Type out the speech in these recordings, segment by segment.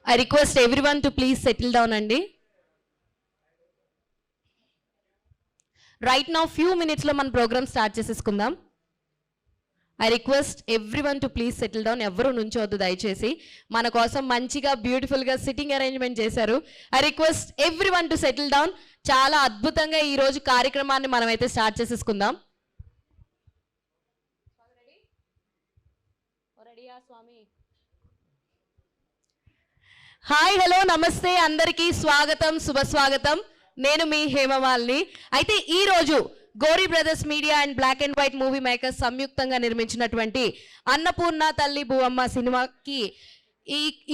I request everyone to please settle down, Andy. Right now, few minutes lo man program start cheseskundam. I request everyone to please settle down. Evvaru nunchoddu dayachesi. Mana kosam manchiga beautiful ga sitting arrangement chesaru. I request everyone to settle down. Chaala adbhutanga ee roju కార్యక్రమాన్ని మనమైతే start చేసేసుకుందాం. రెడీయా స్వామి? Hi, hello, నమస్తే, అందరికీ స్వాగతం, శుభ స్వాగతం. నేను మీ హేమమాలిని. అయితే ఈ రోజు Gori brothers media and black and white movie makers సంయుక్తంగా నిర్మించినటువంటి అన్నపూర్ణ తల్లి భూవమ్మ సినిమాకి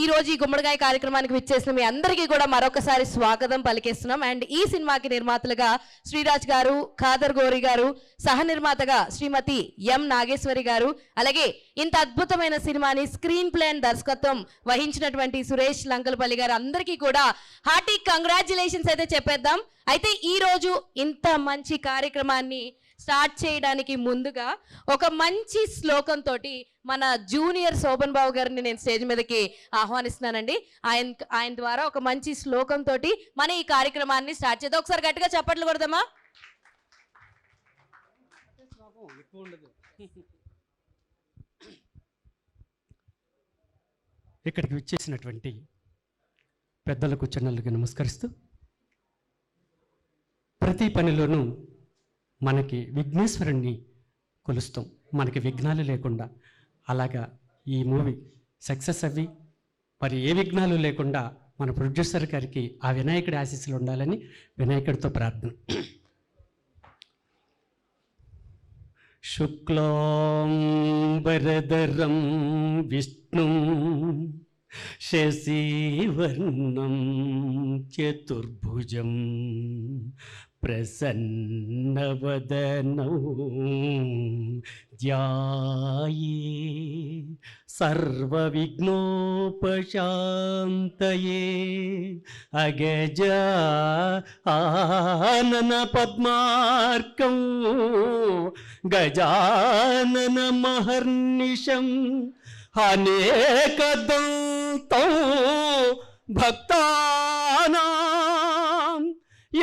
ఈ రోజు ఈ గుమ్మడికాయ కార్యక్రమానికి విచ్చేసిన మీ అందరికీ కూడా మరొకసారి స్వాగతం పలికేస్తున్నాం. అండ్ ఈ సినిమాకి నిర్మాతలుగా శ్రీరాజ్ గారు, ఖాదర్ గోరి గారు, సహ నిర్మాతగా శ్రీమతి ఎం నాగేశ్వరి గారు, అలాగే ఇంత అద్భుతమైన సినిమాని స్క్రీన్ ప్లే అండ్ దర్శకత్వం వహించినటువంటి సురేష్ లంకలపల్లి గారు, అందరికీ కూడా హార్టీ కంగ్రాచులేషన్స్ అయితే చెప్పేద్దాం. అయితే ఈ రోజు ఇంత మంచి కార్యక్రమాన్ని స్టార్ట్ చేయడానికి ముందుగా ఒక మంచి శ్లోకంతో మన జూనియర్ శోభన్ బాబు గారిని నేను స్టేజ్ మీదకి ఆహ్వానిస్తున్నానండి. ఆయన ద్వారా ఒక మంచి శ్లోకంతో మన ఈ కార్యక్రమాన్ని స్టార్ట్ చేద్దాం. ఒకసారి గట్టిగా చప్పట్లు కొడదామా? ఇక్కడికి విచ్చేసినటువంటి పెద్దలకు చిన్నలకు నమస్కరిస్తూ, ప్రతి పనిలోనూ మనకి విఘ్నేశ్వరుణ్ణి కొలుస్తాం, మనకి విఘ్నాలు లేకుండా. అలాగా ఈ మూవీ సక్సెస్ అవ్వి మరి ఏ విఘ్నాలు లేకుండా మన ప్రొడ్యూసర్ గారికి ఆ వినాయకుడి ఆశీస్సులు ఉండాలని వినాయకుడితో ప్రార్థన. శుక్లాం వరదరం విష్ణుం శశివర్ణం చతుర్భుజం ప్రసన్నవదనౌ ధ్యాయే సర్వవిఘ్నోపశాంతయే అగజ ఆనన పద్మార్కం గజానన మహర్నిశం అనేకదంతం భక్తానాం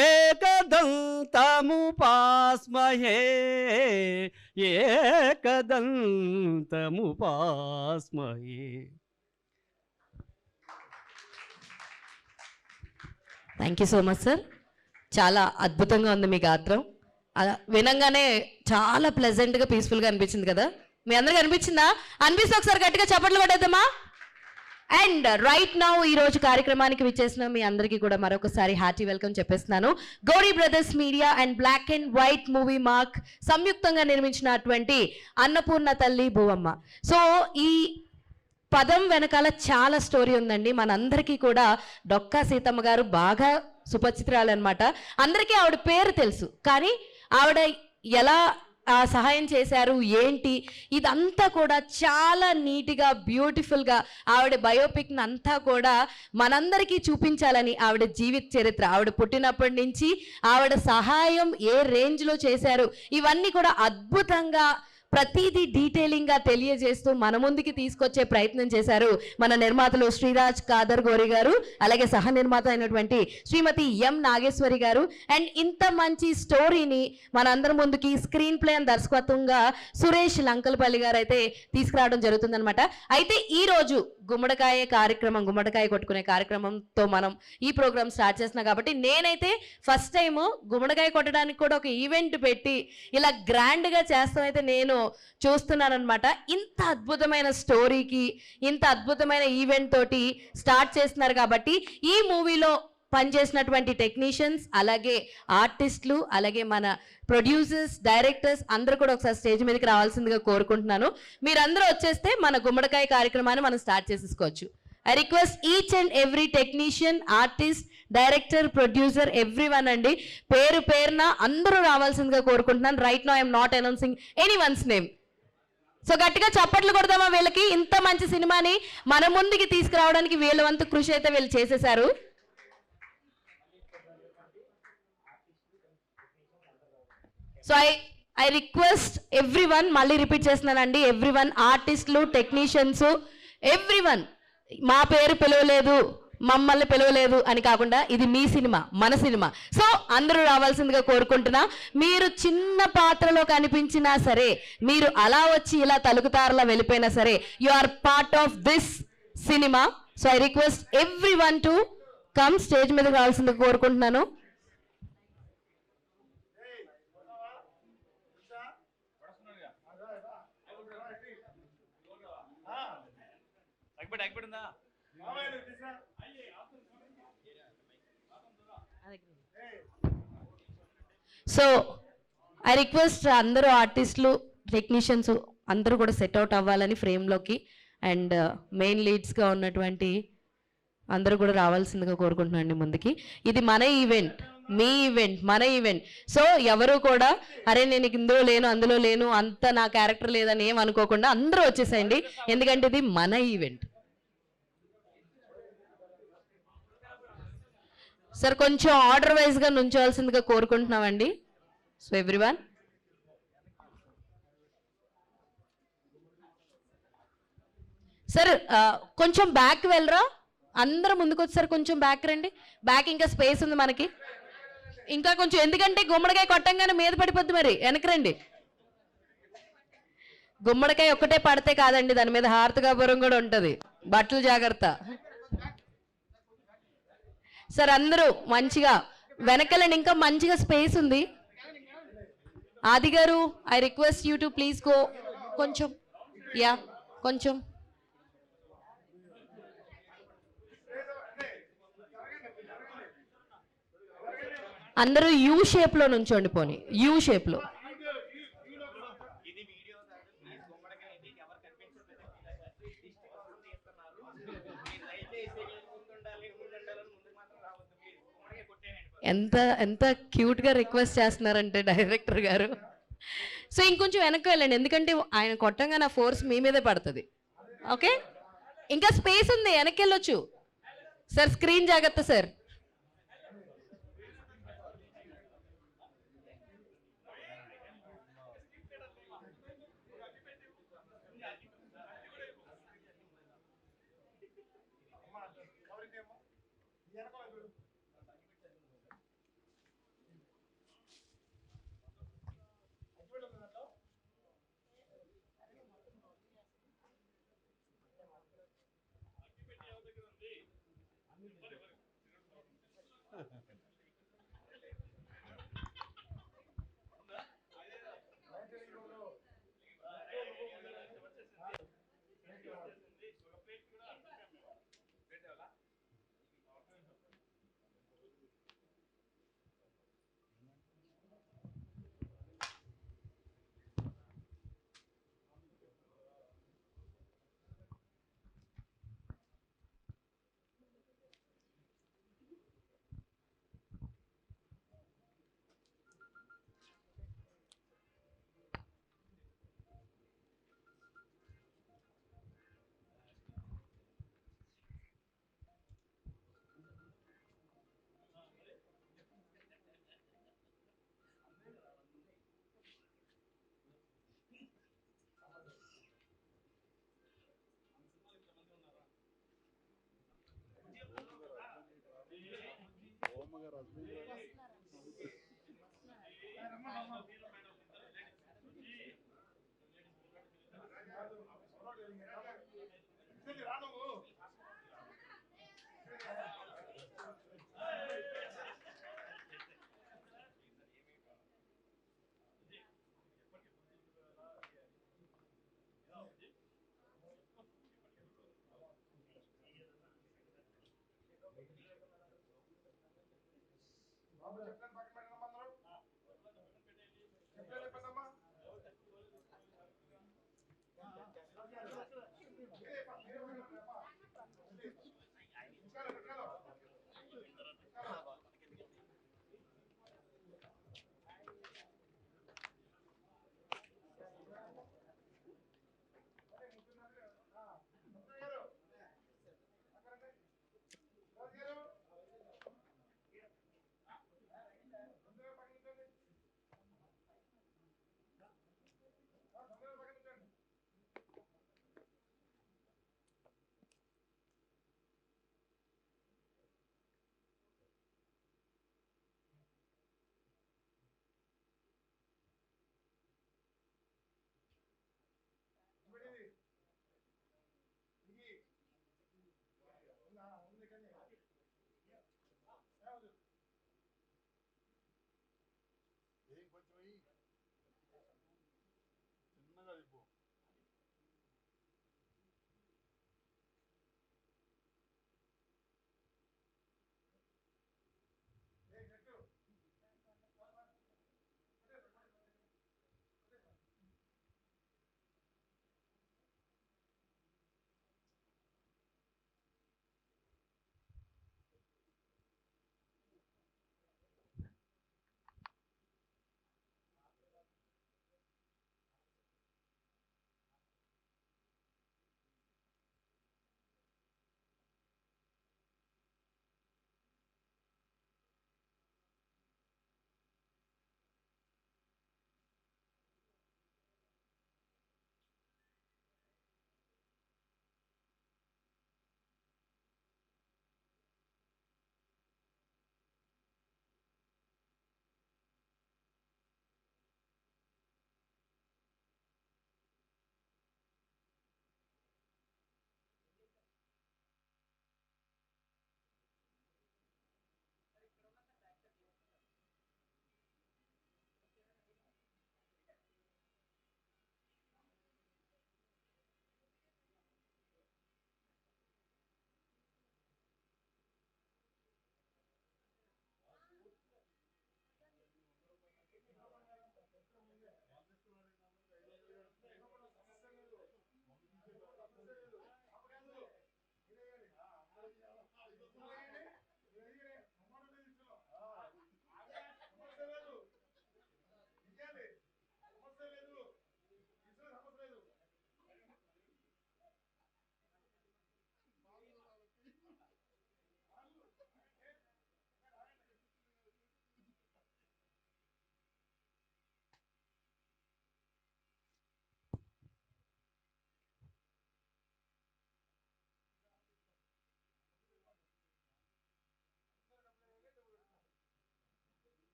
ఏకదంతముపాస్మహే ఏకదంతముపాస్మహే. Thank you so much sir. చాలా అద్భుతంగా ఉంది మీ గాత్రం. వినంగానే చాలా ప్లెజెంట్గా, పీస్ఫుల్గా అనిపించింది కదా? మీ అందరికీ అనిపించిందా? అనిపిస్తే ఒకసారి గట్టిగా చప్పట్లు కొట్టేద్దామా? అండ్ రైట్ నౌ ఈ రోజు కార్యక్రమానికి విచ్చేసిన మీ అందరికీ కూడా మరొకసారి హార్టీ వెల్కమ్ చెప్పేస్తున్నాను. Gori brothers media and black and white movie mark సంయుక్తంగా నిర్మించినటువంటి అన్నపూర్ణ తల్లి భూవమ్మ. సో ఈ పదం వెనకాల చాలా స్టోరీ ఉందండి. మనందరికీ కూడా డొక్కా సీతమ్మ గారు బాగా సుపరిచితురాలు అనమాట. అందరికీ ఆవిడ పేరు తెలుసు, కానీ ఆవిడ ఎలా సహాయం చేశారు ఏంటి ఇదంతా కూడా చాలా నీట్గా, బ్యూటిఫుల్గా ఆవిడ బయోపిక్ని అంతా కూడా మనందరికీ చూపించాలని ఆవిడ జీవిత చరిత్ర, ఆవిడ పుట్టినప్పటి నుంచి ఆవిడ సహాయం ఏ రేంజ్లో చేశారు ఇవన్నీ కూడా అద్భుతంగా ప్రతిదీ డీటెయిలింగ్గా తెలియజేస్తూ మన ముందుకి తీసుకొచ్చే ప్రయత్నం చేశారు మన నిర్మాతలు శ్రీరాజ్, ఖాదర్ గోరి గారు, అలాగే సహ నిర్మాత అయినటువంటి శ్రీమతి ఎం నాగేశ్వరి గారు. అండ్ ఇంత మంచి స్టోరీని మనందరి ముందుకి స్క్రీన్ ప్లే అండ్ దర్శకత్వంగా సురేష్ లంకలపల్లి గారు అయితే తీసుకురావడం జరుగుతుందనమాట. అయితే ఈ రోజు గుమ్మడికాయ కొట్టుకునే కార్యక్రమంతో మనం ఈ ప్రోగ్రామ్ స్టార్ట్ చేస్తున్నాం కాబట్టి నేనైతే ఫస్ట్ టైం గుమ్మడికాయ కొట్టడానికి కూడా ఒక ఈవెంట్ పెట్టి ఇలా గ్రాండ్గా చేస్తామైతే నేను చూస్తున్నానమాట. ఇంత అద్భుతమైన స్టోరీకి, ఇంత అద్భుతమైన ఈవెంట్ తోటి స్టార్ట్ చేస్తున్నారు కాబట్టి ఈ మూవీలో పనిచేసినటువంటి టెక్నీషియన్స్, అలాగే ఆర్టిస్టులు, అలాగే మన ప్రొడ్యూసర్స్, డైరెక్టర్స్ అందరూ కూడా ఒకసారి స్టేజ్ మీదకి రావాల్సిందిగా కోరుకుంటున్నాను. మీరందరూ వచ్చేస్తే మన గుమ్మడికాయ కార్యక్రమాన్ని మనం స్టార్ట్ చేసేసుకోవచ్చు. I request each and every technician, artist, director, producer, everyone అండి పేరు పేరున అందరూ రావాల్సిందిగా కోరుకుంటున్నాను. Right now I'm not announcing anyone's name. So గట్టిగా చప్పట్లు కొడదామా వీళ్ళకి? ఇంత మంచి సినిమాని మన ముందుకి తీసుకురావడానికి వీళ్ళ వంతు కృషి అయితే వీళ్ళు చేసేశారు. సో ఐ రిక్వెస్ట్ ఎవ్రీవన్, మళ్ళీ రిపీట్ చేస్తున్నానండి, ఎవ్రీవన్, ఆర్టిస్టులు, టెక్నీషియన్స్, ఎవ్రీవన్ మా పేరు పిలవలేదు, మమ్మల్ని పిలవలేదు అని కాకుండా ఇది మీ సినిమా, మన సినిమా. సో అందరూ రావాల్సిందిగా కోరుకుంటున్నా. మీరు చిన్న పాత్రలో కనిపించినా సరే, మీరు అలా వచ్చి ఇలా తలుకుతారలా వెళ్ళిపోయినా సరే, you are part of this cinema. So I request everyone to come, stage మీదకి రావాల్సిందిగా కోరుకుంటున్నాను. సో ఐ రిక్వెస్ట్ అందరూ ఆర్టిస్టులు, టెక్నీషియన్స్ అందరూ కూడా సెట్ అవుట్ అవ్వాలని ఫ్రేమ్లోకి. అండ్ మెయిన్ లీడ్స్గా ఉన్నటువంటి అందరూ కూడా రావాల్సిందిగా కోరుకుంటున్నాండి ముందుకి. ఇది మన ఈవెంట్, మీ ఈవెంట్, మన ఈవెంట్. సో ఎవరు కూడా అరే నేను ఇందులో లేను, అందులో లేను, అంత నా క్యారెక్టర్ లేదని ఏం అనుకోకుండా అందరూ వచ్చేసేయండి, ఎందుకంటే ఇది మన ఈవెంట్. సార్ కొంచెం ఆర్డర్ వైజ్గా నుంచోవాల్సిందిగా కోరుకుంటున్నామండి. So everyone. సార్ కొంచెం బ్యాక్ వెళ్ళరా, అందరూ ముందుకు వచ్చారు, కొంచెం బ్యాక్ రండి. బ్యాక్ ఇంకా స్పేస్ ఉంది మనకి, ఇంకా కొంచెం, ఎందుకంటే గుమ్మడికాయ కొట్టంగానే మీద పడిపోద్ది, మరి వెనక్కి రండి. గుమ్మడికాయ ఒక్కటే పడితే కాదండి, దాని మీద హారతకాపురం కూడా ఉంటుంది, బట్టలు జాగ్రత్త. సార్ అందరూ మంచిగా వెనకాలండి, ఇంకా మంచిగా స్పేస్ ఉంది. ఆది గారు, I request you to please go కొంచెం, యా కొంచెం. అందరూ యూ షేప్లో నుంచోండి, పోనీ యూ షేప్లో. ఎంత ఎంత క్యూట్గా రిక్వెస్ట్ చేస్తున్నారంటే డైరెక్టర్ గారు. సో ఇంకొంచెం వెనక్కి వెళ్ళండి, ఎందుకంటే ఆయన కొట్టంగా నా ఫోర్స్ మీ మీదే పడుతుంది. ఓకే, ఇంకా స్పేస్ ఉంది, వెనక్కి వెళ్ళొచ్చు. సార్ స్క్రీన్ జాగ్రత్త సార్.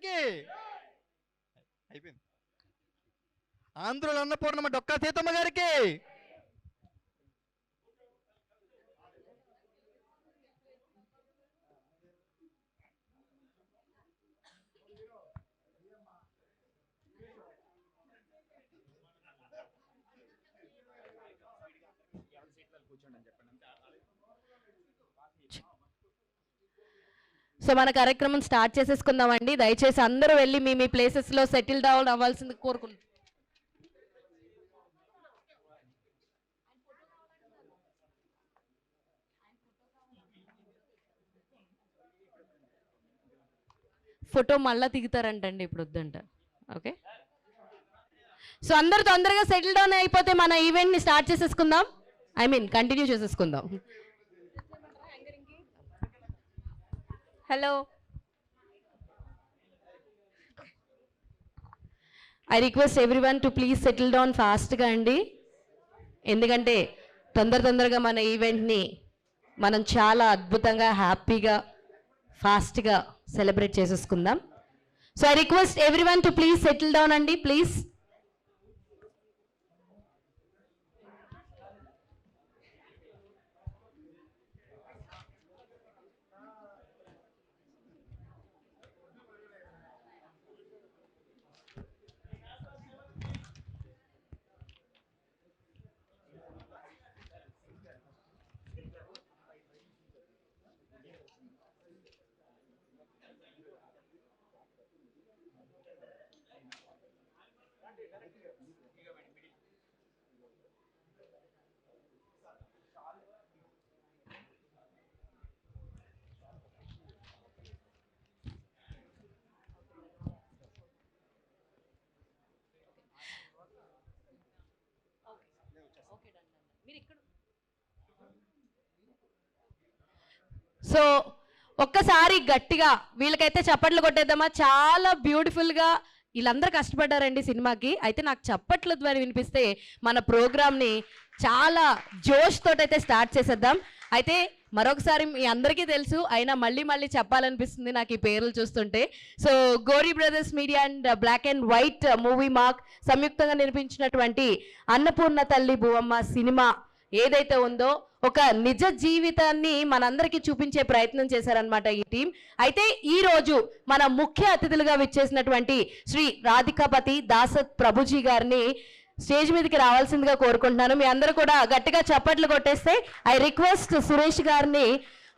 గారికి, అయిపోయింది, ఆంధ్రుల అన్నపూర్ణమ్మ డొక్కా సీతమ్మ గారికి, సో మన కార్యక్రమం స్టార్ట్ చేసేసుకుందామండి. దయచేసి అందరూ వెళ్ళి మీ మీ ప్లేసెస్లో సెటిల్ డౌన్ అవ్వాల్సింది కోరుకుంటున్నాం. ఫోటో మళ్ళీ దిగుతారంటండి, ఇప్పుడు వద్దంట. ఓకే, సో అందరు తొందరగా సెటిల్ డౌన్ అయిపోతే మన ఈవెంట్ని స్టార్ట్ చేసేసుకుందాం, కంటిన్యూ చేసేసుకుందాం. Hello, I request everyone to please settle down ఫాస్ట్గా అండి, ఎందుకంటే తొందరగా మన ఈవెంట్ని మనం చాలా అద్భుతంగా హ్యాపీగా ఫాస్ట్గా సెలబ్రేట్ చేసేసుకుందాం. So I request everyone to please settle down అండి, ప్లీజ్. సో ఒక్కసారి గట్టిగా వీళ్ళకైతే చప్పట్లు కొట్టేద్దామా? చాలా బ్యూటిఫుల్గా వీళ్ళందరూ కష్టపడ్డారండి సినిమాకి. అయితే నాకు చప్పట్ల ద్వారా వినిపిస్తే మన ప్రోగ్రామ్ని చాలా జోష్ తోటైతే స్టార్ట్ చేసేద్దాం. అయితే మరొకసారి మీ అందరికీ తెలుసు, అయినా మళ్ళీ చెప్పాలనిపిస్తుంది నాకు ఈ పేర్లు చూస్తుంటే. So Gori brothers media and black and white movie mark సంయుక్తంగా నిర్మించినటువంటి అన్నపూర్ణ తల్లి భువమ్మ సినిమా ఏదైతే ఉందో ఒక నిజ జీవితాన్ని మనందరికీ చూపించే ప్రయత్నం చేశారనమాట ఈ టీం. అయితే ఈ రోజు మన ముఖ్య అతిథులుగా విచ్చేసినటువంటి శ్రీ రాధికాపతి దాసత్ ప్రభుజీ గారిని స్టేజ్ మీదకి రావాల్సిందిగా కోరుకుంటున్నాను. మీ అందరూ కూడా గట్టిగా చప్పట్లు కొట్టేస్తే ఐ రిక్వెస్ట్ సురేష్ గారిని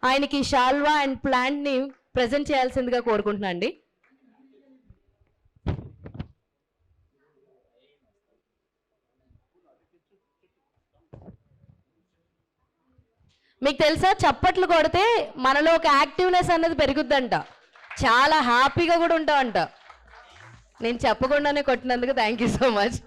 ఆయనకి షాల్వా అండ్ ప్లాంట్ ని ప్రజెంట్ చేయాల్సిందిగా కోరుకుంటున్నాను అండి. మీకు తెలుసా, చప్పట్లు కొడితే మనలో ఒక యాక్టివ్నెస్ అనేది పెరుగుద్దంట, చాలా హ్యాపీగా కూడా ఉంటామంట. నేను చెప్పకుండానే కొట్టినందుకు thank you so much.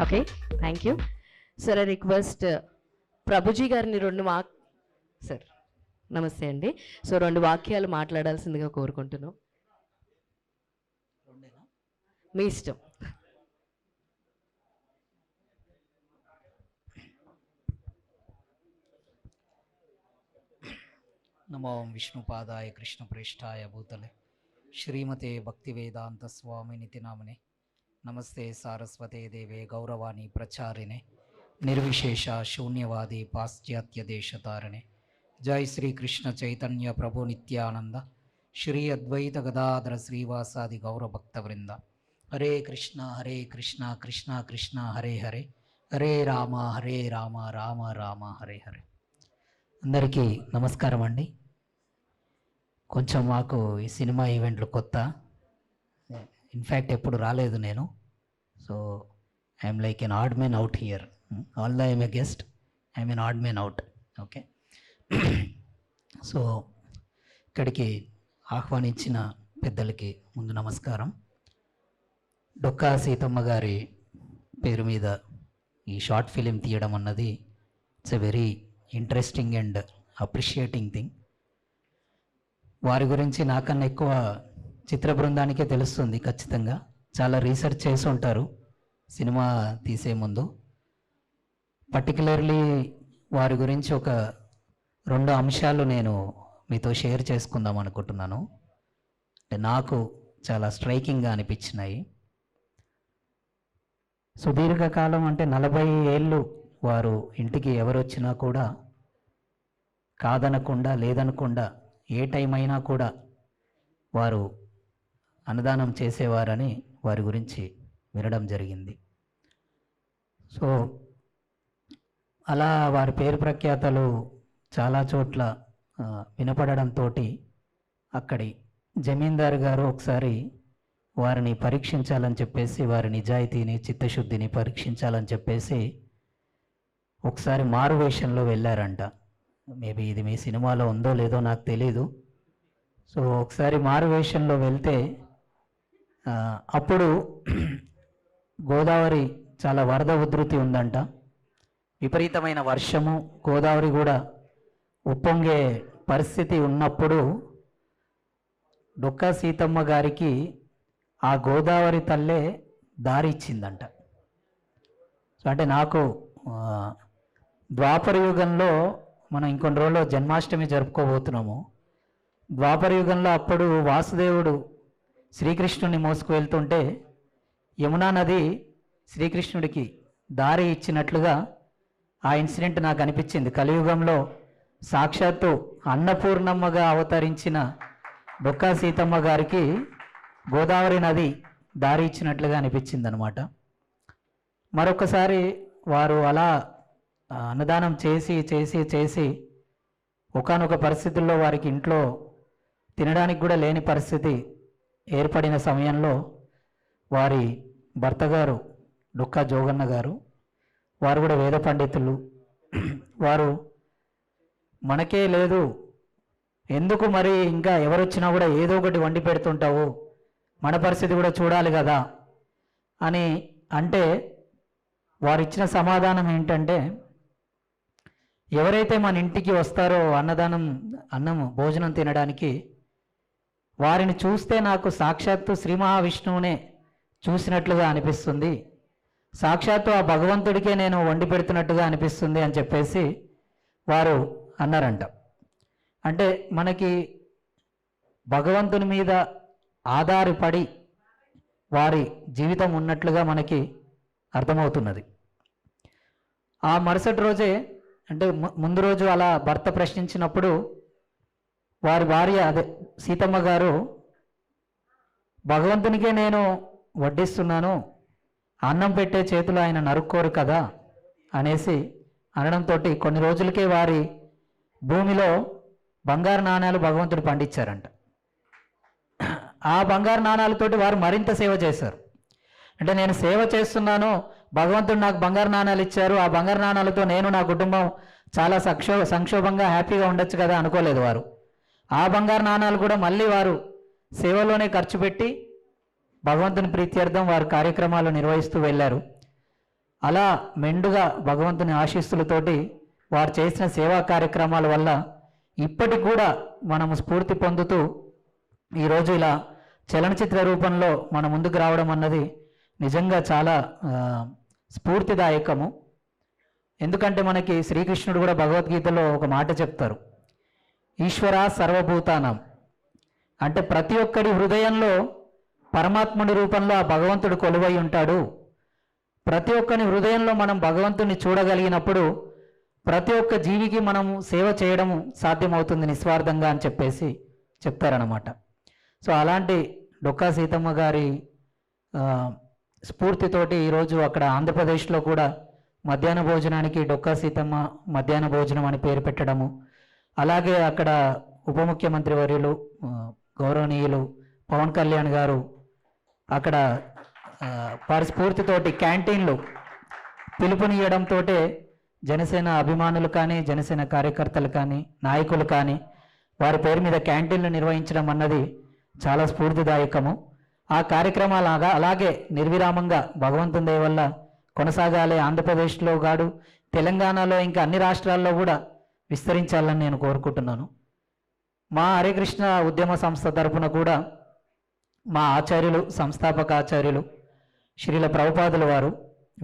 Okay, thank you sir. I request Prabhuji గారిని సార్ నమస్తే అండి. సో 2 వాక్యాలు మాట్లాడాల్సిందిగా కోరుకుంటున్నాం. మీ ఇష్టం. నమో విష్ణుపాదాయ కృష్ణప్రేష్ఠాయ భూతలే శ్రీమతే భక్తివేదాంత స్వామి నితినామనే నమస్తే సారస్వతే దేవే గౌరవాణి ప్రచారిణే నిర్విశేష శూన్యవాది పాశ్చాత్య దేశతారణే. జై శ్రీ కృష్ణ చైతన్య ప్రభు నిత్యానంద శ్రీ అద్వైత గదాధర శ్రీవాసాది గౌరభక్త వృంద. హరే కృష్ణ కృష్ణ కృష్ణ హరే హరే, హరే రామ రామ రామ హరే హరే. అందరికీ నమస్కారం అండి. కొంచెం మాకు ఈ సినిమా ఈవెంట్లు కొత్త, ఇన్ఫ్యాక్ట్ ఎప్పుడు రాలేదు నేను. So I'm like an odd man out here. Although I'm a guest, I'm N odd man out. Okay, so ఇక్కడికి ఆహ్వానించిన పెద్దలకి ముందు నమస్కారం. డొక్కా సీతమ్మ గారి పేరు మీద ఈ షార్ట్ ఫిలిం తీయడం అన్నది it's a very interesting and appreciating thing. వారి గురించి నాకన్నా ఎక్కువ చిత్ర బృందానికే తెలుస్తుంది. ఖచ్చితంగా చాలా రీసెర్చ్ చేసి ఉంటారు సినిమా తీసే ముందు. పర్టికులర్లీ వారి గురించి ఒక 2 అంశాలు నేను మీతో షేర్ చేసుకుందాం అనుకుంటున్నాను. అంటే నాకు చాలా స్ట్రైకింగ్గా అనిపించినాయి. సుదీర్ఘకాలం అంటే 40 ఏళ్ళు వారు ఇంటికి ఎవరు వచ్చినా కూడా కాదనకుండా లేదనకుండా ఏ టైం అయినా కూడా వారు అన్నదానం చేసేవారని వారి గురించి వినడం జరిగింది. సో అలా వారి పేరు ప్రఖ్యాతలు చాలా చోట్ల వినపడడంతో అక్కడి జమీందారు గారు ఒకసారి వారిని పరీక్షించాలని చెప్పేసి, వారి నిజాయితీని చిత్తశుద్ధిని పరీక్షించాలని చెప్పేసి ఒకసారి మారు వేషంలో వెళ్ళారంట. మేబీ ఇది మీ సినిమాలో ఉందో లేదో నాకు తెలీదు. సో ఒకసారి మారు వేషంలో వెళ్తే అప్పుడు గోదావరి చాలా వరద ఉధృతి ఉందంట. విపరీతమైన వర్షము, గోదావరి కూడా ఉప్పొంగే పరిస్థితి ఉన్నప్పుడు డొక్కా సీతమ్మ గారికి ఆ గోదావరి తల్లే దారి ఇచ్చిందంట. సో అంటే నాకు ద్వాపర యుగంలో మనం ఇంకొన్ని రోజుల్లో జన్మాష్టమి జరుపుకోబోతున్నాము. ద్వాపర యుగంలో అప్పుడు వాసుదేవుడు శ్రీకృష్ణుని మోసుకు వెళ్తుంటే యమునా నది శ్రీకృష్ణుడికి దారి ఇచ్చినట్లుగా ఆ ఇన్సిడెంట్ నాకు అనిపించింది. కలియుగంలో సాక్షాత్తు అన్నపూర్ణమ్మగా అవతరించిన డొక్కా సీతమ్మ గారికి గోదావరి నది దారి ఇచ్చినట్లుగా అనిపించింది అనమాట. మరొకసారి వారు అలా అన్నదానం చేసి చేసి చేసి ఒకానొక పరిస్థితుల్లో వారికి ఇంట్లో తినడానికి కూడా లేని పరిస్థితి ఏర్పడిన సమయంలో వారి భర్త గారు డొక్కా జోగన్న గారు, వారు కూడా వేద పండితులు, వారు మనకే లేదు ఎందుకు మరి ఇంకా ఎవరు వచ్చినా కూడా ఏదో ఒకటి వండి పెడుతుంటావు, మన పరిస్థితి కూడా చూడాలి కదా అని అంటే వారు ఇచ్చిన సమాధానం ఏంటంటే, ఎవరైతే మన ఇంటికి వస్తారో అన్నము భోజనం తినడానికి, వారిని చూస్తే నాకు సాక్షాత్తు శ్రీ మహావిష్ణువునే చూసినట్లుగా అనిపిస్తుంది, సాక్షాత్తు ఆ భగవంతుడికే నేను వండి పెడుతున్నట్టుగా అనిపిస్తుంది అని చెప్పేసి వారు అన్నారంట. అంటే మనకి భగవంతుని మీద ఆధారపడి వారి జీవితం ఉన్నట్లుగా మనకి అర్థమవుతున్నది. ఆ మరుసటి రోజే అంటే ముందు రోజు అలా భర్త ప్రశ్నించినప్పుడు వారి భార్య అదే సీతమ్మ గారు, భగవంతునికే నేను వడ్డిస్తున్నాను, అన్నం పెట్టే చేతులు ఆయన నరుక్కోరు కదా అనేసి అనడంతో కొన్ని రోజులకే వారి భూమిలో బంగారు నాణాలు భగవంతుడు పండించారంట. ఆ బంగారు నాణాలతోటి వారు మరింత సేవ చేశారు. అంటే నేను సేవ చేస్తున్నాను, భగవంతుడు నాకు బంగారు నాణాలు ఇచ్చారు, ఆ బంగారు నాణాలతో నేను నా కుటుంబం చాలా సంక్షోభంగా హ్యాపీగా ఉండొచ్చు కదా అనుకోలేదు వారు. ఆ బంగారు నాణాలు కూడా మళ్ళీ వారు సేవలోనే ఖర్చు పెట్టి భగవంతుని ప్రీత్యర్థం వారు కార్యక్రమాలు నిర్వహిస్తూ వెళ్ళారు. అలా మెండుగా భగవంతుని ఆశీస్సులతోటి వారు చేసిన సేవా కార్యక్రమాల వల్ల ఇప్పటికి కూడా మనము స్ఫూర్తి పొందుతూ ఈరోజు ఇలా చలనచిత్ర రూపంలో మన ముందుకు రావడం అన్నది నిజంగా చాలా స్ఫూర్తిదాయకము. ఎందుకంటే మనకి శ్రీకృష్ణుడు కూడా భగవద్గీతలో ఒక మాట చెప్తారు, ఈశ్వర సర్వభూతానం. అంటే ప్రతి ఒక్కరి హృదయంలో పరమాత్ముడి రూపంలో ఆ భగవంతుడు కొలువై ఉంటాడు. ప్రతి ఒక్కరి హృదయంలో మనం భగవంతుని చూడగలిగినప్పుడు ప్రతి ఒక్క జీవికి మనం సేవ చేయడం సాధ్యమవుతుంది నిస్వార్థంగా అని చెప్పేసి చెప్తారనమాట. సో అలాంటి డొక్కా సీతమ్మ గారి స్ఫూర్తితోటి ఈరోజు అక్కడ ఆంధ్రప్రదేశ్లో కూడా మధ్యాహ్న భోజనానికి డొక్కా సీతమ్మ మధ్యాహ్న భోజనం అని పేరు పెట్టడము, అలాగే అక్కడ ఉప ముఖ్యమంత్రి వర్యులు గౌరవనీయులు పవన్ కళ్యాణ్ గారు అక్కడ వారి స్ఫూర్తితోటి క్యాంటీన్లు పిలుపునియడంతో జనసేన అభిమానులు కానీ జనసేన కార్యకర్తలు కానీ నాయకులు కానీ వారి పేరు మీద క్యాంటీన్లు నిర్వహించడం అన్నది చాలా స్ఫూర్తిదాయకము. ఆ కార్యక్రమాలు అలాగే నిర్విరామంగా భగవంతుని దయ వల్ల కొనసాగాలి. ఆంధ్రప్రదేశ్లో గాడు తెలంగాణలో ఇంకా అన్ని రాష్ట్రాల్లో కూడా విస్తరించాలని నేను కోరుకుంటున్నాను. మా హరే కృష్ణ ఉద్యమ సంస్థ తరపున కూడా మా ఆచార్యులు, సంస్థాపక ఆచార్యులు శ్రీల ప్రభుపాదుల వారు,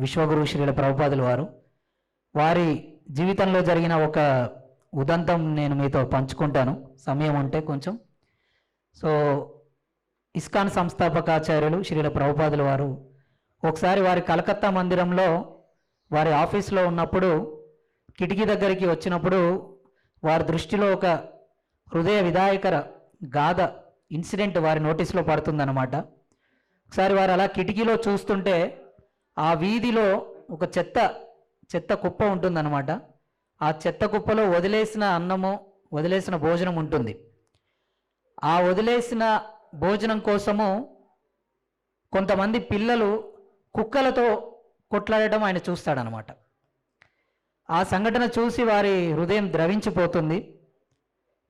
విశ్వగురు శ్రీల ప్రభుపాదుల వారు, వారి జీవితంలో జరిగిన ఒక ఉదంతం నేను మీతో పంచుకుంటాను, సమయం ఉంటే కొంచెం. సో ఇస్కాన్ సంస్థాపకాచార్యులు శ్రీల ప్రభుపాదుల వారు ఒకసారి వారి కలకత్తా మందిరంలో వారి ఆఫీస్లో ఉన్నప్పుడు కిటికీ దగ్గరికి వచ్చినప్పుడు వారి దృష్టిలో ఒక హృదయ విదాయకర గాథ ఇన్సిడెంట్ వారి నోటీస్లో పడుతుందన్నమాట. ఒకసారి వారు అలా కిటికీలో చూస్తుంటే ఆ వీధిలో ఒక చెత్త కుప్ప ఉంటుందన్నమాట. ఆ చెత్త కుప్పలో వదిలేసిన అన్నము, వదిలేసిన భోజనం ఉంటుంది. ఆ వదిలేసిన భోజనం కోసము కొంతమంది పిల్లలు కుక్కలతో కొట్లాడటం ఆయన చూస్తాడనమాట. ఆ సంఘటన చూసి వారి హృదయం ద్రవించిపోతుంది.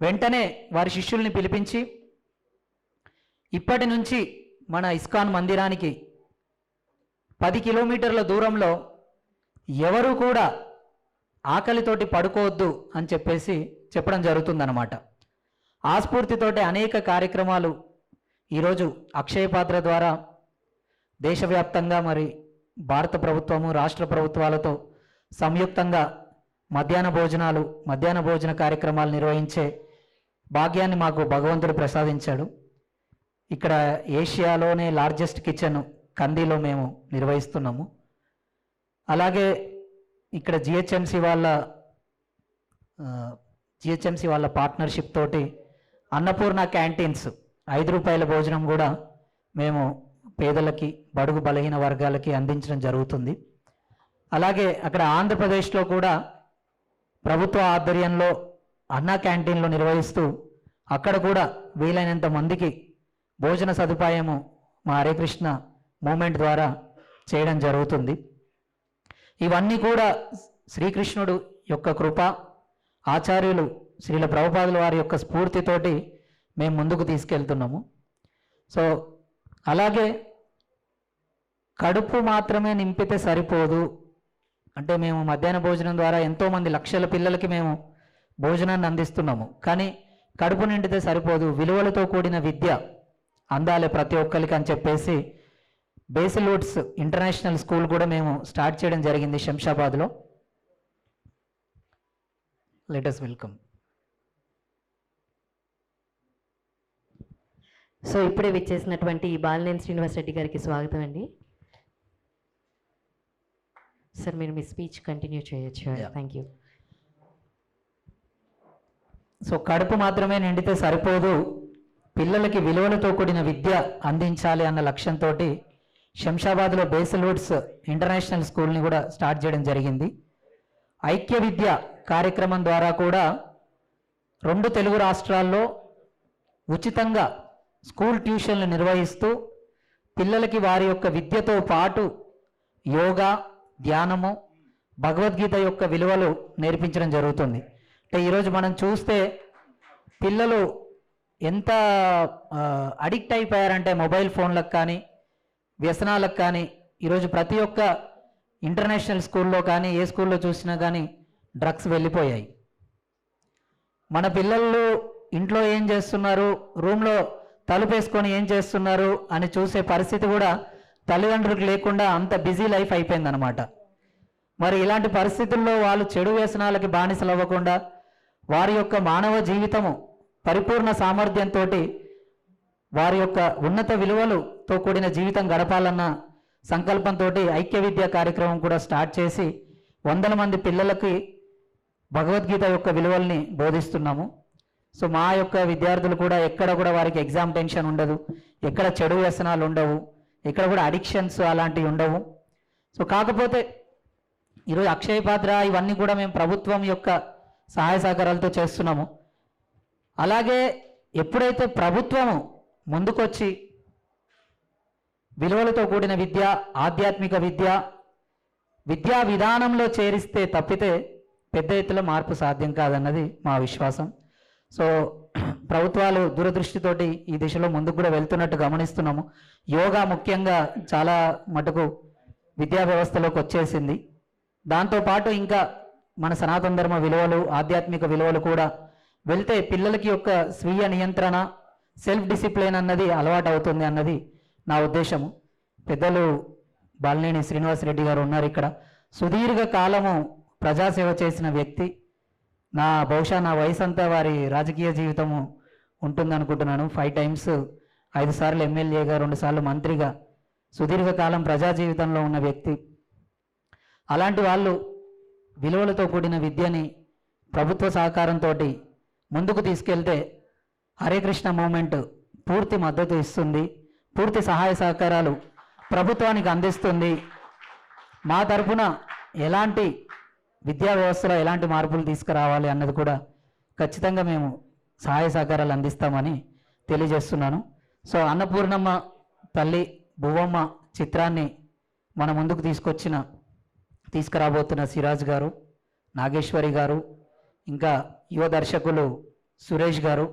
వెంటనే వారి శిష్యుల్ని పిలిపించి, ఇప్పటి నుంచి మన ఇస్కాన్ మందిరానికి 10 కిలోమీటర్ల దూరంలో ఎవరు కూడా ఆకలితోటి పడుకోవద్దు అని చెప్పేసి చెప్పడం జరుగుతుందన్నమాట. ఆ స్ఫూర్తితోటి అనేక కార్యక్రమాలు ఈరోజు అక్షయ పాత్ర ద్వారా దేశవ్యాప్తంగా మరి భారత ప్రభుత్వము, రాష్ట్ర ప్రభుత్వాలతో సంయుక్తంగా మధ్యాహ్న భోజన కార్యక్రమాలు నిర్వహించే భాగ్యాన్ని మాకు భగవంతుడు ప్రసాదించాడు. ఇక్కడ ఏషియాలోనే లార్జెస్ట్ కిచెన్ కందీలో మేము నిర్వహిస్తున్నాము. అలాగే ఇక్కడ జిహెచ్ఎంసి వాళ్ళ పార్ట్నర్షిప్ తోటి అన్నపూర్ణ క్యాంటీన్స్ 5 రూపాయల భోజనం కూడా మేము పేదలకి, బడుగు బలహీన వర్గాలకి అందించడం జరుగుతుంది. అలాగే అక్కడ ఆంధ్రప్రదేశ్లో కూడా ప్రభుత్వ ఆధ్వర్యంలో అన్నా క్యాంటీన్లు నిర్వహిస్తూ అక్కడ కూడా వీలైనంత మందికి భోజన సదుపాయము మా హరే కృష్ణ మూమెంట్ ద్వారా చేయడం జరుగుతుంది. ఇవన్నీ కూడా శ్రీకృష్ణుడు యొక్క కృప, ఆచార్యులు శ్రీల ప్రభుపాదుల వారి యొక్క స్ఫూర్తితోటి మేము ముందుకు తీసుకెళ్తున్నాము. సో అలాగే కడుపు మాత్రమే నింపితే సరిపోదు. అంటే మేము మధ్యాహ్న భోజనం ద్వారా ఎంతోమంది లక్షల పిల్లలకి మేము భోజనాన్ని అందిస్తున్నాము. కానీ కడుపు నిండితే సరిపోదు, విలువలతో కూడిన విద్య అందాలి ప్రతి ఒక్కరికి అని చెప్పేసి బేసిల్వుడ్స్ ఇంటర్నేషనల్ స్కూల్ కూడా మేము స్టార్ట్ చేయడం జరిగింది శంషాబాద్లో. Let us welcome. సో ఇప్పుడే విచ్చేసినటువంటి బాలినేని శ్రీనివాస్ రెడ్డి గారికి స్వాగతం అండి. సార్ మీరు మీ స్పీచ్ కంటిన్యూ చేయొచ్చు. Thank you. సో కడుపు మాత్రమే నిండితే సరిపోదు, పిల్లలకి విలువలతో కూడిన విద్య అందించాలి అన్న లక్ష్యంతో శంషాబాద్లో బేసిల్వుడ్స్ ఇంటర్నేషనల్ స్కూల్ని కూడా స్టార్ట్ చేయడం జరిగింది. ఐక్య విద్య కార్యక్రమం ద్వారా కూడా 2 తెలుగు రాష్ట్రాల్లో ఉచితంగా స్కూల్ ట్యూషన్లు నిర్వహిస్తూ పిల్లలకి వారి యొక్క విద్యతో పాటు యోగా, ధ్యానము, భగవద్గీత యొక్క విలువలు నేర్పించడం జరుగుతుంది. అంటే ఈరోజు మనం చూస్తే పిల్లలు ఎంత అడిక్ట్ అయిపోయారంటే మొబైల్ ఫోన్లకు కానీ వ్యసనాలకు కానీ. ఈరోజు ప్రతి ఒక్క ఇంటర్నేషనల్ స్కూల్లో కానీ ఏ స్కూల్లో చూసినా కానీ డ్రగ్స్ వెళ్ళిపోయాయి. మన పిల్లలు ఇంట్లో ఏం చేస్తున్నారు, రూమ్లో తలుపేసుకొని ఏం చేస్తున్నారు అని చూసే పరిస్థితి కూడా తల్లిదండ్రులకు లేకుండా అంత బిజీ లైఫ్ అయిపోయిందనమాట. మరి ఇలాంటి పరిస్థితుల్లో వాళ్ళు చెడు వ్యసనాలకి బానిసలు అవ్వకుండా వారి యొక్క మానవ జీవితము పరిపూర్ణ సామర్థ్యంతో వారి యొక్క ఉన్నత విలువలతో కూడిన జీవితం గడపాలన్న సంకల్పంతో ఐక్య విద్యా కార్యక్రమం కూడా స్టార్ట్ చేసి 100 మంది పిల్లలకి భగవద్గీత యొక్క విలువల్ని బోధిస్తున్నాము. సో మా యొక్క విద్యార్థులు కూడా ఎక్కడ కూడా వారికి ఎగ్జామ్ టెన్షన్ ఉండదు, ఎక్కడ చెడు వ్యసనాలు ఉండవు, ఎక్కడ కూడా అడిక్షన్స్ అలాంటివి ఉండవు. సో కాకపోతే ఈరోజు అక్షయ పాత్ర ఇవన్నీ కూడా మేము ప్రభుత్వం యొక్క సహాయ సహకారాలతో చేస్తున్నాము. అలాగే ఎప్పుడైతే ప్రభుత్వము ముందుకొచ్చి విలువలతో కూడిన విద్య, ఆధ్యాత్మిక విద్యా విధానంలో చేరిస్తే తప్పితే పెద్ద ఎత్తులో మార్పు సాధ్యం కాదన్నది మా విశ్వాసం. సో ప్రభుత్వాలు దురదృష్టితోటి ఈ దిశలో ముందుకు కూడా వెళ్తున్నట్టు గమనిస్తున్నాము. యోగా ముఖ్యంగా చాలా మటుకు విద్యా వ్యవస్థలోకి వచ్చేసింది. దాంతోపాటు ఇంకా మన సనాతన ధర్మ విలువలు, ఆధ్యాత్మిక విలువలు కూడా వెళ్తే పిల్లలకి యొక్క స్వీయ నియంత్రణ, సెల్ఫ్ డిసిప్లిన్ అన్నది అలవాటు అవుతుంది అన్నది నా ఉద్దేశము. పెద్దలు బాలినేని శ్రీనివాసరెడ్డి గారు ఉన్నారు ఇక్కడ. సుదీర్ఘ కాలము ప్రజాసేవ చేసిన వ్యక్తి. బహుశా నా వయసు అంతా వారి రాజకీయ జీవితము ఉంటుందనుకుంటున్నాను. 5 times 5 సార్లు ఎమ్మెల్యేగా, 2 సార్లు మంత్రిగా సుదీర్ఘకాలం ప్రజా జీవితంలో ఉన్న వ్యక్తి. అలాంటి వాళ్ళు విలువలతో కూడిన విద్యని ప్రభుత్వ సహకారంతో ముందుకు తీసుకెళ్తే హరే కృష్ణ మూమెంట్ పూర్తి మద్దతు ఇస్తుంది, పూర్తి సహాయ సహకారాలు ప్రభుత్వానికి అందిస్తుంది. మా తరపున ఎలాంటి విద్యా వ్యవస్థలో ఎలాంటి మార్పులు తీసుకురావాలి అన్నది కూడా ఖచ్చితంగా మేము సహాయ సహకారాలు అందిస్తామని తెలియజేస్తున్నాను. సో అన్నపూర్ణమ్మ తల్లి భువమ్మ చిత్రాన్ని మన ముందుకు తీసుకురాబోతున్న సిరాజ్ గారు, నాగేశ్వరి గారు, ఇంకా యువ దర్శకులు సురేష్ గారు,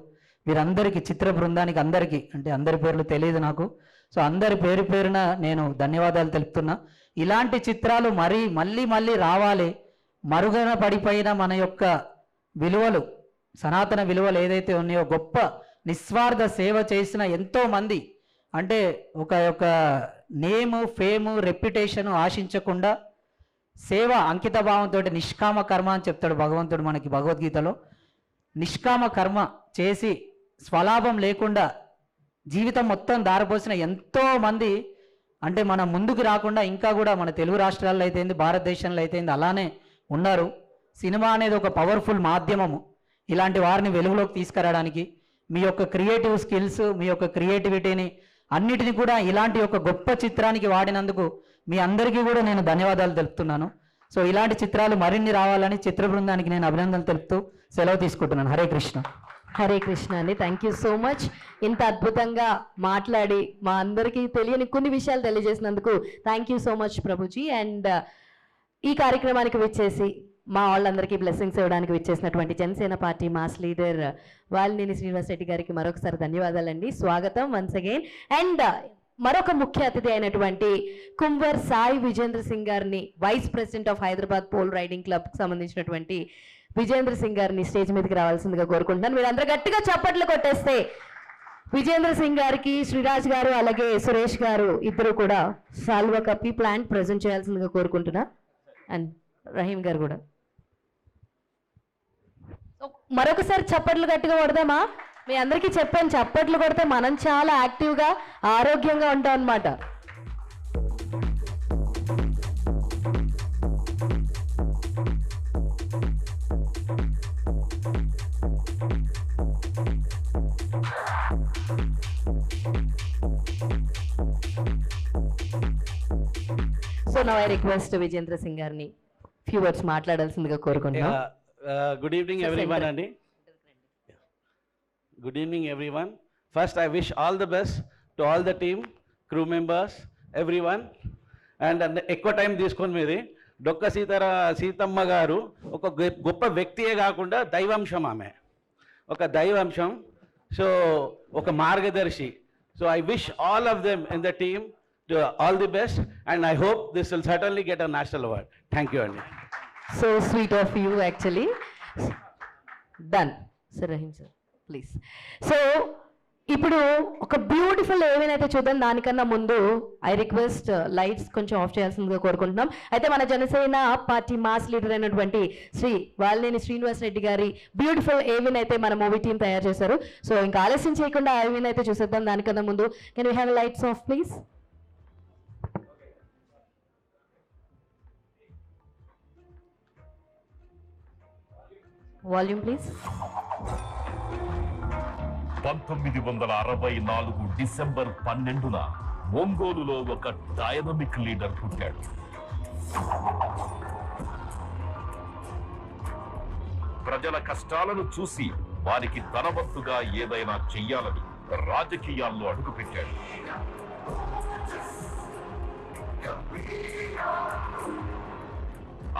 వీరందరికీ, చిత్ర బృందానికి అందరికీ, అంటే అందరి పేర్లు తెలియదు నాకు, సో అందరి పేరున నేను ధన్యవాదాలు తెలుపుతున్నా. ఇలాంటి చిత్రాలు మళ్ళీ రావాలి. మరుగున పడిపోయిన మన యొక్క విలువలు, సనాతన విలువలు ఏదైతే ఉన్నాయో, గొప్ప నిస్వార్థ సేవ చేసిన ఎంతోమంది, అంటే ఒక నేము, ఫేము, రెప్యుటేషను ఆశించకుండా సేవ, అంకిత భావంతో, నిష్కామ కర్మ అని చెప్తాడు భగవంతుడు మనకి భగవద్గీతలో. నిష్కామ కర్మ చేసి స్వలాభం లేకుండా జీవితం మొత్తం దారిపోసిన ఎంతోమంది, అంటే మనం ముందుకు రాకుండా ఇంకా కూడా మన తెలుగు రాష్ట్రాల్లో అయితేంది, భారతదేశంలో అయితేంది అలానే ఉన్నారు. సినిమా అనేది ఒక పవర్ఫుల్ మాధ్యమము. ఇలాంటి వారిని వెలుగులోకి తీసుకురావడానికి మీ యొక్క క్రియేటివ్ స్కిల్స్, మీ యొక్క క్రియేటివిటీని అన్నిటిని కూడా ఇలాంటి ఒక గొప్ప చిత్రానికి వాడినందుకు మీ అందరికీ కూడా నేను ధన్యవాదాలు తెలుపుతున్నాను. సో ఇలాంటి చిత్రాలు మరిన్ని రావాలని చిత్ర బృందానికి నేను అభినందనలు తెలుపుతూ సెలవు తీసుకుంటున్నాను. హరే కృష్ణ. హరే కృష్ణ అండి. Thank you so much. ఇంత అద్భుతంగా మాట్లాడి మా అందరికీ తెలియని కొన్ని విషయాలు తెలియజేసినందుకు thank you so much Prabhuji. And ఈ కార్యక్రమానికి విచ్చేసి మా వాళ్ళందరికీ బ్లెస్సింగ్స్ ఇవ్వడానికి విచ్చేసినటువంటి Janasena party mass leader Valineni Srinivasareddy గారికి మరొకసారి ధన్యవాదాలండి. స్వాగతం వన్స్ అగైన్. అండ్ మరొక ముఖ్య అతిథి అయినటువంటి కుంవర్ సాయి విజేంద్ర సింగ్ గారిని, vice president of Hyderabad polo riding క్లబ్కి సంబంధించినటువంటి విజేంద్ర సింగ్ గారిని స్టేజ్ మీదకి రావాల్సిందిగా కోరుకుంటున్నాను. మీరు అందరూ గట్టిగా చప్పట్లు కొట్టేస్తే విజేంద్ర సింగ్ గారికి శ్రీరాజ్ గారు అలాగే సురేష్ గారు ఇద్దరు కూడా సాల్వా కప్పి ప్లాంట్ ప్రజెంట్ చేయాల్సిందిగా కోరుకుంటున్నా. అండ్ రహీం గారు కూడా మరొకసారి చప్పట్లు గట్టిగా కొడదామా? మీ అందరికీ చెప్పాను, చప్పట్లు కొడితే మనం చాలా యాక్టివ్గా ఆరోగ్యంగా ఉంటాం అన్నమాట. So now I request Vijendra Singh గారిని ఫ్యూ వర్డ్స్ మాట్లాడాల్సిందిగా కోరుకుంటున్నాం. Good evening everyone, Andy. Good evening everyone. First I wish all the best to all the team, crew members, everyone. And ఎక్కువ టైం తీసుకొని మీది డొక్క సీతమ్మ గారు ఒక గొప్ప వ్యక్తియే కాకుండా దైవాంశం. ఆమె ఒక దైవాంశం, సో ఒక మార్గదర్శి. So I wish all of them in the team to all the best, and I hope this will certainly get a national award. Thank you, Andy. So sweet of you actually. Done. Sir Rahim sir, please. So ఇప్పుడు ఒక beautiful ఏమైనా చూద్దాం. దానికన్నా ముందు I request lights కొంచెం of చేయాల్సిందిగా కోరుకుంటున్నాం. అయితే మన జనసేన పార్టీ మాస్ లీడర్ అయినటువంటి శ్రీ వాలినేని శ్రీనివాసరెడ్డి గారి బ్యూటిఫుల్ ఏవిన్ అయితే మన మూవీ టీం తయారు చేశారు. సో ఇంకా ఆలస్యం చేయకుండా ఏవిన్ అయితే చూసేద్దాం. దానికన్నా ముందు can we have lights off please? Volume please. 1964 December 12న ఒంగోలులో ఒక డైనమిక్ లీడర్ పుట్టాడు. ప్రజల కష్టాలను చూసి వారికి తనవంతుగా ఏదైనా చెయ్యాలని రాజకీయాల్లో అడుగుపెట్టాడు.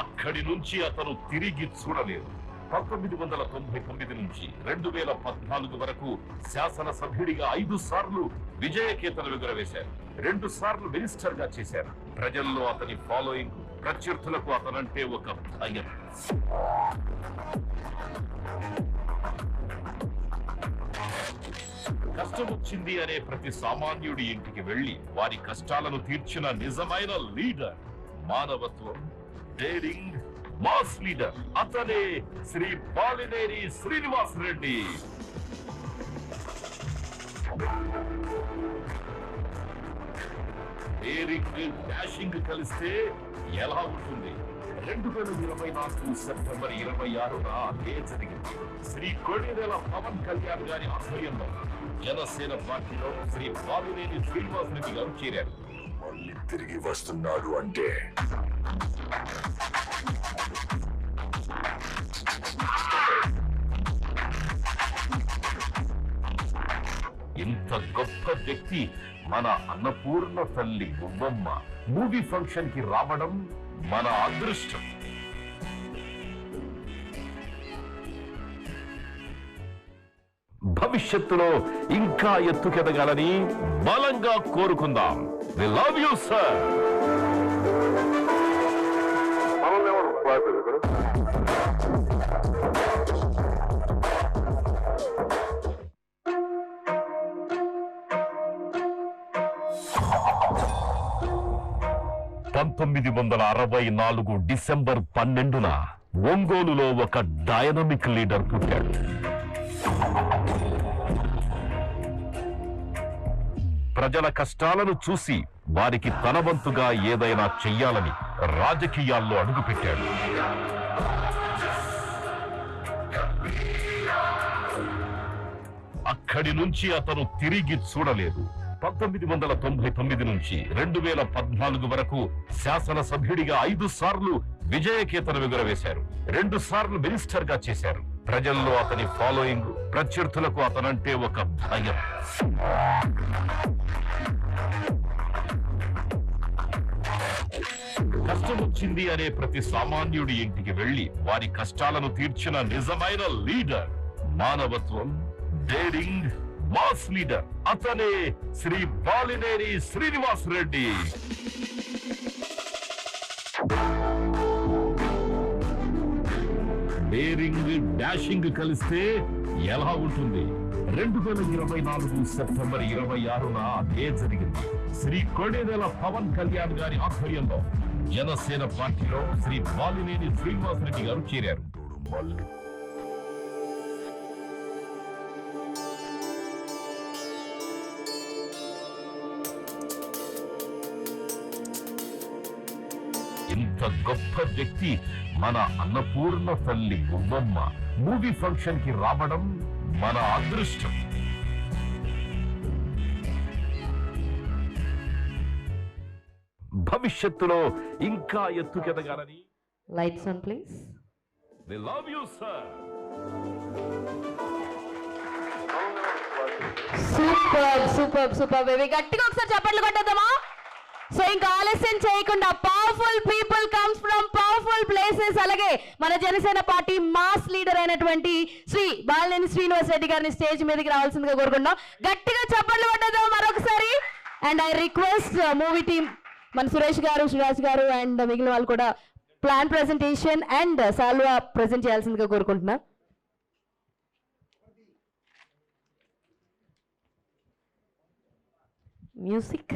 అక్కడి నుంచి అతను తిరిగి చూడలేదు. 1999 నుంచి 2014 వరకు శాసనసభ్యుడిగా 5 సార్లు విజయకేతనం ఎగురవేశారు. 2 సార్లు మినిస్టర్ గా చేశారు. ప్రజల్లో అతని ఫాలోయింగ్, ప్రత్యర్థులకు అతనంటే ఒక భయం. కష్టం వచ్చింది అనే ప్రతి సామాన్యుడి ఇంటికి వెళ్లి వారి కష్టాలను తీర్చిన నిజమైన లీడర్. మానవత్వం, డేరింగ్, మాస్ లీడర్. అతనే శ్రీ బాలినేని శ్రీనివాస్ రెడ్డి. డేరింగ్, డాషింగ్ కలిస్తే ఎలా ఉంటుంది? 2024 సెప్టెంబర్ 26న అదే జరిగింది. శ్రీ కొణిదెల పవన్ కళ్యాణ్ గారి ఆధ్వర్యంలో జనసేన పార్టీలో శ్రీ బాలినేని శ్రీనివాస్ రెడ్డి గారు చేరారు. మళ్ళీ తిరిగి వస్తున్నాడు అంటే ఇంత గొప్ప వ్యక్తి మన అన్నపూర్ణ తల్లి బొమ్మమ్మ మూవీ ఫంక్షన్ కి రావడం మన అదృష్టం. భవిష్యత్తులో ఇంకా ఎత్తుకెదగాలని బలంగా కోరుకుందాం. We love you, sir. December 12న ఒంగోలులో ఒక డైనమిక్ లీడర్ పుట్టాడు. ప్రజల కష్టాలను చూసి వారికి తన వంతుగా ఏదైనా చెయ్యాలని రాజకీయాల్లో అడుగుపెట్టాడు. అక్కడి నుంచి అతను తిరిగి చూడలేదు. 1999 నుంచి 2014 వరకు శాసనసభ్యుడిగా 5 సార్లు విజయకేతనం ఎగురవేశారు. 2 సార్లు మినిస్టర్ గా చేశారు. ప్రజల్లో అతని ఫాలోయింగ్, ప్రత్యర్థులకు అతనంటే ఒక భయం. కష్టం వచ్చింది అనే ప్రతి సామాన్యుడి ఇంటికి వెళ్లి వారి కష్టాలను తీర్చిన నిజమైన లీడర్. మానవత్వం, డేరింగ్, మాస్ లీడర్. అతనే శ్రీ బాలినేని శ్రీనివాస్ రెడ్డి. డేరింగ్, డాషింగ్ కలిస్తే ఎలా ఉంటుంది? 2024 సెప్టెంబర్ 26న అదే జరిగింది. శ్రీ కొణిదెల పవన్ కళ్యాణ్ గారి ఆధ్వర్యంలో జనసేన పార్టీలో శ్రీ బాలినేని శ్రీనివాస్ రెడ్డి గారు చేరారు. ఇంత గొప్ప వ్యక్తి మన అన్నపూర్ణ తల్లి బొమ్మమ్మ మూవీ ఫంక్షన్ కి రావడం మన అదృష్టం. భవిష్యత్తులో ఇంకా ఎత్తుకెదగాలని. Lights on please. We love you, sir. Super baby. గట్టిగా ఒకసారి చప్పట్లు కొట్టేద్దామా? సో ఇంకా ఆలస్యం చేయకుండా powerful people comes from powerful places. అలాగే మన జనసేన పార్టీ మాస్ లీడర్ అయినటువంటి శ్రీ బాలినేని శ్రీనివాస్ రెడ్డి గారిని స్టేజ్ మీదకి రావాల్సిందిగా కోరుకుంటున్నాం. గట్టిగా చప్పట్లు కొట్టేద్దాం మరొకసారి. And I request movie team, మన సురేష్ గారు, శ్రీరాజ్ గారు అండ్ మిగిలిన వాళ్ళు కూడా plan presentation and Salwa present చేయాల్సిందిగా కోరుకుంటున్నా. Music.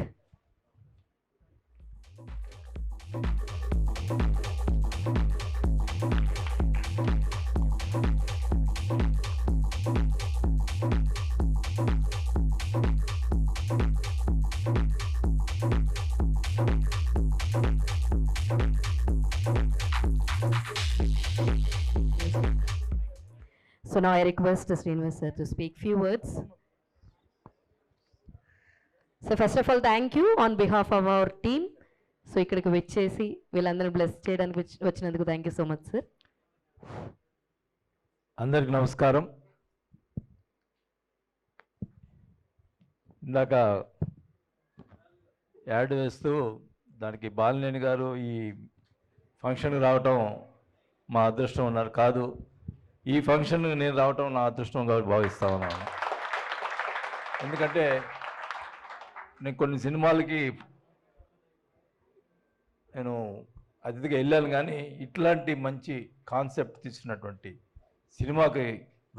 So now I request Srinivas sir to speak few words. So first of all, thank you on behalf of our team. So ఇక్కడికి వచ్చేసి వీళ్ళందరూ బ్లెస్ చేయడానికి వచ్చినందుకు thank you so much sir. అందరికి నమస్కారం. ఇందాక యాడ్ వేస్తూ దానికి బాలినేని గారు ఈ ఫంక్షన్కి రావటం మా అదృష్టం ఉన్నారు. కాదు, ఈ ఫంక్షన్ నేను రావటం నా అదృష్టంగా భావిస్తా ఉన్నాను. ఎందుకంటే నేను కొన్ని సినిమాలకి నేను అతిథిగా వెళ్ళాను, కానీ ఇట్లాంటి మంచి కాన్సెప్ట్ తీసుకున్నటువంటి సినిమాకి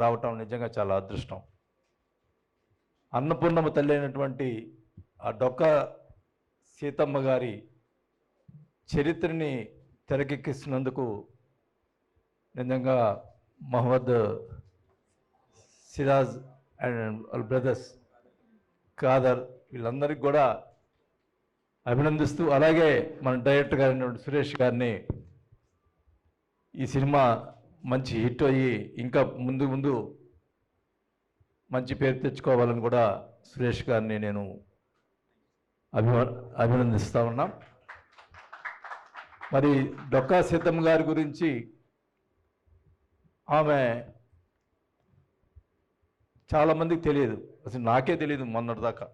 రావటం నిజంగా చాలా అదృష్టం. అన్నపూర్ణమ్మ తల్లి అయినటువంటి ఆ డొక్క సీతమ్మ గారి చరిత్రని తెరకెక్కిస్తున్నందుకు నిజంగా మహమ్మద్ సిరాజ్ అండ్ వాళ్ళ బ్రదర్స్ కాదర్ వీళ్ళందరికీ కూడా అభినందిస్తూ, అలాగే మన డైరెక్టర్ గారైనటువంటి సురేష్ గారిని ఈ సినిమా మంచి హిట్ అయ్యి ఇంకా ముందు ముందు మంచి పేరు తెచ్చుకోవాలని కూడా సురేష్ గారిని నేను అభినందిస్తూ ఉన్నా. మరి డొక్కా సీతమ్మ గారి గురించి ఆమె చాలామందికి తెలియదు, అసలు నాకే తెలియదు మొన్నటిదాకా,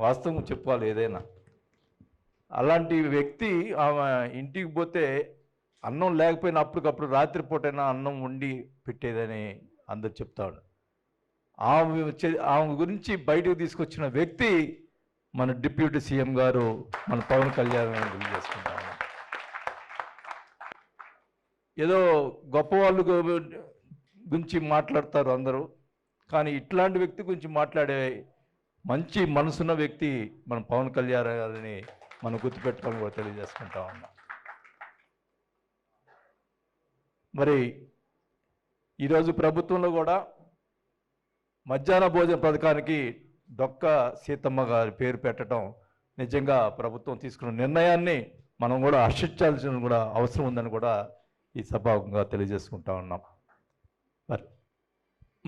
వాస్తవం చెప్పుకోవాలి ఏదైనా. అలాంటి వ్యక్తి ఆమె ఇంటికి పోతే అన్నం లేకపోయినా అప్పటికప్పుడు రాత్రిపూటైనా అన్నం వండి పెట్టేదని అందరు చెప్తాడు. ఆమె గురించి బయటకు తీసుకొచ్చిన వ్యక్తి మన డిప్యూటీ సీఎం గారు, మన పవన్ కళ్యాణ్ గారిని తెలియజేసుకుంటాము. ఏదో గొప్పవాళ్ళు గురించి మాట్లాడతారు అందరూ, కానీ ఇట్లాంటి వ్యక్తి గురించి మాట్లాడే మంచి మనసున్న వ్యక్తి మన పవన్ కళ్యాణ్ గారిని మనం గుర్తుపెట్టుకొని కూడా తెలియజేసుకుంటా ఉన్నాం. మరి ఈరోజు ప్రభుత్వంలో కూడా మధ్యాహ్న భోజన పథకానికి డొక్క సీతమ్మ గారి పేరు పెట్టడం నిజంగా ప్రభుత్వం తీసుకున్న నిర్ణయాన్ని మనం కూడా హర్షించాల్సిన కూడా అవసరం ఉందని కూడా ఈ సభాముఖంగా తెలియజేసుకుంటా ఉన్నాం.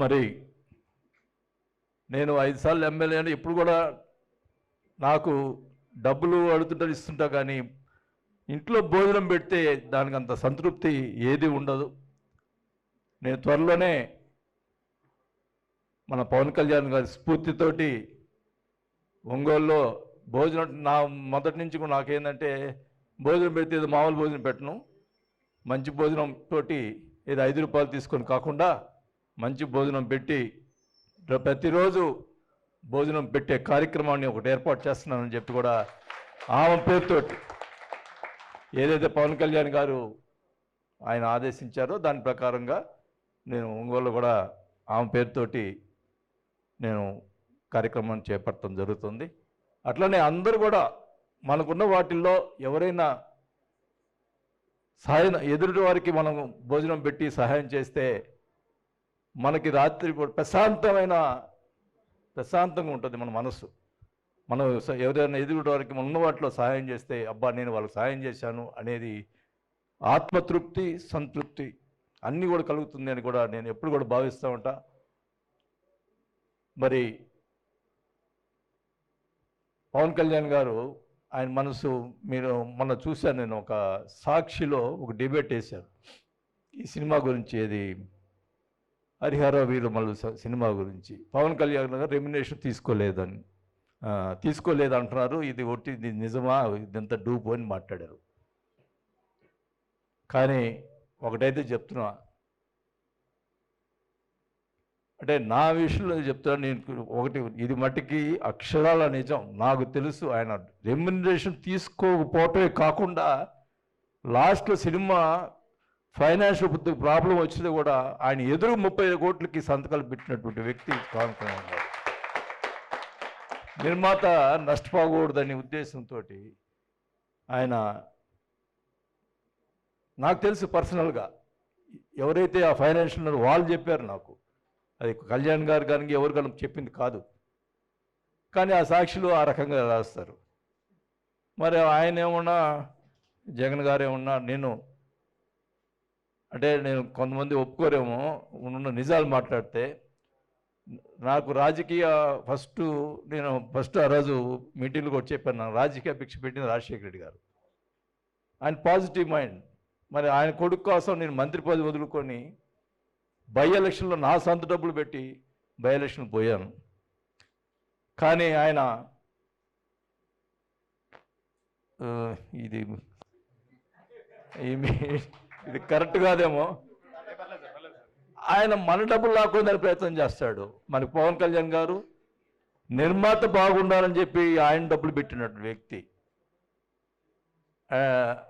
మరి నేను 5 సార్లు ఎమ్మెల్యే అని ఇప్పుడు కూడా నాకు డబ్బులు అడుగుతుంటే ఇస్తుంటా, కానీ ఇంట్లో భోజనం పెడితే దానికి అంత సంతృప్తి ఏది ఉండదు. నేను త్వరలోనే మన పవన్ కళ్యాణ్ గారి స్ఫూర్తితోటి ఒంగోలులో భోజనం, నా మొదటి నుంచి కూడా నాకేందంటే భోజనం పెడితే ఏదో మామూలు భోజనం పెట్టను, మంచి భోజనం తోటి ఏదో 5 రూపాయలు తీసుకొని కాకుండా మంచి భోజనం పెట్టి ప్రతిరోజు భోజనం పెట్టే కార్యక్రమాన్ని ఒకటి ఏర్పాటు చేస్తున్నానని చెప్పి కూడా ఆమె పేరుతోటి ఏదైతే పవన్ కళ్యాణ్ గారు ఆయన ఆదేశించారో దాని ప్రకారంగా నేను ఒంగోలు కూడా ఆమె పేరుతోటి నేను కార్యక్రమాన్ని చేపట్టడం జరుగుతుంది. అట్లనే అందరూ కూడా మనకున్న వాటిల్లో ఎవరైనా సహాయం ఎదుటి వారికి మనం భోజనం పెట్టి సహాయం చేస్తే మనకి రాత్రి ప్రశాంతంగా ఉంటుంది మన మనసు. మనం ఎవరైనా ఎదుటి వారికి ఉన్న వాటిలో సహాయం చేస్తే అబ్బా నేను వాళ్ళకి సహాయం చేశాను అనేది ఆత్మతృప్తి, సంతృప్తి అన్నీ కూడా కలుగుతుంది అని కూడా నేను ఎప్పుడు కూడా భావిస్తూ ఉంటా. మరి పవన్ కళ్యాణ్ గారు ఆయన మనసు మీరు మొన్న చూశాను, నేను ఒక సాక్షిలో ఒక డిబేట్ వేశారు ఈ సినిమా గురించి, ఏది హరిహర వీరమల్లు సినిమా గురించి. పవన్ కళ్యాణ్ గారు రెమ్యునేషన్ తీసుకోలేదు అంటున్నారు, ఇది ఒట్టి ఇది నిజమా, ఇదంతా డూపు అని మాట్లాడారు. కానీ ఒకటైతే చెప్తున్నా, అంటే నా విషయంలో చెప్తున్నా, నేను ఒకటి ఇది మట్టికి అక్షరాల నిజం. నాకు తెలుసు ఆయన రెమ్యునరేషన్ తీసుకోకపోవటమే కాకుండా లాస్ట్లో సినిమా ఫైనాన్షియల్ ప్రాబ్లం వచ్చింది కూడా ఆయన ఎదురు 30 కోట్లకి సంతకాలు పెట్టినటువంటి వ్యక్తి పవన్ కళ్యాణ్ గారు. నిర్మాత నష్టపోకూడదనే ఉద్దేశంతో ఆయన, నాకు తెలుసు పర్సనల్గా ఎవరైతే ఆ ఫైనాన్షియల్ వాళ్ళు చెప్పారు నాకు, అది కళ్యాణ్ గారు కానీ ఎవరు కానీ చెప్పింది కాదు, కానీ ఆ సాక్షులు ఆ రకంగా రాస్తారు. మరి ఆయన ఏమన్నా జగన్ గారు ఏమన్నా నేను కొంతమంది ఒప్పుకోరేమో ఉన్న నిజాలు మాట్లాడితే, నాకు రాజకీయ నేను ఫస్ట్ ఆ రోజు మీటింగ్లో కూడా చెప్పాను, నాకు రాజకీయ భిక్ష పెట్టింది రాజశేఖర రెడ్డి గారు. ఆయన పాజిటివ్ మైండ్. మరి ఆయన కొడుకు కోసం నేను మంత్రి పదవి వదులుకొని బై ఎలక్షన్లో నా సొంత డబ్బులు పెట్టి బై ఎలక్షన్ పోయాను. కానీ ఆయన ఇది కరెక్ట్ కాదేమో, ఆయన మన డబ్బులు లాక్కోదని ప్రయత్నం చేస్తాడు. మనకి పవన్ కళ్యాణ్ గారు నిర్మాత బాగుండాలని చెప్పి ఆయన డబ్బులు పెట్టినట్టు వ్యక్తి.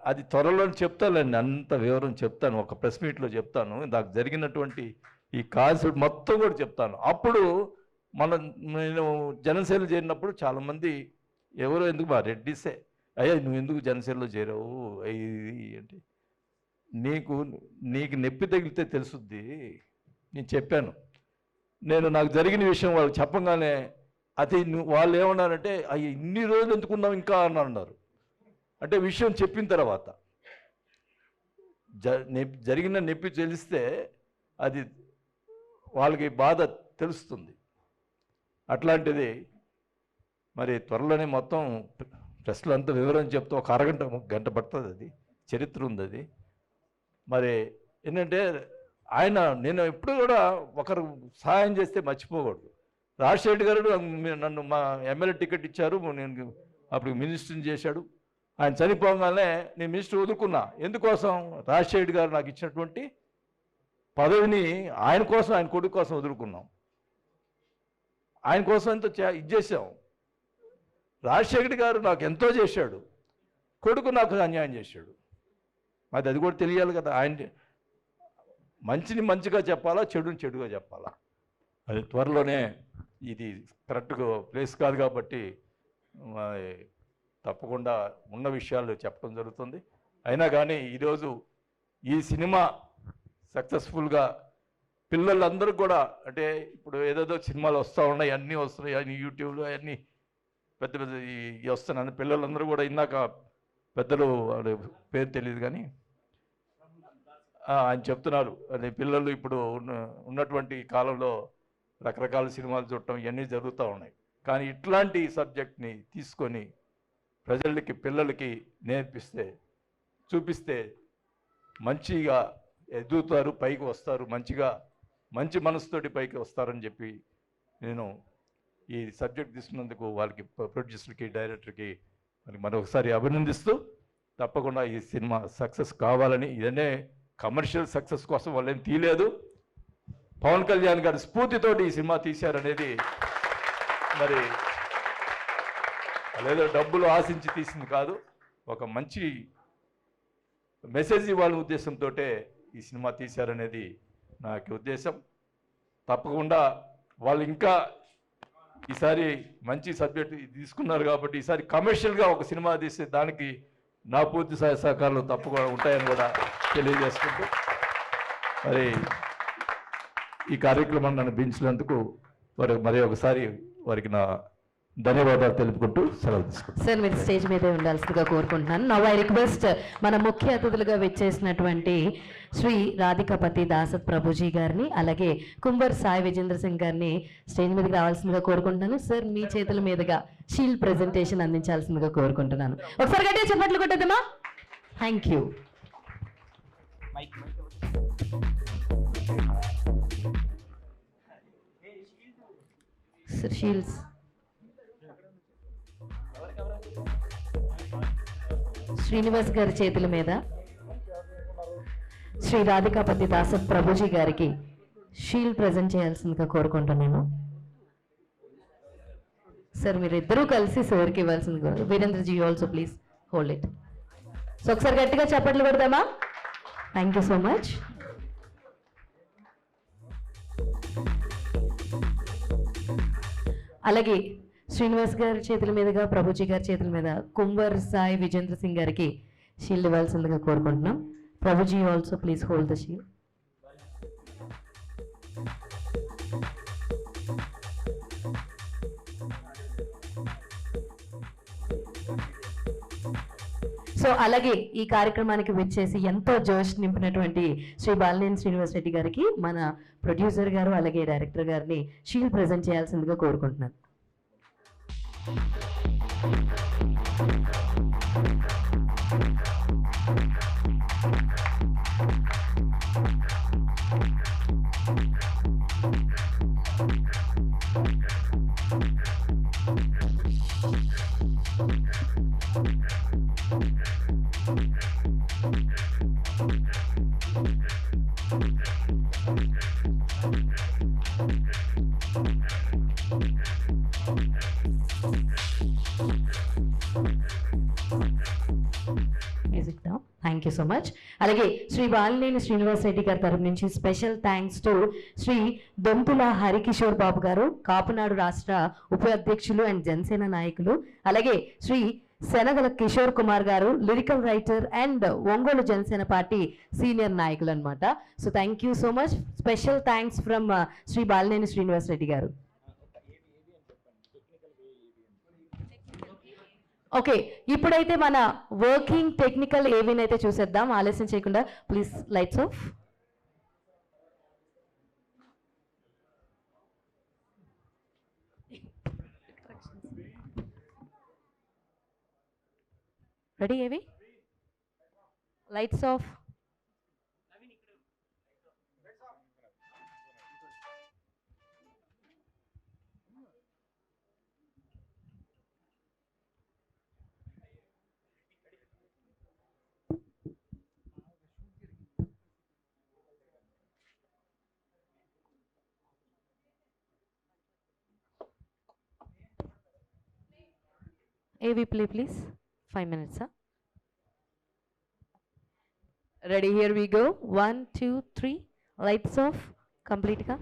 అది త్వరలో చెప్తానండి, అంత వివరం చెప్తాను, ఒక ప్రెస్ మీట్లో చెప్తాను. నాకు జరిగినటువంటి ఈ కాన్సెప్ట్ మొత్తం కూడా చెప్తాను. అప్పుడు నేను జనసేనలో చేరినప్పుడు చాలామంది ఎవరో ఎందుకు మా రెడ్డిసే, అయ్యా నువ్వు ఎందుకు జనసేనలో చేరావు ఇది అంటే, నీకు నొప్పి తగిలితే తెలుసుద్ది. నేను చెప్పాను, నాకు జరిగిన విషయం వాళ్ళకి చెప్పంగానే అది వాళ్ళు ఏమన్నారంటే అయ్యి ఇన్ని రోజులు ఎందుకున్నావు ఇంకా అని అన్నారు. అంటే విషయం చెప్పిన తర్వాత జరిగిన నొప్పి తెలిస్తే అది వాళ్ళకి బాధ తెలుస్తుంది. అట్లాంటిది మరి త్వరలోనే మొత్తం ప్రెస్లో అంతా వివరం చెప్తే ఒక అరగంట గంట పడుతుంది. అది చరిత్ర ఉంది. అది మరి ఏంటంటే నేను ఎప్పుడు కూడా ఒకరు సహాయం చేస్తే మర్చిపోకూడదు. రాజశేఖర్ గారు నన్ను మా ఎమ్మెల్యే టికెట్ ఇచ్చారు, నేను అప్పుడు మినిస్టర్ని చేశాడు. ఆయన చనిపోగానే నేను మినిస్టర్ వదులుకున్నా. ఎందుకోసం? రాజశేఖర్ గారు నాకు ఇచ్చినటువంటి పదవిని ఆయన కోసం, ఆయన కొడుకు కోసం వదులుకున్నాం. ఆయన కోసం ఎంతో ఇది చేసాం. రాజశేఖర్ గారు నాకు ఎంతో చేశాడు, కొడుకు నాకు అన్యాయం చేశాడు. అది కూడా తెలియాలి కదా. ఆయన మంచిని మంచిగా చెప్పాలా, చెడుని చెడుగా చెప్పాలా. అది త్వరలోనే, ఇది కరెక్ట్గా ప్లేస్ కాదు కాబట్టి తప్పకుండా ఉన్న విషయాలు చెప్పడం జరుగుతుంది. అయినా కానీ ఈరోజు ఈ సినిమా సక్సెస్ఫుల్గా పిల్లలందరూ కూడా, అంటే ఇప్పుడు ఏదేదో సినిమాలు వస్తూ ఉన్నాయి, అన్నీ వస్తున్నాయి, అన్ని యూట్యూబ్లో అన్నీ పెద్ద పెద్ద వస్తున్నాయి. పిల్లలందరూ కూడా ఇందాక పెద్దలు పేరు తెలియదు కానీ ఆయన చెప్తున్నారు, అది పిల్లలు ఇప్పుడు ఉన్నటువంటి కాలంలో రకరకాల సినిమాలు చూడటం ఇవన్నీ జరుగుతూ ఉన్నాయి. కానీ ఇట్లాంటి సబ్జెక్ట్ని తీసుకొని ప్రజలకి, పిల్లలకి నేర్పిస్తే, చూపిస్తే మంచిగా ఎదుగుతారు, పైకి వస్తారు, మంచి మనసుతోటి పైకి వస్తారని చెప్పి నేను ఈ సబ్జెక్ట్ తీసుకున్నందుకు వాళ్ళకి, ప్రొడ్యూసర్కి, డైరెక్టర్కి మరొకసారి అభినందిస్తూ, తప్పకుండా ఈ సినిమా సక్సెస్ కావాలని, ఇదనే కమర్షియల్ సక్సెస్ కోసం వాళ్ళేం తీయలేదు, పవన్ కళ్యాణ్ గారి స్ఫూర్తితోటి ఈ సినిమా తీశారనేది, మరి అదేదో డబ్బులు ఆశించి తీసింది కాదు, ఒక మంచి మెసేజ్ ఇవ్వాలనే ఉద్దేశంతో ఈ సినిమా తీశారనేది నాకు ఉద్దేశం. తప్పకుండా వాళ్ళు ఇంకా ఈసారి మంచి సబ్జెక్ట్ తీసుకున్నారు కాబట్టి ఈసారి కమర్షియల్గా ఒక సినిమా తీస్తే దానికి నా పూర్తి సహకారాలు తప్పకుండా ఉంటాయని కూడా తెలియజేసుకుంటూ, మరి ఈ కార్యక్రమాన్ని నన్ను పిలిచినందుకు మరి ఒకసారి వారికి నా ధన్యవాదాలు తెలుపుకుంటూ సెలవు తీసుకుంటాను. సార్, మీరు స్టేజ్ మీదే ఉండాల్సిందిగా కోరుకుంటున్నాను. నవ్ ఐ రిక్వెస్ట్ మన ముఖ్య అతిథులుగా విచ్చేసినటువంటి శ్రీ రాధికాపతి దాసత్ ప్రభుజీ గారిని, అలాగే కుంవర్ సాయి విజేంద్ర సింగ్ గారిని స్టేజ్ మీదకి రావాల్సిందిగా కోరుకుంటున్నాను. సార్, మీ చేతుల మీదుగా షీల్డ్ ప్రెజెంటేషన్ అందించాల్సిందిగా కోరుకుంటున్నాను. ఒకసారి గట్టిగా చెప్పట్లు కొట్టేద్దామా? Thank you. Sir, shields Srinivas గారి చేతుల మీద శ్రీ రాధికాపతి దాసత్ ప్రభుజీ గారికి షీల్డ్ ప్రజెంట్ చేయాల్సిందిగా కోరుకుంటున్నాను. సార్, మీరిద్దరూ కలిసి సార్కి ఇవ్వాల్సిందిగా. Veerendraji also please hold it. So ఒకసారి గట్టిగా చప్పట్లు కొడదామా? Thank you so much. అలాగే శ్రీనివాస్ గారి చేతుల మీదుగా, ప్రభుజీ గారి చేతుల మీద కుంవర్ సాయి విజేంద్ర సింగ్ గారికి షీల్డ్ ఇవ్వాల్సిందిగా కోరుకుంటున్నాం. Prabhuji also please hold the shield. So అలాగే ఈ కార్యక్రమానికి విచ్చేసి ఎంతో జోష్ నింపినటువంటి శ్రీ బాలినేని శ్రీనివాస్ రెడ్డి గారికి మన ప్రొడ్యూసర్ గారు అలాగే డైరెక్టర్ గారిని షీల్డ్ ప్రజెంట్ చేయాల్సిందిగా కోరుకుంటున్నాను. Thank you so much. అలాగే శ్రీ బాలినేని శ్రీనివాస్ రెడ్డి గారి తరపు నుంచి special thanks to Shri Donthula Harikishore Babu garu, Kapunadu రాష్ట్ర ఉప అధ్యక్షులు అండ్ జనసేన నాయకులు. అలాగే శ్రీ శనగల కిషోర్ కుమార్ గారు, lyrical writer and Ongole Janasena party senior నాయకులు అనమాట. So thank you so much. Special thanks from Shri Balineni Srinivas Reddy గారు. ఓకే, ఇప్పుడైతే మన వర్కింగ్ టెక్నికల్ ఏవిని అయితే చూసేద్దాం. ఆలస్యం చేయకుండా ప్లీజ్ లైట్స్ ఆఫ్. రెడీ ఏవి? Lights off. AV play please. 5 minutes, huh? Ready, here we go. 1, 2, 3. Lights off. Complete ka.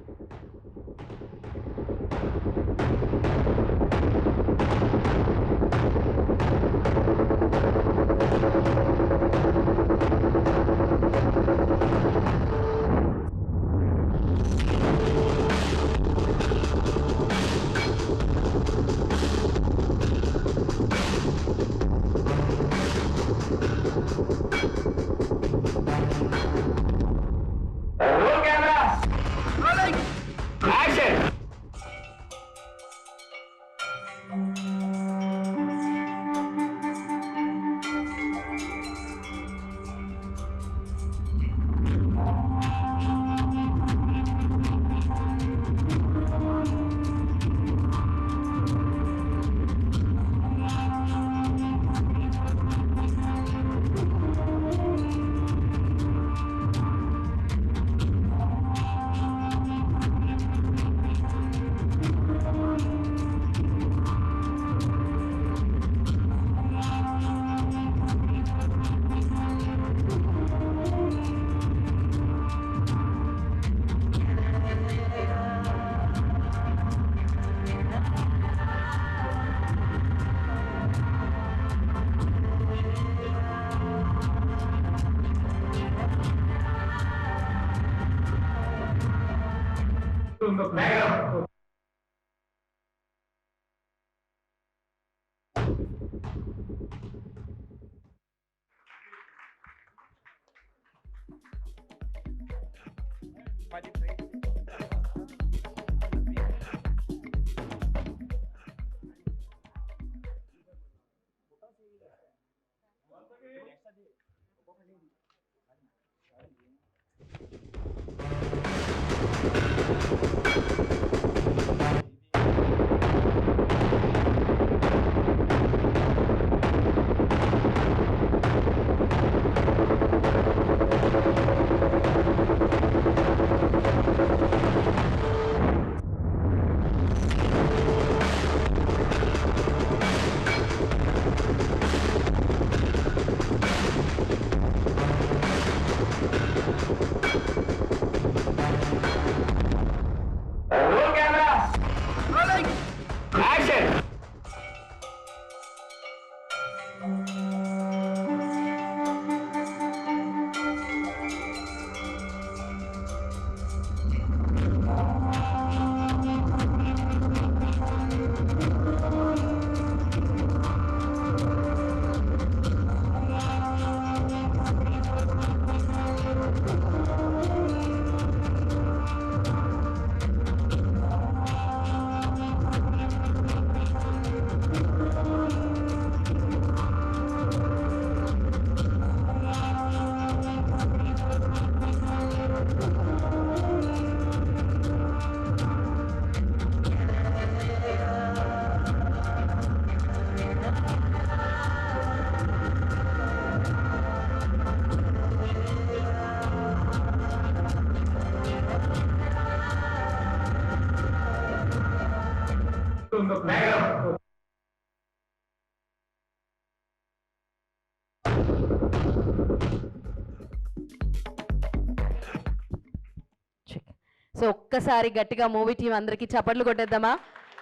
So ఒక్కసారి గట్టిగా మూవీ టీం అందరికీ చప్పట్లు కొట్టేద్దామా?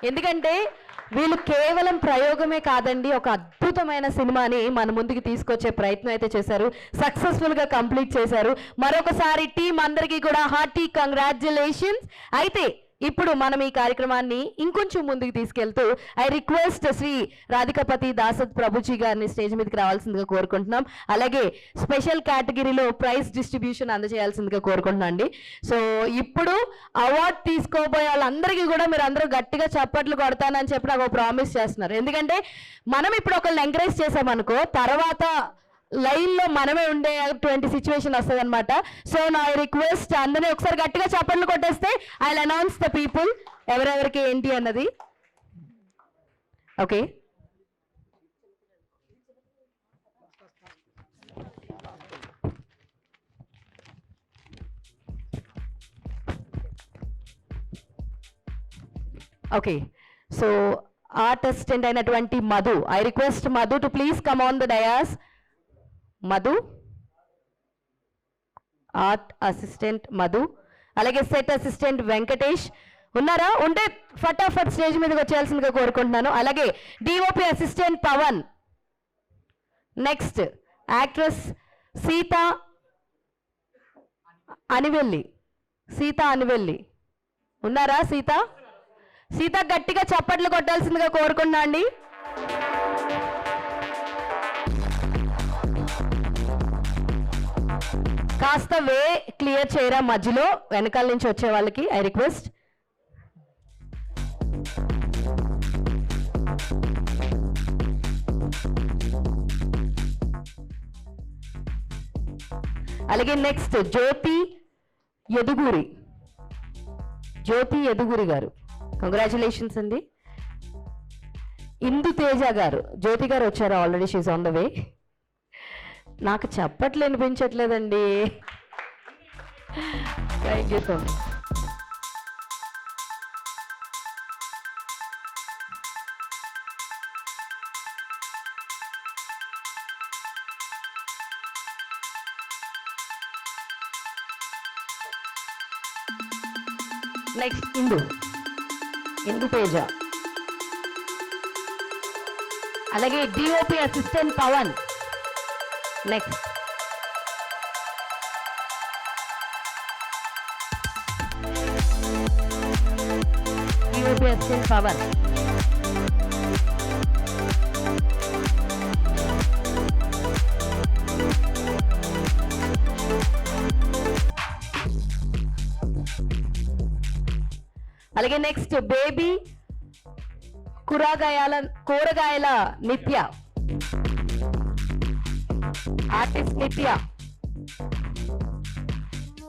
ఎందుకంటే వీళ్ళు కేవలం ప్రయోగమే కాదండి, ఒక అద్భుతమైన సినిమాని మన ముందుకు తీసుకొచ్చే ప్రయత్నం అయితే చేశారు, సక్సెస్ఫుల్గా కంప్లీట్ చేశారు. మరొకసారి టీం అందరికీ కూడా హార్టీ కంగ్రాచులేషన్స్. అయితే ఇప్పుడు మనం ఈ కార్యక్రమాన్ని ఇంకొంచెం ముందుకు తీసుకెళ్తూ ఐ రిక్వెస్ట్ శ్రీ రాధికాపతి దాసత్ ప్రభుజీ గారిని స్టేజ్ మీదకి రావాల్సిందిగా కోరుకుంటున్నాం. అలాగే స్పెషల్ కేటగిరీలో ప్రైజ్ డిస్ట్రిబ్యూషన్ అందజేయాల్సిందిగా కోరుకుంటున్నాం అండి. సో ఇప్పుడు అవార్డు తీసుకోబోయే వాళ్ళందరికీ కూడా మీరు అందరూ గట్టిగా చప్పట్లు కొడతానని చెప్పి నాకు ప్రామిస్ చేస్తున్నారు. ఎందుకంటే మనం ఇప్పుడు ఒకళ్ళని ఎంకరేజ్ చేసామనుకో, తర్వాత లైన్లో మనమే ఉండేటువంటి సిచ్యువేషన్ వస్తుంది అనమాట. సో నా రిక్వెస్ట్ అందరినీ ఒకసారి గట్టిగా చప్పట్లు కొట్టేస్తే I will announce the people ఎవరెవరికి ఏంటి అన్నది. Okay, okay. So art assistant అయినటువంటి Madhu, I request Madhu to please come on the dais. Madhu, art assistant Madhu. అలాగే సెట్ అసిస్టెంట్ వెంకటేష్ ఉన్నారా? ఉంటే ఫటాఫట్ స్టేజ్ మీదకి వచ్చేయాల్సిందిగా కోరుకుంటున్నాను. అలాగే DOP assistant Pavan. Next actress Seetha Anivelli. Seetha Anivelli ఉన్నారా? సీత, సీత గట్టిగా చప్పట్లు కొట్టాల్సిందిగా కోరుకుంటున్నా అండి. కాస్త వే క్లియర్ చేయరా మధ్యలో, వెనకాల నుంచి వచ్చే వాళ్ళకి ఐ రిక్వెస్ట్. అలాగే నెక్స్ట్ జ్యోతి యదుగురి. జ్యోతి యదుగురి గారు, కంగ్రాచులేషన్స్ అండి. ఇందు తేజ గారు. జ్యోతి గారు వచ్చారు already, she's on the way. నాకు చప్పట్లు వినిపించట్లేదండి. Thank you so much. Next Indu Teja. అలాగే DOP assistant Pavan. Next DOP assistant Pavan. అలాగే నెక్స్ట్ బేబీ కూరగాయల నిత్య. ఆర్టిస్ట్ నిత్య.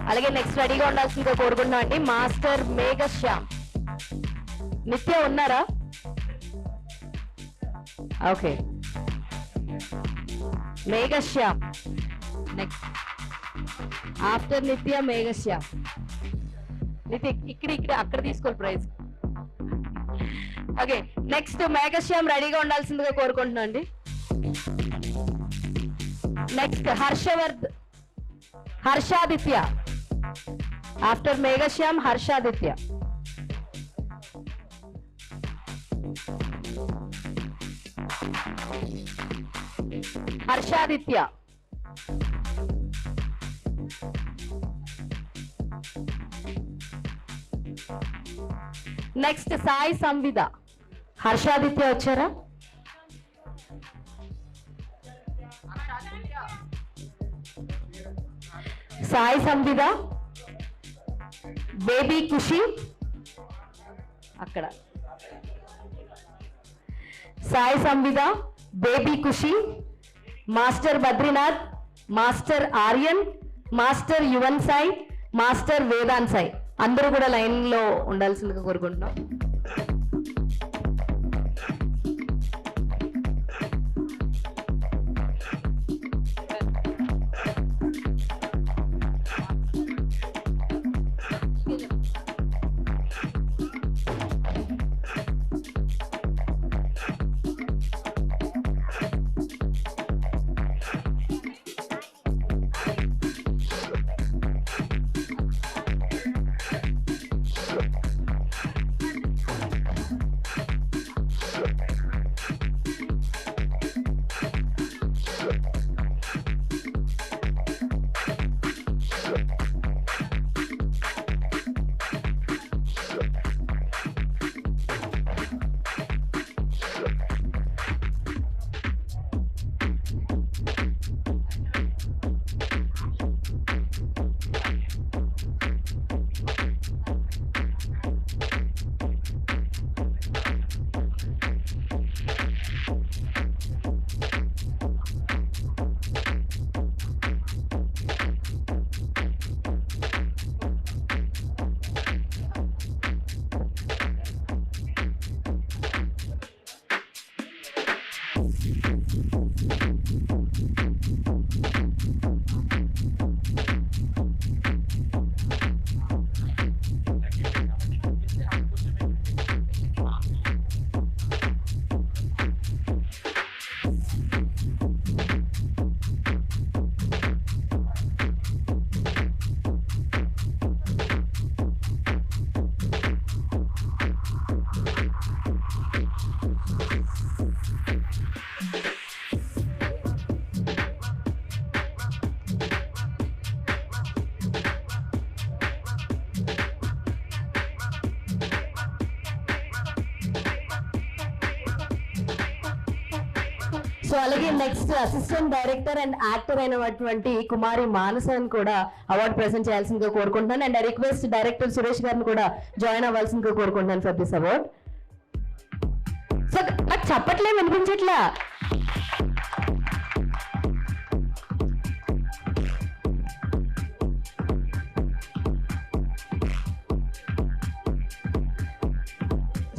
అలాగే నెక్స్ట్ రెడీగా ఉండాల్సిందిగా కోరుకుంటున్నాం అండి మాస్టర్ మేఘశ్యామ్. నిత్య ఉన్నారా? Okay, Meghashyam next. ఆఫ్టర్ నిత్య మేఘశ్యామ్. నిత్య ఇక్కడ అక్కడ తీసుకోవాలి ప్రైజ్. ఓకే, నెక్స్ట్ మేఘశ్యామ్ రెడీగా ఉండాల్సిందిగా కోరుకుంటున్నాం అండి. Next Harshaditya. After Meghashyam Harshaditya. Harshaditya. Next Sai Samvida. Harshaditya వచ్చారా? సాయి సంవిద, బేబీ ఖుషి అక్కడ. Sai Samvida, baby Khushi, master Badrinath, master Aryan, master Yuvan Sai, master Vedanth Sai. అందరూ కూడా లైన్లో ఉండాల్సిందిగా కోరుకుంటున్నాం. సో అలాగే next assistant director and actor అయినటువంటి కుమారి మానసని కూడా అవార్డు ప్రెజెంట్ చేయాల్సిందిగా కోరుకుంటున్నాను. And I request director Suresh గారిని కూడా జాయిన్ అవ్వాల్సిందిగా కోరుకుంటున్నాను ఫర్ దిస్ అవార్డ్. సో నాకు చెప్పట్లే, వినిపించట్లా.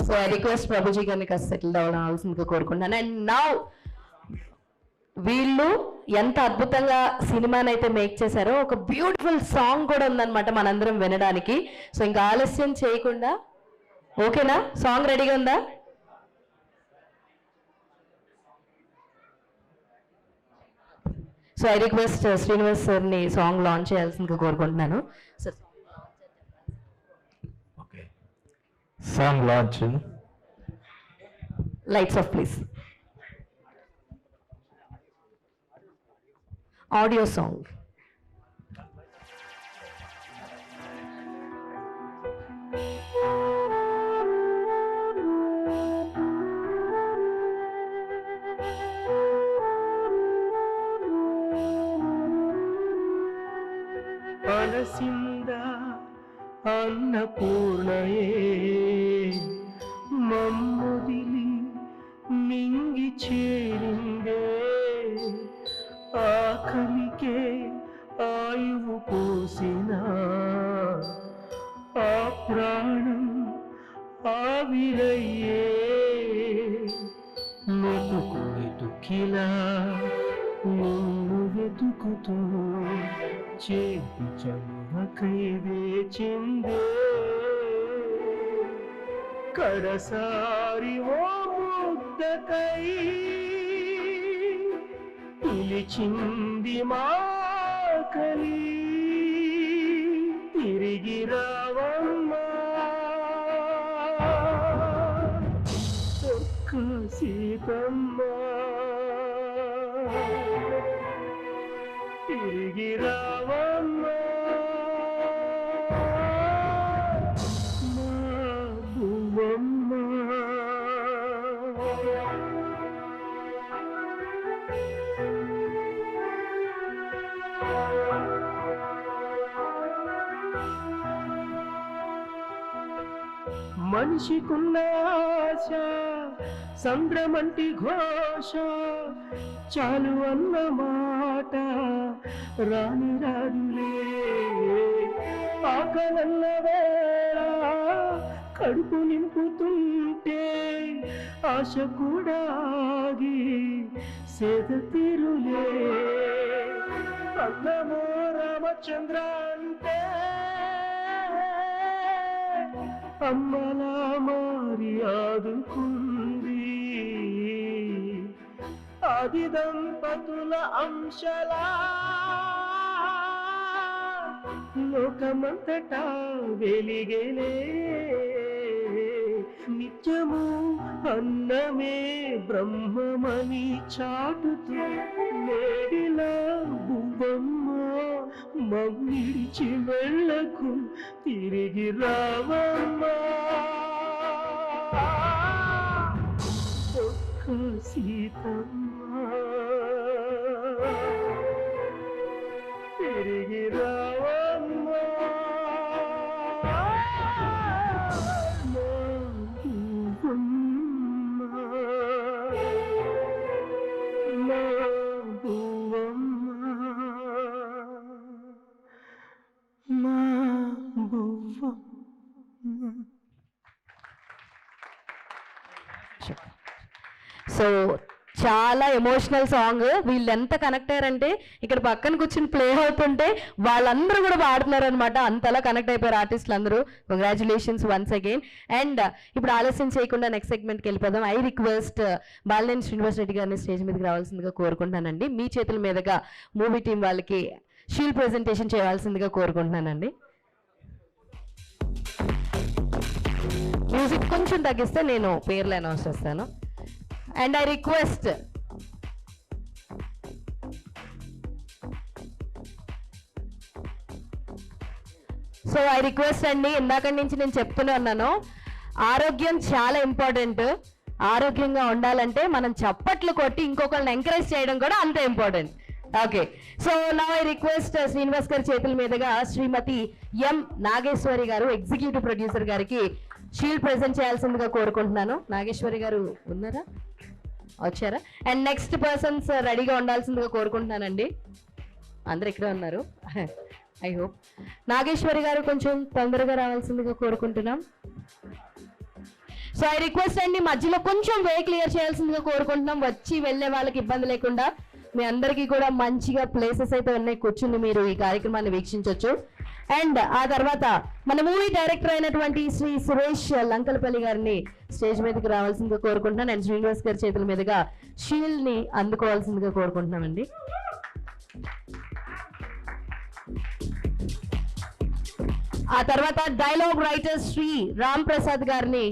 సో ఐ రిక్వెస్ట్ ప్రభుజీ గారిని కాస్త సెటిల్ డౌన్ అవ్వాల్సిందిగా కోరుకుంటున్నాను. అండ్ నౌ వీళ్ళు ఎంత అద్భుతంగా సినిమానైతే మేక్ చేశారో ఒక బ్యూటిఫుల్ సాంగ్ కూడా ఉందన్నమాట మనందరం వినడానికి. సో ఇంకా ఆలస్యం చేయకుండా, ఓకేనా, సాంగ్ రెడీగా ఉందా? సో ఐ రిక్వెస్ట్ శ్రీనివాస్ సార్ని సాంగ్ లాంచ్ చేయాల్సిందిగా కోరుకుంటున్నాను. Sir song launch. Lights off please. Audio song. అలసింద అన్నపూర్ణయే మమ్ముదిలి మింగి చేరిందే, ఆకలికే ఆయువు పోసిన ఆ ప్రాణం ఆవిరయ్యే, మెతుకు వెతుకిలా నిన్ను వెతుకుతూ చేతి చలువకై వేచిందే, కడసారి ఓ ముద్దకై పిలిచింది మాకలి, తిరిగి రావమ్మా ఒక్క సీతమ్మ, తిరిగి రావమ్మా మా బువ్వమ్మ. మనిషికున్న ఆశ సంద్రమంటి ఘోష, చాలు అన్న మాట రాని రాదులే, ఆకలన్న వేళ కడుపు నింపుతుంటే ఆశ కూడా ఆగి సేద తీరులే, అన్నమో రామచంద్ర అంటే అమ్మలా మారి ఆదుకుంది, ఆది దంపతుల అంశలా లోకమంతటా వెలిగేలే, నిత్యము అన్నమే బ్రహ్మమని చాటుతూ నేడిలా బువ్వమ్మ మమ్మిడిచి వెళ్ళకు, తిరిగి రావమ్మా ఒక్క సీతమ్మ, తిరిగి రావమ్మా మా బువ్వమ్మ, మా బువ్వమ్మ, మా బువ్వమ్మ. సో చాలా ఎమోషనల్ సాంగ్. వీళ్ళు ఎంత కనెక్ట్ అయ్యారంటే ఇక్కడ పక్కన కూర్చుని ప్లే అవుతుంటే వాళ్ళందరూ కూడా పాడుతున్నారు అనమాట. అంతలా కనెక్ట్ అయిపోయారు ఆర్టిస్టులు అందరూ. Congratulations once again. అండ్ ఇప్పుడు ఆలస్యం చేయకుండా నెక్స్ట్ సెగ్మెంట్కి వెళ్ళిపోదాం. ఐ రిక్వెస్ట్ బాలినేని శ్రీనివాస్ రెడ్డి గారిని స్టేజ్ మీదకి రావాల్సిందిగా కోరుకుంటున్నానండి. మీ చేతుల మీదుగా మూవీ టీం వాళ్ళకి షీల్డ్ ప్రెజెంటేషన్ చేయవలసిందిగా కోరుకుంటున్నానండి. మ్యూజిక్ కొంచెం తగ్గిస్తే నేను పేర్లు అనౌన్స్ చేస్తాను. అండ్ ఐ రిక్వెస్ట్ అండి, ఇందాక నుంచి నేను చెప్తూనే ఉన్నాను, ఆరోగ్యం చాలా ఇంపార్టెంట్. ఆరోగ్యంగా ఉండాలంటే మనం చప్పట్లు కొట్టి ఇంకొకరిని ఎంకరేజ్ చేయడం కూడా అంతే ఇంపార్టెంట్. ఓకే, సో నా ఐ రిక్వెస్ట్ శ్రీనివాస్ గారి చేతుల మీదుగా శ్రీమతి ఎం నాగేశ్వరి గారు ఎగ్జిక్యూటివ్ ప్రొడ్యూసర్ గారికి షీల్డ్ ప్రెజెంట్ చేయాల్సిందిగా కోరుకుంటున్నాను. నాగేశ్వరి గారు ఉన్నారా, వచ్చారా? అండ్ నెక్స్ట్ పర్సన్స్ రెడీగా ఉండాల్సిందిగా కోరుకుంటున్నానండి. అందరు ఇక్కడే ఉన్నారు. ఐ హోప్ నాగేశ్వరి గారు కొంచెం తొందరగా రావాల్సిందిగా కోరుకుంటున్నాం. సో ఐ రిక్వెస్ట్ అండి, మధ్యలో కొంచెం వే క్లియర్ చేయాల్సిందిగా కోరుకుంటున్నాం. వచ్చి వెళ్ళే వాళ్ళకి ఇబ్బంది లేకుండా మీ అందరికీ కూడా మంచిగా ప్లేసెస్ అయితే ఉన్నాయి, కూర్చుని మీరు ఈ కార్యక్రమాన్ని వీక్షించవచ్చు. అండ్ ఆ తర్వాత మన మూవీ డైరెక్టర్ అయినటువంటి శ్రీ సురేష్ లంకలపల్లి గారిని స్టేజ్ మీదకి రావాల్సిందిగా కోరుకుంటున్నాను. అండ్ శ్రీనివాస్ గారి చేతుల మీదుగా షీల్డ్ ని అందుకోవాల్సిందిగా కోరుకుంటున్నామండి. ఆ తర్వాత డైలాగ్ రైటర్ శ్రీ రామ్ ప్రసాద్ గారిని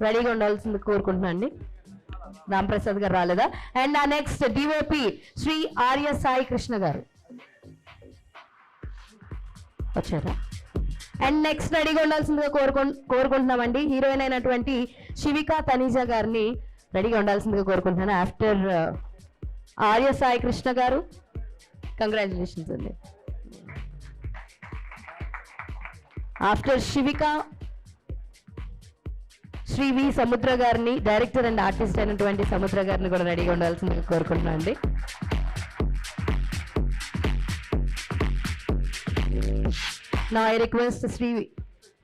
రెడీగా ఉండాల్సిందిగా కోరుకుంటున్నాను అండి. రామ్ ప్రసాద్ గారు రాలేదా? అండ్ ఆ నెక్స్ట్ డిఓపి శ్రీ ఆర్య సాయి కృష్ణ గారు వచ్చారా? అండ్ నెక్స్ట్ రెడీగా ఉండాల్సిందిగా కోరుకుంటున్నామండి హీరోయిన్ అయినటువంటి శివికా తనీజా గారిని రెడీగా ఉండాల్సిందిగా కోరుకుంటున్నాను. ఆఫ్టర్ ఆర్య సాయి కృష్ణ గారు, కంగ్రాచులేషన్స్ అండి. ఆఫ్టర్ శివికా శ్రీ వి సముద్ర గారిని, డైరెక్టర్ అండ్ ఆర్టిస్ట్ అయినటువంటి సముద్ర గారిని కూడా రెడీగా ఉండాల్సిందిగా కోరుకుంటున్నాను అండి. నా ఐ రిక్వెస్ట్ శ్రీ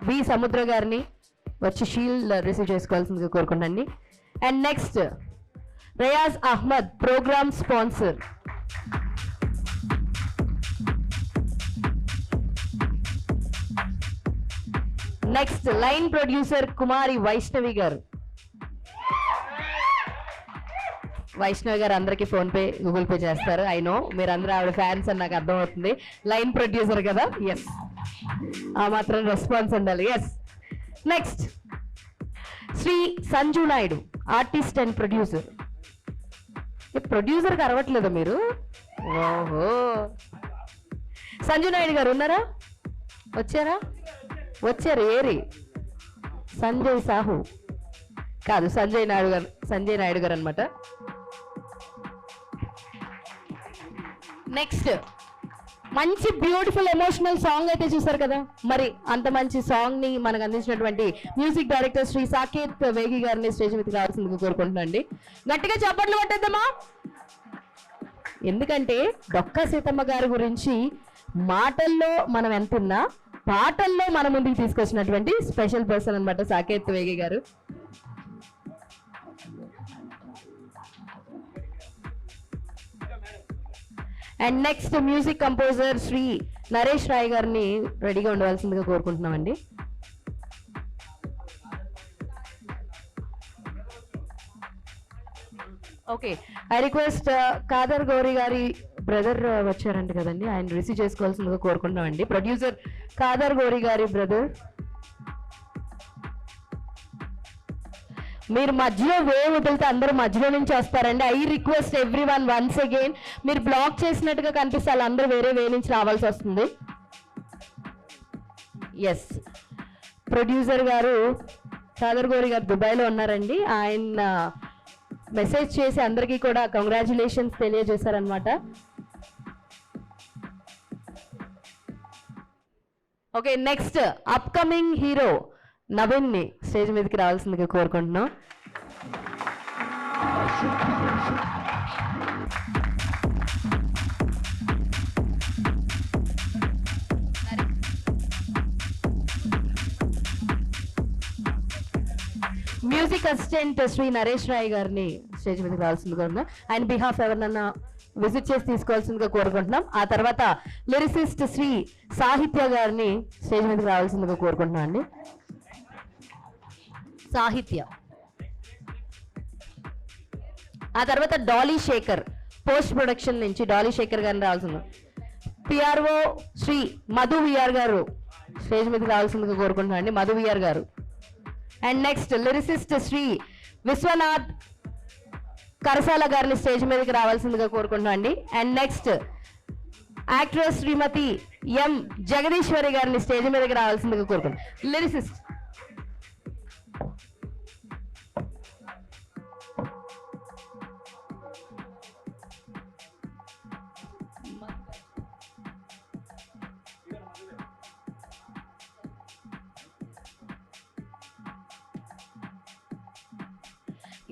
వి సముద్ర గారిని వచ్చి షీల్డ్ రిసీవ్ చేసుకోవాల్సిందిగా కోరుకుంటాండి. And next Riyaz Ahmed, programme sponsor. Next line producer Kumari Vaishnavi garu. Vaishnavi garu అందరికీ ఫోన్ పే, గూగుల్ పే చేస్తారు. ఐ నో మీరు అందరూ ఆవిడ ఫ్యాన్స్ అని నాకు అర్థమవుతుంది. లైన్ ప్రొడ్యూసర్ కదా, ఎస్, ఆ మాత్రం రెస్పాన్స్ ఉండాలి. Yes, next Shri Sanju Naidu, artist and producer. ప్రొడ్యూసర్కి అరవట్లేదా మీరు? ఓహో, సంజు నాయుడు గారు ఉన్నారా? వచ్చారా? వచ్చారు. ఏరి సంజయ్ సాహు కాదు, సంజయ్ నాయుడు గారు అనమాట. నెక్స్ట్ మంచి బ్యూటిఫుల్ ఎమోషనల్ సాంగ్ అయితే చూసారు కదా. మరి అంత మంచి సాంగ్ ని మనకు అందించినటువంటి మ్యూజిక్ డైరెక్టర్ శ్రీ సాకేత్ వేగి గారిని స్టేజ్ మీదకి రావాల్సిందిగా కోరుకుంటున్నాను అండి. గట్టిగా చప్పట్లు కొట్టేద్దామా? ఎందుకంటే డొక్కా సీతమ్మ గారి గురించి మాటల్లో మనం ఎంతున్నా, పాటల్లో మన ముందుకు తీసుకొచ్చినటువంటి స్పెషల్ పర్సన్ అనమాట Saketh Vegi garu. And next music composer Shri Naresh Rai గారిని రెడీగా ఉండవలసిందిగా కోరుకుంటున్నామండి. Okay, I request Kadar Gowri గారి బ్రదర్ వచ్చారంట కదండి, ఆయన రిసీవ్ చేసుకోవాల్సిందిగా కోరుకుంటున్నామండి. ప్రొడ్యూసర్ కాదర్ గౌరీ గారి బ్రదర్, మీరు మధ్యలో వే వదిలితే అందరూ మధ్యలో నుంచి వస్తారండి. I request every one once again, మీరు బ్లాక్ చేసినట్టుగా కనిపిస్తే వాళ్ళందరూ వేరే వే నుంచి రావాల్సి వస్తుంది. ఎస్, ప్రొడ్యూసర్ గారు కాదర్ గౌరీ గారు దుబాయ్లో ఉన్నారండి. ఆయన మెసేజ్ చేసి అందరికీ కూడా కంగ్రాచులేషన్స్ తెలియజేశారనమాట. Okay, next upcoming hero Naveen ని స్టేజ్ మీదకి రావాల్సిందిగా కోరుకుంటున్నాం. మ్యూజిక్ అసిస్టెంట్ శ్రీ నరేష్ రాయ్ గారిని స్టేజ్ మీదకి రావాల్సిందిగా ఉన్నాం. అండ్ బిహాఫ్ ఎవరినన్నా విజిట్ చేసి తీసుకోవాల్సిందిగా కోరుకుంటున్నాం. ఆ తర్వాత లిరిసిస్ట్ శ్రీ సాహిత్య గారిని స్టేజ్ మీదకి రావాల్సిందిగా కోరుకుంటున్నాం అండి. సాహిత్య. ఆ తర్వాత డాలీ శేఖర్, పోస్ట్ ప్రొడక్షన్ నుంచి డాలీ శేఖర్ గారిని రావాల్సింది. PRO Shri Madhu VR garu stage మీదకి రావాల్సిందిగా కోరుకుంటున్నాం అండి. Madhu VR garu. And next lyricist Shri Viswanath Karasala గారిని స్టేజ్ మీదకి రావాల్సిందిగా కోరుకుంటున్నాం అండి. And next actress Shrimati M Jagadeeswari గారిని స్టేజ్ మీదకి రావాల్సిందిగా కోరుకుంటున్నాం. లిరిసిస్ట్.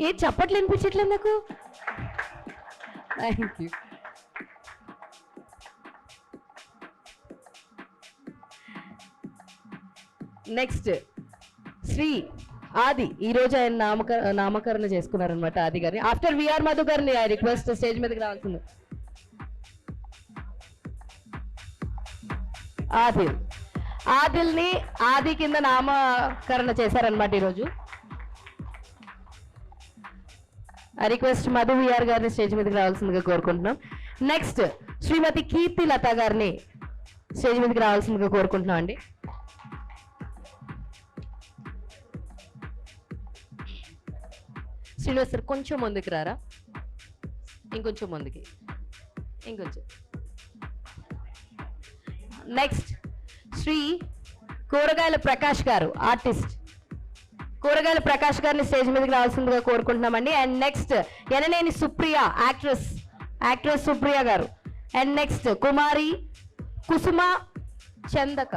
ఏ చప్పట్లు వినిపించట్లేదు నాకు. Thank you. నెక్స్ట్ శ్రీ ఆది, ఈ రోజు ఆయన నామకరణ చేసుకున్నారనమాట ఆది గారిని. ఆఫ్టర్ విఆర్ మధు గారిని ఐ రిక్వెస్ట్ స్టేజ్ మీదకి రావాల్సింది. ఆదిల్ని ఆది కింద నామకరణ చేశారనమాట ఈరోజు. రిక్వెస్ట్ మధు విఆర్ గారిని స్టేజ్ మీదకి రావాల్సిందిగా కోరుకుంటున్నాం. నెక్స్ట్ శ్రీమతి కీర్తి లత గారిని స్టేజ్ మీదకి రావాల్సిందిగా కోరుకుంటున్నాం అండి. శ్రీనివాస్ సార్ కొంచెం ముందుకు రారా, ఇంకొంచెం ముందుకి, ఇంకొంచెం. నెక్స్ట్ శ్రీ కూరగాయల ప్రకాష్ గారు, ఆర్టిస్ట్. కూరగాయల ప్రకాష్ గారిని స్టేజ్ మీదకి రావాల్సిందిగా కోరుకుంటున్నామండి. And next Enaneni Supriya, actress Supriya garu. And next Kumari Kusuma Chandaka.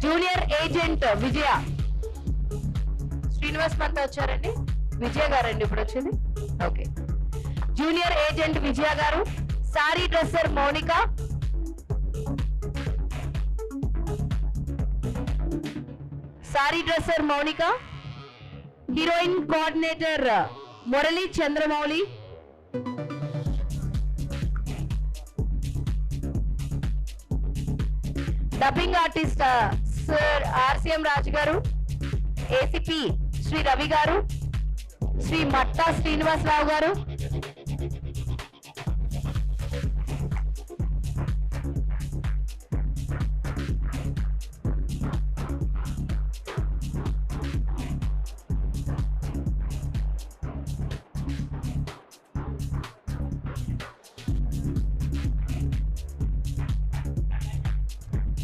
Junior agent Vijaya. Srinivas మనతో వచ్చారండి. విజయ గారండి ఇప్పుడు వచ్చింది. Okay. Junior agent Vijaya garu. Sorry dresser Mounika. Heroine coordinator Murali Chandramouli. Dubbing artist sir RCM Raju garu. ACP Shri Ravi గారు, శ్రీ మట్టా శ్రీనివాసరావు గారు.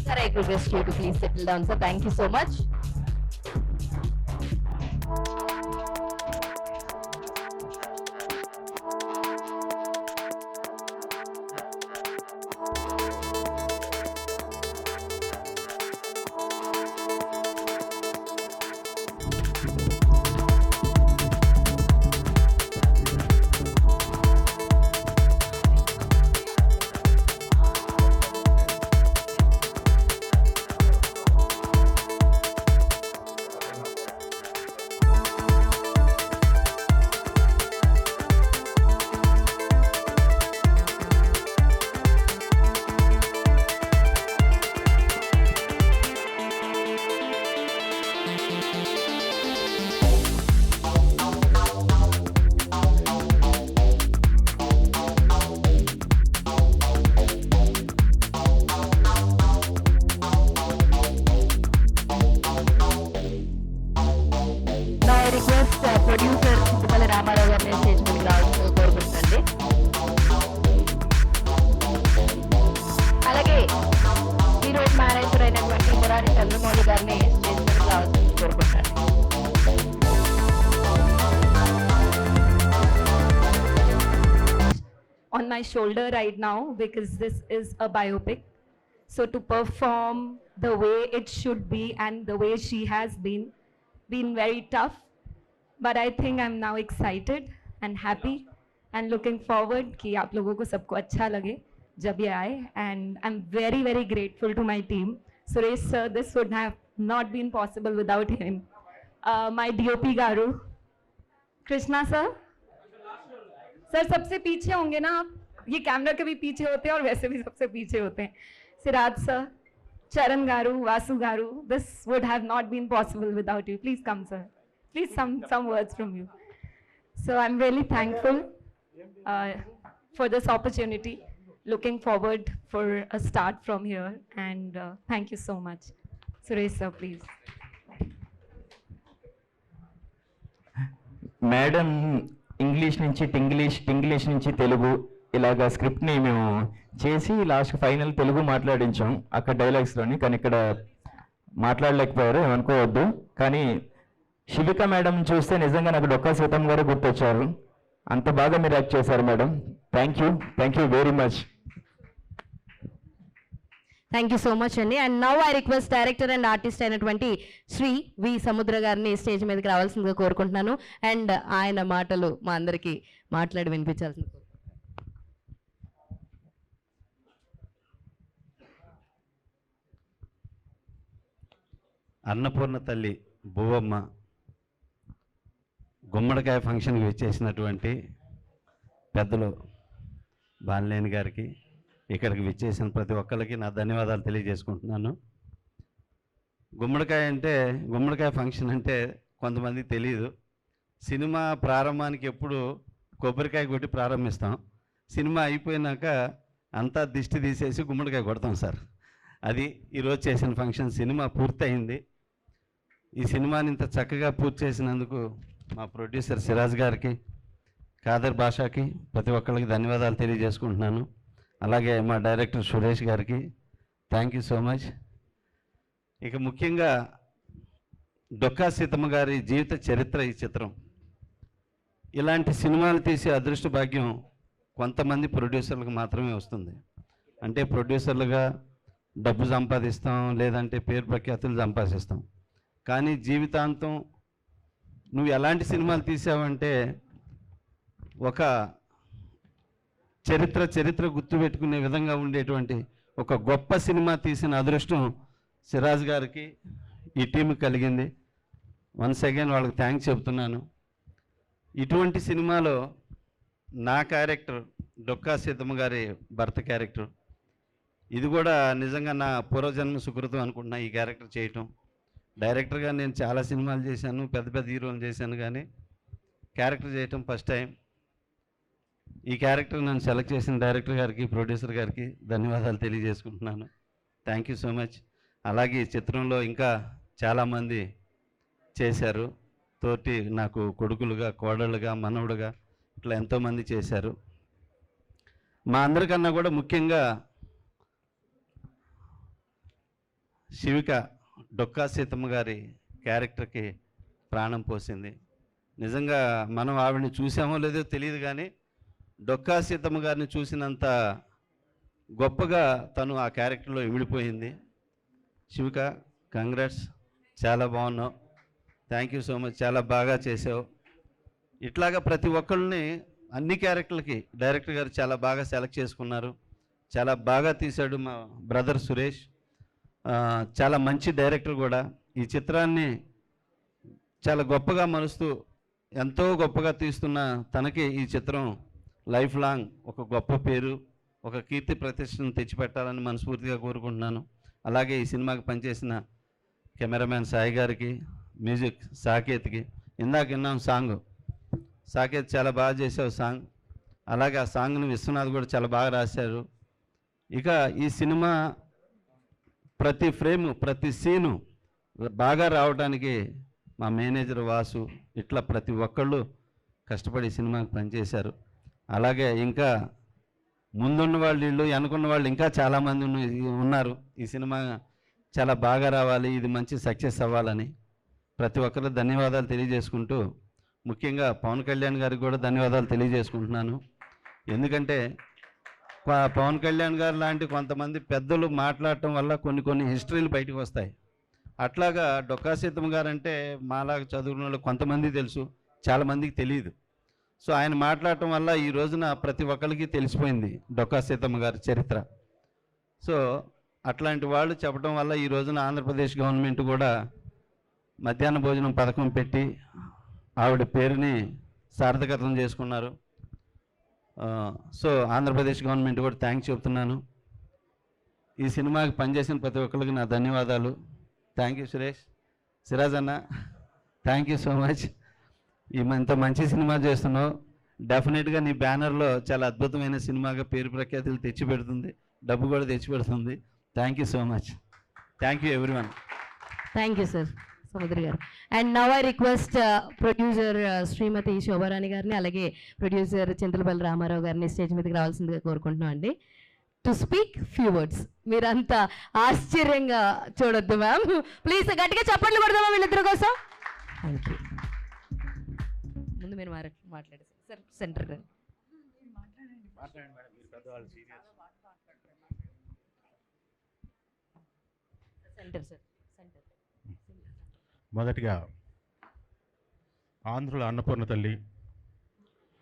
Sir, I request you to please settle down, sir. Thank you so much. Producer Chintapalli Ramarao గారిని stage మీదకి రావాల్సిందిగా కోరుకుంటున్నాండి. అలాగే హీరోయిన్ మేనేజర్ అయినటువంటి మురారి చంద్రమౌళి గారిని స్టేజ్ మీదకి రావాల్సిందిగా కోరుకుంటున్నాను. On my shoulder right now because this is a biopic. So to perform the way it should be and the way she has been very tough. But I think I'm now excited and happy and looking forward कि आप लोगों को सबको अच्छा लगे जब ये आए. And I'm very, very grateful to my team. Suresh sir, this would have not been possible without him. My DOP Garu, Krishna sir, sir सबसे पीछे होंगे ना आप, ये कैमरा के भी पीछे होते हैं और वैसे भी सबसे पीछे होते हैं. Siraj sir, Charan Garu, Vasu Garu, this would have not been possible without you. Please come, sir. Please some words from you. So I'm really thankful for this opportunity. Looking forward for a start from here, and thank you so much. Suresh sir, please. Madam English నుంచి టింగ్లీష్ నుంచి తెలుగు ఇలాగా స్క్రిప్ట్ని మేము చేసి last final Telugu మాట్లాడించాం అక్కడ డైలాగ్స్లోని. కానీ ఇక్కడ మాట్లాడలేకపోయారు, ఏమనుకోవద్దు. కానీ శివిక మేడం చూస్తే నిజంగా నాకు డొక్కా సీతమ్మ గారు గుర్తొచ్చారు. అంత బాగా మీరు యాక్ట్ చేశారు madam. Thank you very much. Thank you so much అండి. And now I request director and artist అయినటువంటి శ్రీ వి సముద్ర గారిని స్టేజ్ మీదకి రావాల్సిందిగా కోరుకుంటున్నాను. అండ్ ఆయన మాటలు మా అందరికీ మాట్లాడి వినిపించాల్సింది. అన్నపూర్ణ తల్లి భూవమ్మ గుమ్మడికాయ ఫంక్షన్కి విచ్చేసినటువంటి పెద్దలు బాలినేని గారికి, ఇక్కడికి విచ్చేసిన ప్రతి ఒక్కరికి నా ధన్యవాదాలు తెలియజేసుకుంటున్నాను. గుమ్మడికాయ ఫంక్షన్ అంటే కొంతమందికి తెలియదు. సినిమా ప్రారంభానికి ఎప్పుడు కొబ్బరికాయ కొట్టి ప్రారంభిస్తాం, సినిమా అయిపోయినాక అంతా దిష్టి తీసేసి గుమ్మడికాయ కొడతాం సార్. అది ఈరోజు చేసిన ఫంక్షన్. సినిమా పూర్తయింది. ఈ సినిమాని ఇంత చక్కగా పూర్తి చేసినందుకు మా ప్రొడ్యూసర్ సిరాజ్ గారికి, కాదర్ భాషాకి, ప్రతి ఒక్కరికి ధన్యవాదాలు తెలియజేసుకుంటున్నాను. అలాగే మా డైరెక్టర్ సురేష్ గారికి థ్యాంక్ యూ సో మచ్. ఇక ముఖ్యంగా డొక్కా సీతమ్మ గారి జీవిత చరిత్ర ఈ చిత్రం. ఇలాంటి సినిమాలు తీసే అదృష్ట భాగ్యం కొంతమంది ప్రొడ్యూసర్లకు మాత్రమే వస్తుంది. అంటే ప్రొడ్యూసర్లుగా డబ్బు సంపాదిస్తాం, లేదంటే పేరు ప్రఖ్యాతులు సంపాదిస్తాం. కానీ జీవితాంతం నువ్వు ఎలాంటి సినిమాలు తీసావంటే ఒక చరిత్ర గుర్తుపెట్టుకునే విధంగా ఉండేటువంటి ఒక గొప్ప సినిమా తీసిన అదృష్టం సిరాజ్ గారికి, ఈ టీంకి కలిగింది. వన్స్ అగైన్ వాళ్ళకి థ్యాంక్స్ చెప్తున్నాను. ఇటువంటి సినిమాలో నా క్యారెక్టర్ డొక్కా సీతమ్మ గారి భర్త క్యారెక్టర్, ఇది కూడా నిజంగా నా పూర్వజన్మ సుకృతం అనుకుంటున్నా ఈ క్యారెక్టర్ చేయటం. డైరెక్టర్గా నేను చాలా సినిమాలు చేశాను, పెద్ద హీరోలు చేశాను, కానీ క్యారెక్టర్ చేయటం ఫస్ట్ టైం. ఈ క్యారెక్టర్ నన్ను సెలెక్ట్ చేసిన డైరెక్టర్ గారికి, ప్రొడ్యూసర్ గారికి ధన్యవాదాలు తెలియజేసుకుంటున్నాను. Thank you so much. అలాగే ఈ చిత్రంలో ఇంకా చాలామంది చేశారు. తోటి నాకు కొడుకులుగా, కోడళ్ళుగా, మనవడుగా ఇట్లా ఎంతోమంది చేశారు. మా అందరికన్నా కూడా ముఖ్యంగా శివిక డొక్కా సీతమ్మ గారి క్యారెక్టర్కి ప్రాణం పోసింది. నిజంగా మనం ఆవిడని చూసామో లేదో తెలియదు, కానీ డొక్కా సీతమ్మ గారిని చూసినంత గొప్పగా తను ఆ క్యారెక్టర్లో ఇమిడిపోయింది. శివిక, కంగ్రాట్స్, చాలా బాగున్నావు. థ్యాంక్ యూ సో మచ్, చాలా బాగా చేసావు. ఇట్లాగా ప్రతి ఒక్కళ్ళని అన్ని క్యారెక్టర్లకి డైరెక్టర్ గారు చాలా బాగా సెలెక్ట్ చేసుకున్నారు. చాలా బాగా తీశాడు మా బ్రదర్ సురేష్, చాలా మంచి డైరెక్టర్ కూడా. ఈ చిత్రాన్ని చాలా గొప్పగా మలుస్తూ ఎంతో గొప్పగా తీస్తున్న తనకి ఈ చిత్రం లైఫ్ లాంగ్ ఒక గొప్ప పేరు, ఒక కీర్తి ప్రతిష్టను తెచ్చిపెట్టాలని మనస్ఫూర్తిగా కోరుకుంటున్నాను. అలాగే ఈ సినిమాకి పనిచేసిన కెమెరామ్యాన్ సాయి గారికి, మ్యూజిక్ సాకేత్కి, ఇందాక విన్నాం సాంగ్, సాకేత్ చాలా బాగా చేసావు సాంగ్. అలాగే ఆ సాంగ్ని విశ్వనాథ్ కూడా చాలా బాగా రాశారు. ఇక ఈ సినిమా ప్రతి ఫ్రేము, ప్రతి సీను బాగా రావడానికి మా మేనేజర్ వాసు, ఇట్లా ప్రతి ఒక్కళ్ళు కష్టపడి సినిమాకి పనిచేశారు. అలాగే ఇంకా ముందున్న వాళ్ళు వీళ్ళు, వెనుకున్న వాళ్ళు ఇంకా చాలామంది ఉన్నారు. ఈ సినిమా చాలా బాగా రావాలి, ఇది మంచి సక్సెస్ అవ్వాలని ప్రతి ఒక్కరు ధన్యవాదాలు తెలియజేసుకుంటూ, ముఖ్యంగా పవన్ కళ్యాణ్ గారికి కూడా ధన్యవాదాలు తెలియజేసుకుంటున్నాను. ఎందుకంటే పవన్ కళ్యాణ్ గారు లాంటి కొంతమంది పెద్దలు మాట్లాడటం వల్ల కొన్ని హిస్టరీలు బయటకు వస్తాయి. అట్లాగా డొక్కా సీతమ్మ గారు అంటే మాలాగా చదువుకున్న వాళ్ళు కొంతమంది తెలుసు, చాలామందికి తెలియదు. సో ఆయన మాట్లాడటం వల్ల ఈ రోజున ప్రతి ఒక్కరికి తెలిసిపోయింది డొక్కా సీతమ్మ గారి చరిత్ర. సో అట్లాంటి వాళ్ళు చెప్పడం వల్ల ఈ రోజున ఆంధ్రప్రదేశ్ గవర్నమెంట్ కూడా మధ్యాహ్న భోజనం పథకం పెట్టి ఆవిడ పేరుని సార్థకతం చేసుకున్నారు. సో ఆంధ్రప్రదేశ్ గవర్నమెంట్ కూడా థ్యాంక్స్ చెప్తున్నాను. ఈ సినిమాకి పనిచేసిన ప్రతి ఒక్కరికి నా ధన్యవాదాలు. Thank you Suresh. సిరాజ్ అన్న, థ్యాంక్ యూ సో మచ్. ఇంత మంచి సినిమా చేస్తున్నావు. డెఫినెట్గా నీ బ్యానర్లో చాలా అద్భుతమైన సినిమాగా పేరు ప్రఖ్యాతులు తెచ్చిపెడుతుంది, డబ్బు కూడా తెచ్చిపెడుతుంది. Thank you so much. Thank you everyone. Thank you sir Samudri garu. And now I request producer Shrimati Shobharani గారిని, అలాగే ప్రొడ్యూసర్ చింతలపల్లి రామారావు గారిని స్టేజ్ మీదకి రావాల్సిందిగా కోరుకుంటున్నాం అండి. To speak few words. మీరంతా ఆశ్చర్యంగా చూడొద్దు మ్యామ్. ప్లీజ్ గట్టిగా చప్పట్లు కొడదామా వీళ్ళిద్దరి కోసం. Thank you. ముందు మీరు మాట్లాడారు సార్, సెంటర్ రండి. Centre sir, centre. మొదటిగా ఆంధ్రుల అన్నపూర్ణ తల్లి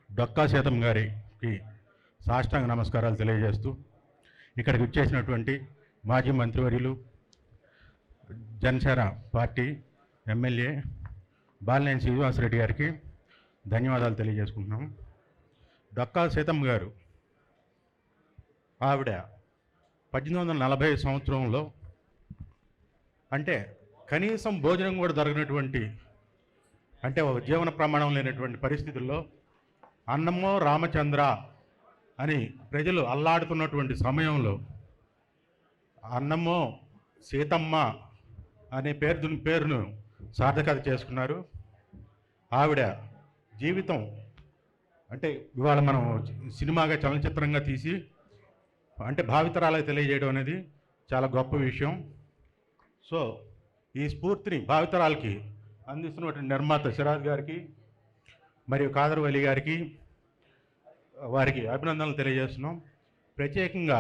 డొక్కా సీతమ్మ గారికి సాష్టాంగ నమస్కారాలు తెలియజేస్తూ, ఇక్కడికి వచ్చేసినటువంటి మాజీ మంత్రివర్యులు, జనసేన పార్టీ ఎమ్మెల్యే బాలినేని శ్రీనివాసరెడ్డి గారికి ధన్యవాదాలు తెలియజేసుకుంటున్నాం. డొక్కా సీతమ్మ గారు ఆవిడ 1840 సంవత్సరంలో, అంటే కనీసం భోజనం కూడా దొరకనటువంటి, అంటే ఒక జీవన ప్రమాణం లేనటువంటి పరిస్థితుల్లో అన్నమో రామచంద్ర అని ప్రజలు అల్లాడుతున్నటువంటి సమయంలో అన్నమో సీతమ్మ అనే పేరును సార్థకత చేసుకున్నారు. ఆవిడ జీవితం అంటే ఇవాళ మనం సినిమాగా చలనచిత్రంగా తీసి అంటే భావితరాలకు తెలియజేయడం అనేది చాలా గొప్ప విషయం. సో ఈ స్ఫూర్తిని భావితరాలకి అందిస్తున్నటువంటి నిర్మాత సిరాజ్ గారికి మరియు కాదర్ వలి గారికి వారికి అభినందనలు తెలియజేస్తున్నాం. ప్రత్యేకంగా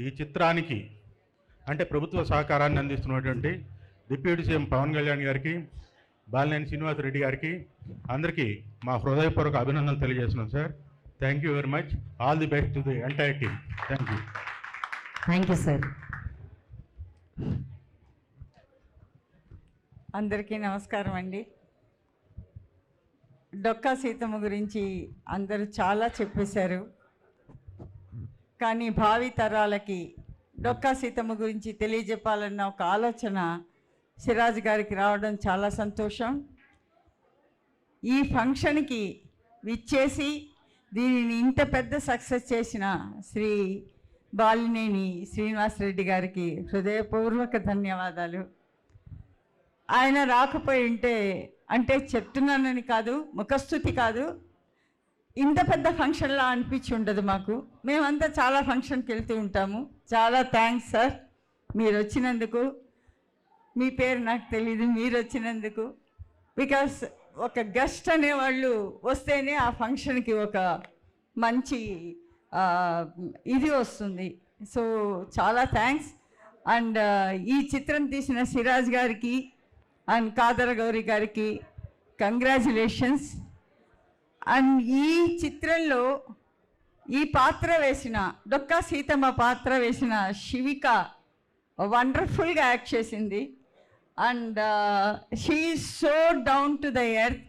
ఈ చిత్రానికి అంటే ప్రభుత్వ సహకారాన్ని అందిస్తున్నటువంటి డిప్యూటీ సీఎం పవన్ కళ్యాణ్ గారికి, బాలినేని శ్రీనివాసరెడ్డి గారికి అందరికీ మా హృదయపూర్వక అభినందనలు తెలియజేస్తున్నాం sir. Thank you very much. All the best to the entire team. Thank you. Thank you sir. అందరికీ నమస్కారం అండి. డొక్కా సీతమ్మ గురించి అందరూ చాలా చెప్పేశారు, కానీ భావి తరాలకి డొక్కా సీతమ్మ గురించి తెలియజెప్పాలన్న ఒక ఆలోచన సిరాజ్ గారికి రావడం చాలా సంతోషం. ఈ ఫంక్షన్కి విచ్చేసి దీనిని ఇంత పెద్ద సక్సెస్ చేసిన శ్రీ బాలినేని శ్రీనివాసరెడ్డి గారికి హృదయపూర్వక ధన్యవాదాలు. ఆయన రాకపోయి ఉంటే, అంటే చెప్తున్నానని కాదు, ముఖస్థుతి కాదు, ఇంత పెద్ద ఫంక్షన్లా అనిపించి ఉండదు మాకు. మేమంతా చాలా ఫంక్షన్కి వెళ్తూ ఉంటాము. చాలా థ్యాంక్స్ సార్, మీరు వచ్చినందుకు. మీ పేరు నాకు తెలీదు, మీరు వచ్చినందుకు. బికాస్ ఒక గెస్ట్ అనేవాళ్ళు వస్తేనే ఆ ఫంక్షన్కి ఒక మంచి ఇది వస్తుంది. సో చాలా థ్యాంక్స్. అండ్ ఈ చిత్రం తీసిన సిరాజ్ గారికి అండ్ కాదర్ గౌరి గారికి కంగ్రాచులేషన్స్. అండ్ ఈ చిత్రంలో ఈ పాత్ర వేసిన డొక్కా సీతమ్మ పాత్ర వేసిన శివిక వండర్ఫుల్గా యాక్ట్ చేసింది. And she is so down to the earth.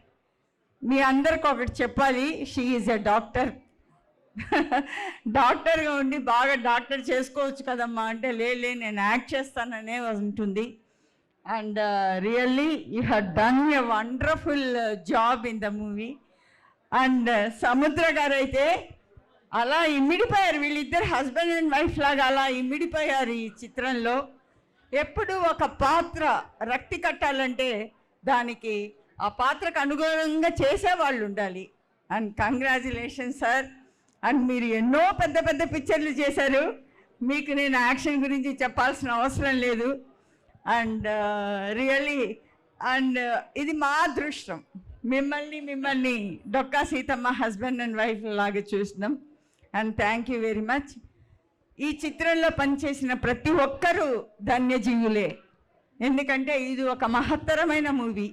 మీ అందరికి ఒకటి చెప్పాలి, షీ ఈజ్ ఎ డాక్టర్. డాక్టర్గా ఉండి బాగా డాక్టర్ చేసుకోవచ్చు కదమ్మా అంటే, లే నేను యాక్ట్ చేస్తాననే ఉంటుంది. And really you have done a wonderful job in the movie. And సముద్ర గారు అయితే అలా ఇమిడిపోయారు, వీళ్ళిద్దరు హస్బెండ్ అండ్ వైఫ్ లాగా అలా ఇమిడిపోయారు ఈ చిత్రంలో. ఎప్పుడు ఒక పాత్ర రక్తి కట్టాలంటే దానికి ఆ పాత్రకు అనుగుణంగా చేసేవాళ్ళు ఉండాలి. And congratulations sir. అండ్ మీరు ఎన్నో పెద్ద పెద్ద పిక్చర్లు చేశారు, మీకు నేను యాక్షన్ గురించి చెప్పాల్సిన అవసరం లేదు. అండ్ రియల్లీ అండ్ ఇది మా అదృష్టం, మిమ్మల్ని Dokka Seethamma husband and wife లాగా చూసినాం. And thank you very much. ఈ చిత్రంలో పనిచేసిన ప్రతి ఒక్కరూ ధన్యజీవులే, ఎందుకంటే ఇది ఒక మహత్తరమైన మూవీ.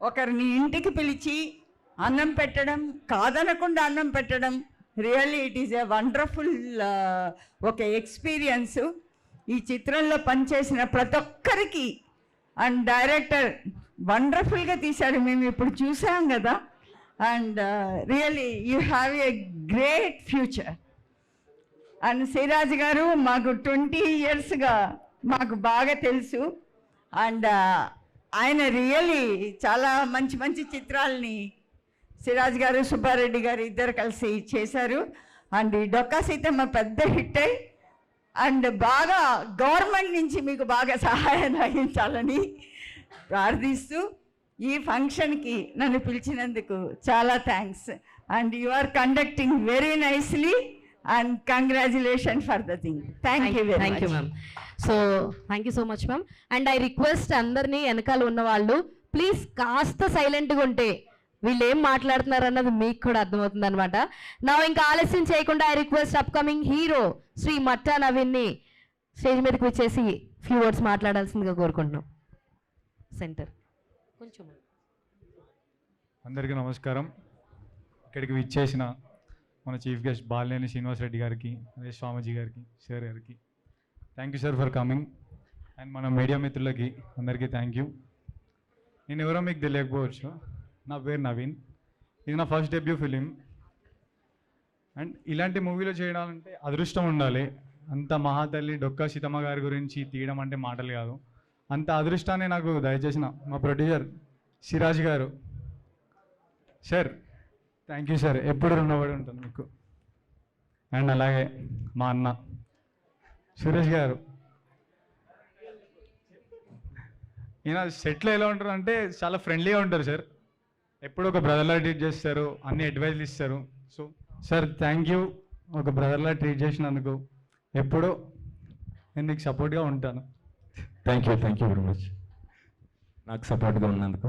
ఒకరిని ఇంటికి పిలిచి అన్నం పెట్టడం, కాదనకుండా అన్నం పెట్టడం, really it is a wonderful ఒక ఎక్స్పీరియన్స్. ఈ చిత్రంలో పనిచేసిన ప్రతి ఒక్కరికి అండ్ డైరెక్టర్ వండర్ఫుల్గా తీశాడు. మేము ఇప్పుడు చూసాం కదా, and really you have a great future. And Siraj గారు మాకు 20 yearsగా మాకు బాగా తెలుసు. అండ్ ఆయన రియలీ చాలా మంచి మంచి చిత్రాలని సిరాజ్ గారు సుబ్బారెడ్డి గారు ఇద్దరు కలిసి చేశారు. అండ్ ఈ డొక్కా సీతమ్మ పెద్ద హిట్ అయ్యి అండ్ బాగా గవర్నమెంట్ నుంచి మీకు బాగా సహాయం అందించాలని ప్రార్థిస్తూ ఈ ఫంక్షన్కి నన్ను పిలిచినందుకు చాలా thanks. And you are conducting very nicely and congratulation for the thing. Thank you very much ma'am. So thank you so much ma'am. And I request అందరినీ వెనకాల ఉన్న వాళ్ళు ప్లీజ్ కాస్త సైలెంట్గా ఉంటే వీళ్ళు ఏం మాట్లాడుతున్నారు అన్నది మీకు కూడా అర్థమవుతుంది అనమాట. నా ఇంకా ఆలస్యం చేయకుండా I request upcoming hero Shri Matta నవీన్ని స్టేజ్ మీదకి వచ్చేసి ఫ్యూ వర్డ్స్ మాట్లాడాల్సిందిగా కోరుకుంటున్నాం. సెంటర్ కొంచెం. అందరికీ నమస్కారం. ఇక్కడికి విచ్చేసిన మన చీఫ్ గెస్ట్ బాలినేని శ్రీనివాస్ రెడ్డి గారికి, అదే స్వామిజీ గారికి, సార్ గారికి thank you sir for coming. And మన మీడియా మిత్రులకి అందరికీ థ్యాంక్ యూ. నేను ఎవరో మీకు తెలియకపోవచ్చు, నా పేరు నవీన్. ఇది నా ఫస్ట్ డెబ్యూ ఫిలిం. అండ్ ఇలాంటి మూవీలో చేయడాలంటే అదృష్టం ఉండాలి. అంత మహాతల్లి డొక్కా సీతమ్మ గారి గురించి తీయడం అంటే మాటలు కాదు. అంత అదృష్టాన్ని నాకు దయచేసిన మా ప్రొడ్యూసర్ సిరాజ్ గారు సార్, థ్యాంక్ యూ సార్. ఎప్పుడు రుణపడి ఉంటాను మీకు. అండ్ అలాగే మా అన్న సురేష్ గారు, ఈయన సెట్లో ఎలా ఉంటారు అంటే చాలా ఫ్రెండ్లీగా ఉంటారు సార్. ఎప్పుడు ఒక బ్రదర్లా ట్రీట్ చేస్తారు, అన్ని అడ్వైజ్లు ఇస్తారు. సో సార్ థ్యాంక్ యూ, ఒక బ్రదర్లా ట్రీట్ చేసినందుకు. ఎప్పుడు నేను నీకు సపోర్ట్గా ఉంటాను. థ్యాంక్ యూ వెరీ మచ్ నాకు సపోర్ట్గా ఉన్నందుకు.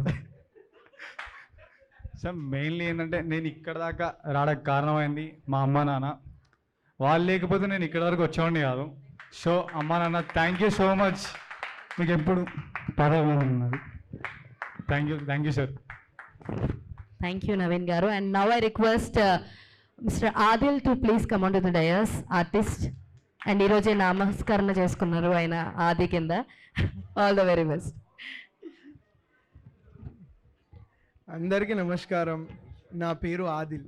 సార్ మెయిన్లీ ఏంటంటే నేను ఇక్కడ దాకా రావడానికి కారణమైంది మా అమ్మ నాన్న. వాళ్ళు లేకపోతే నేను ఇక్కడ వరకు వచ్చేవాడిని కాదు. సో అమ్మ నాన్న థ్యాంక్ యూ సో మచ్. మీకు ఎప్పుడు పర్వాలేదు. Thank you sir. Thank you Naveen garu. And now I request mister Adil to please come on to the dais, artist. And ఈరోజే నామస్కరణ చేసుకున్నారు ఆయన ఆది కింద. All the very best. అందరికీ నమస్కారం. నా పేరు Adil.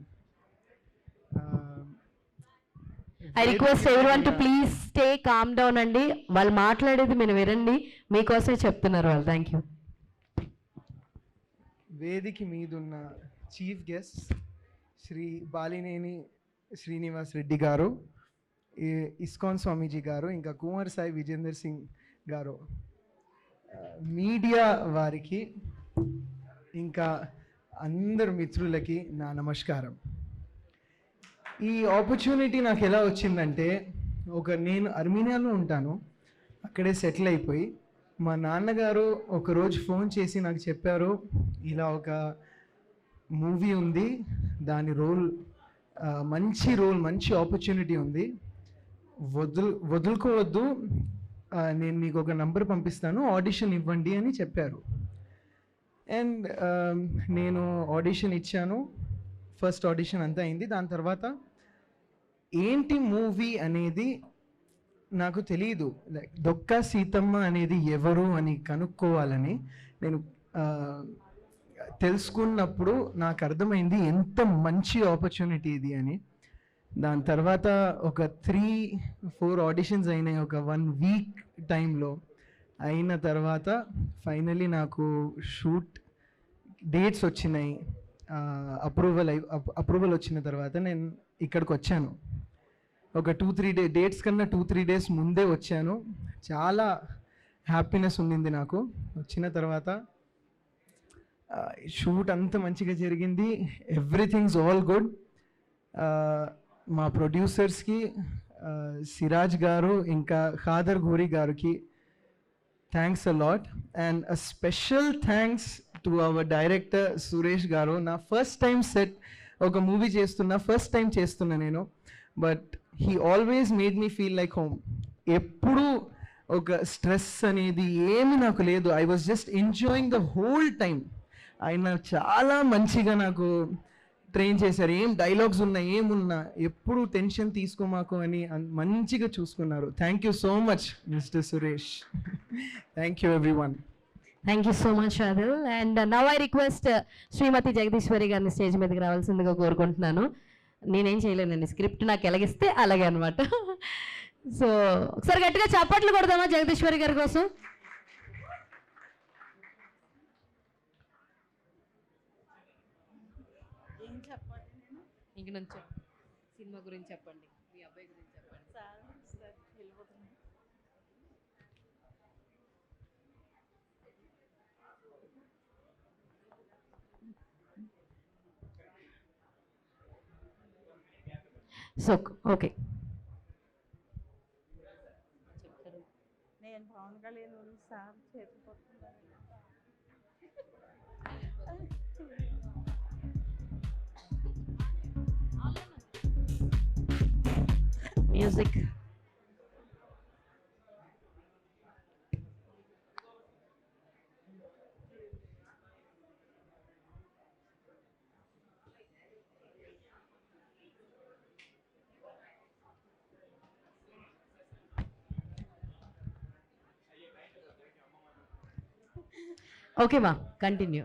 I request everyone to please stay calm down అండి. వాళ్ళు మాట్లాడేది మీరు వినండి, మీకోసమే చెప్తున్నారు వాళ్ళు. Thank you. వేదిక మీదున్న చీఫ్ గెస్ట్ శ్రీ బాలినేని శ్రీనివాస్ రెడ్డి గారు, ఇస్కాన్ స్వామీజీ గారు, ఇంకా కుమార్ సాయి విజేందర్ సింగ్ గారు, మీడియా వారికి, ఇంకా అందరు మిత్రులకి నా నమస్కారం. ఈ ఆపర్చునిటీ నాకు ఎలా వచ్చిందంటే, నేను అర్మీనియాలో ఉంటాను, అక్కడే సెటిల్ అయిపోయి మా నాన్నగారు ఒకరోజు ఫోన్ చేసి నాకు చెప్పారు, ఇలా ఒక మూవీ ఉంది, దాని మంచి ఆపర్చునిటీ ఉంది, వదులుకోవద్దు, నేను మీకు ఒక నంబర్ పంపిస్తాను, ఆడిషన్ ఇవ్వండి అని చెప్పారు. అండ్ నేను ఆడిషన్ ఇచ్చాను. ఫస్ట్ ఆడిషన్ అంతా అయింది. దాని తర్వాత ఏంటి మూవీ అనేది నాకు తెలియదు. లైక్ డొక్కా సీతమ్మ అనేది ఎవరు అని కనుక్కోవాలని నేను తెలుసుకున్నప్పుడు నాకు అర్థమైంది ఎంత మంచి ఆపర్చునిటీ ఇది అని. దాని తర్వాత ఒక 3-4 ఆడిషన్స్ అయినాయి ఒక 1 week టైంలో. అయిన తర్వాత ఫైనలీ నాకు షూట్ డేట్స్ వచ్చినాయి. అప్రూవల్ వచ్చిన తర్వాత నేను ఇక్కడికి వచ్చాను. ఒక 2-3 డేట్స్ కన్నా 2-3 days ముందే వచ్చాను. చాలా హ్యాపీనెస్ ఉండింది నాకు. వచ్చిన తర్వాత షూట్ అంత మంచిగా జరిగింది. Everything's all good. మా ప్రొడ్యూసర్స్కి సిరాజ్ గారు ఇంకా ఖాదర్ ఘోరీ గారికి thanks a lot. And a special thanks to our director Suresh గారు. నా ఫస్ట్ టైం ఒక మూవీ ఫస్ట్ టైం చేస్తున్నా నేను. But he always made me feel like home. ఎప్పుడు ఒక స్ట్రెస్ అనేది ఏమి నాకు లేదు. I was just enjoying the whole time. ఆయన చాలా మంచిగా నాకు ట్రైన్ చేశారు. ఏం డైలాగ్స్ ఉన్నా ఏమున్నా ఎప్పుడు టెన్షన్ తీసుకోమాకు అని మంచిగా చూసుకున్నారు. Thank you so much mister Suresh. Thank you everyone. Thank you so much Adil. And now I request Shrimati Jagadeeswari గారిని స్టేజ్ మీదకి రావాల్సిందిగా కోరుకుంటున్నాను. నేనేం చేయలేనండి, స్క్రిప్ట్ నాకు ఎలాగిస్తే అలాగే అనమాట. సో ఒకసారి గట్టిగా చప్పట్లు కొడదామా జగదీశ్వరి గారి కోసం. ఇంక నుంచి సినిమా గురించి చెప్పండి, మీ అబ్బాయి గురించి చెప్పండి. సో ఓకే, నేను పవన్ కళ్యాణ్ సార్ చేతిపోతున్నాను. మ్యూజిక్. ఓకే మా, కంటిన్యూ.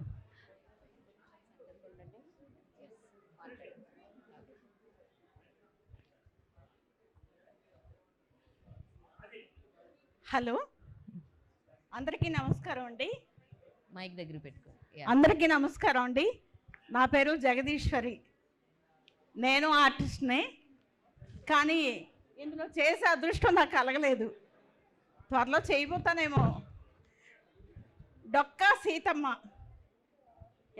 హలో, అందరికీ నమస్కారం అండి. మైక్ దగ్గర పెట్టుకో. అందరికీ నమస్కారం అండి. నా పేరు జగదీశ్వరి. నేను ఆర్టిస్ట్నే, కానీ ఇందులో చేసే అదృష్టం నాకు కలగలేదు. త్వరలో చేయబోతానేమో. డొక్కా సీతమ్మ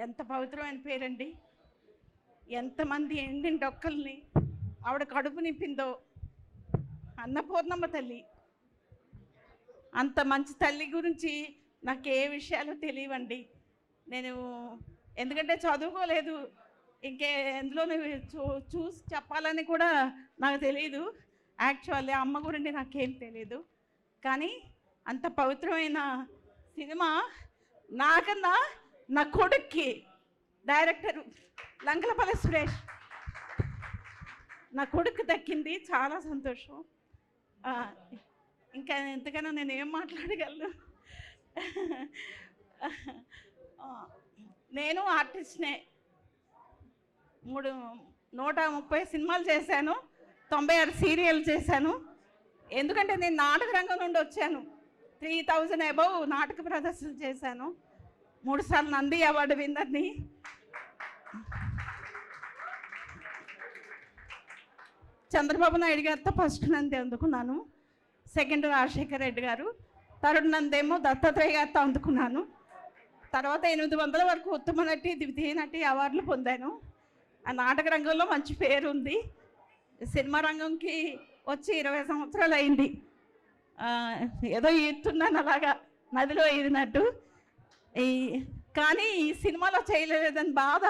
ఎంత పవిత్రమైన పేరండి. ఎంతమంది ఎండిన డొక్కల్ని ఆవిడ కడుపు నింపిందో. అన్నపూర్ణమ్మ తల్లి. అంత మంచి తల్లి గురించి నాకు ఏ విషయాలు తెలియవండి. నేను ఎందుకంటే చదువుకోలేదు, ఇంకే ఎందులో చూసి చెప్పాలని కూడా నాకు తెలియదు. యాక్చువల్లీ అమ్మ గురించి నాకేం తెలియదు. కానీ అంత పవిత్రమైన సినిమా నాకన్నా నా కొడుక్కి, డైరెక్టర్ లంకలపల్లి సురేష్, నా కొడుకు దక్కింది. చాలా సంతోషం. ఇంకా ఎంతకైనా నేను ఏం మాట్లాడగలను. నేను ఆర్టిస్ట్నే. 130 సినిమాలు చేశాను, 96 సీరియల్ చేశాను. ఎందుకంటే నేను నాటక రంగం నుండి వచ్చాను. 3000 అబౌవ్ నాటక ప్రదర్శన చేశాను. 3 సార్లు నంది అవార్డు విన్నర్ని. చంద్రబాబు నాయుడు గారితో ఫస్ట్ నంది అందుకున్నాను. సెకండ్ రాజశేఖర్ రెడ్డి గారు, థర్డ్ నందేమో దత్తాత్రేయ గారితో అందుకున్నాను. తర్వాత 800 వరకు ఉత్తమ నటి, ద్వితీయ నటి అవార్డులు పొందాను. ఆ నాటక రంగంలో మంచి పేరు ఉంది. సినిమా రంగంకి వచ్చి 20 సంవత్సరాలు అయింది. ఏదో ఈడుతున్నాను అలాగా నదిలో ఈదినట్టు. కానీ ఈ సినిమాలో చేయలేదని బాధ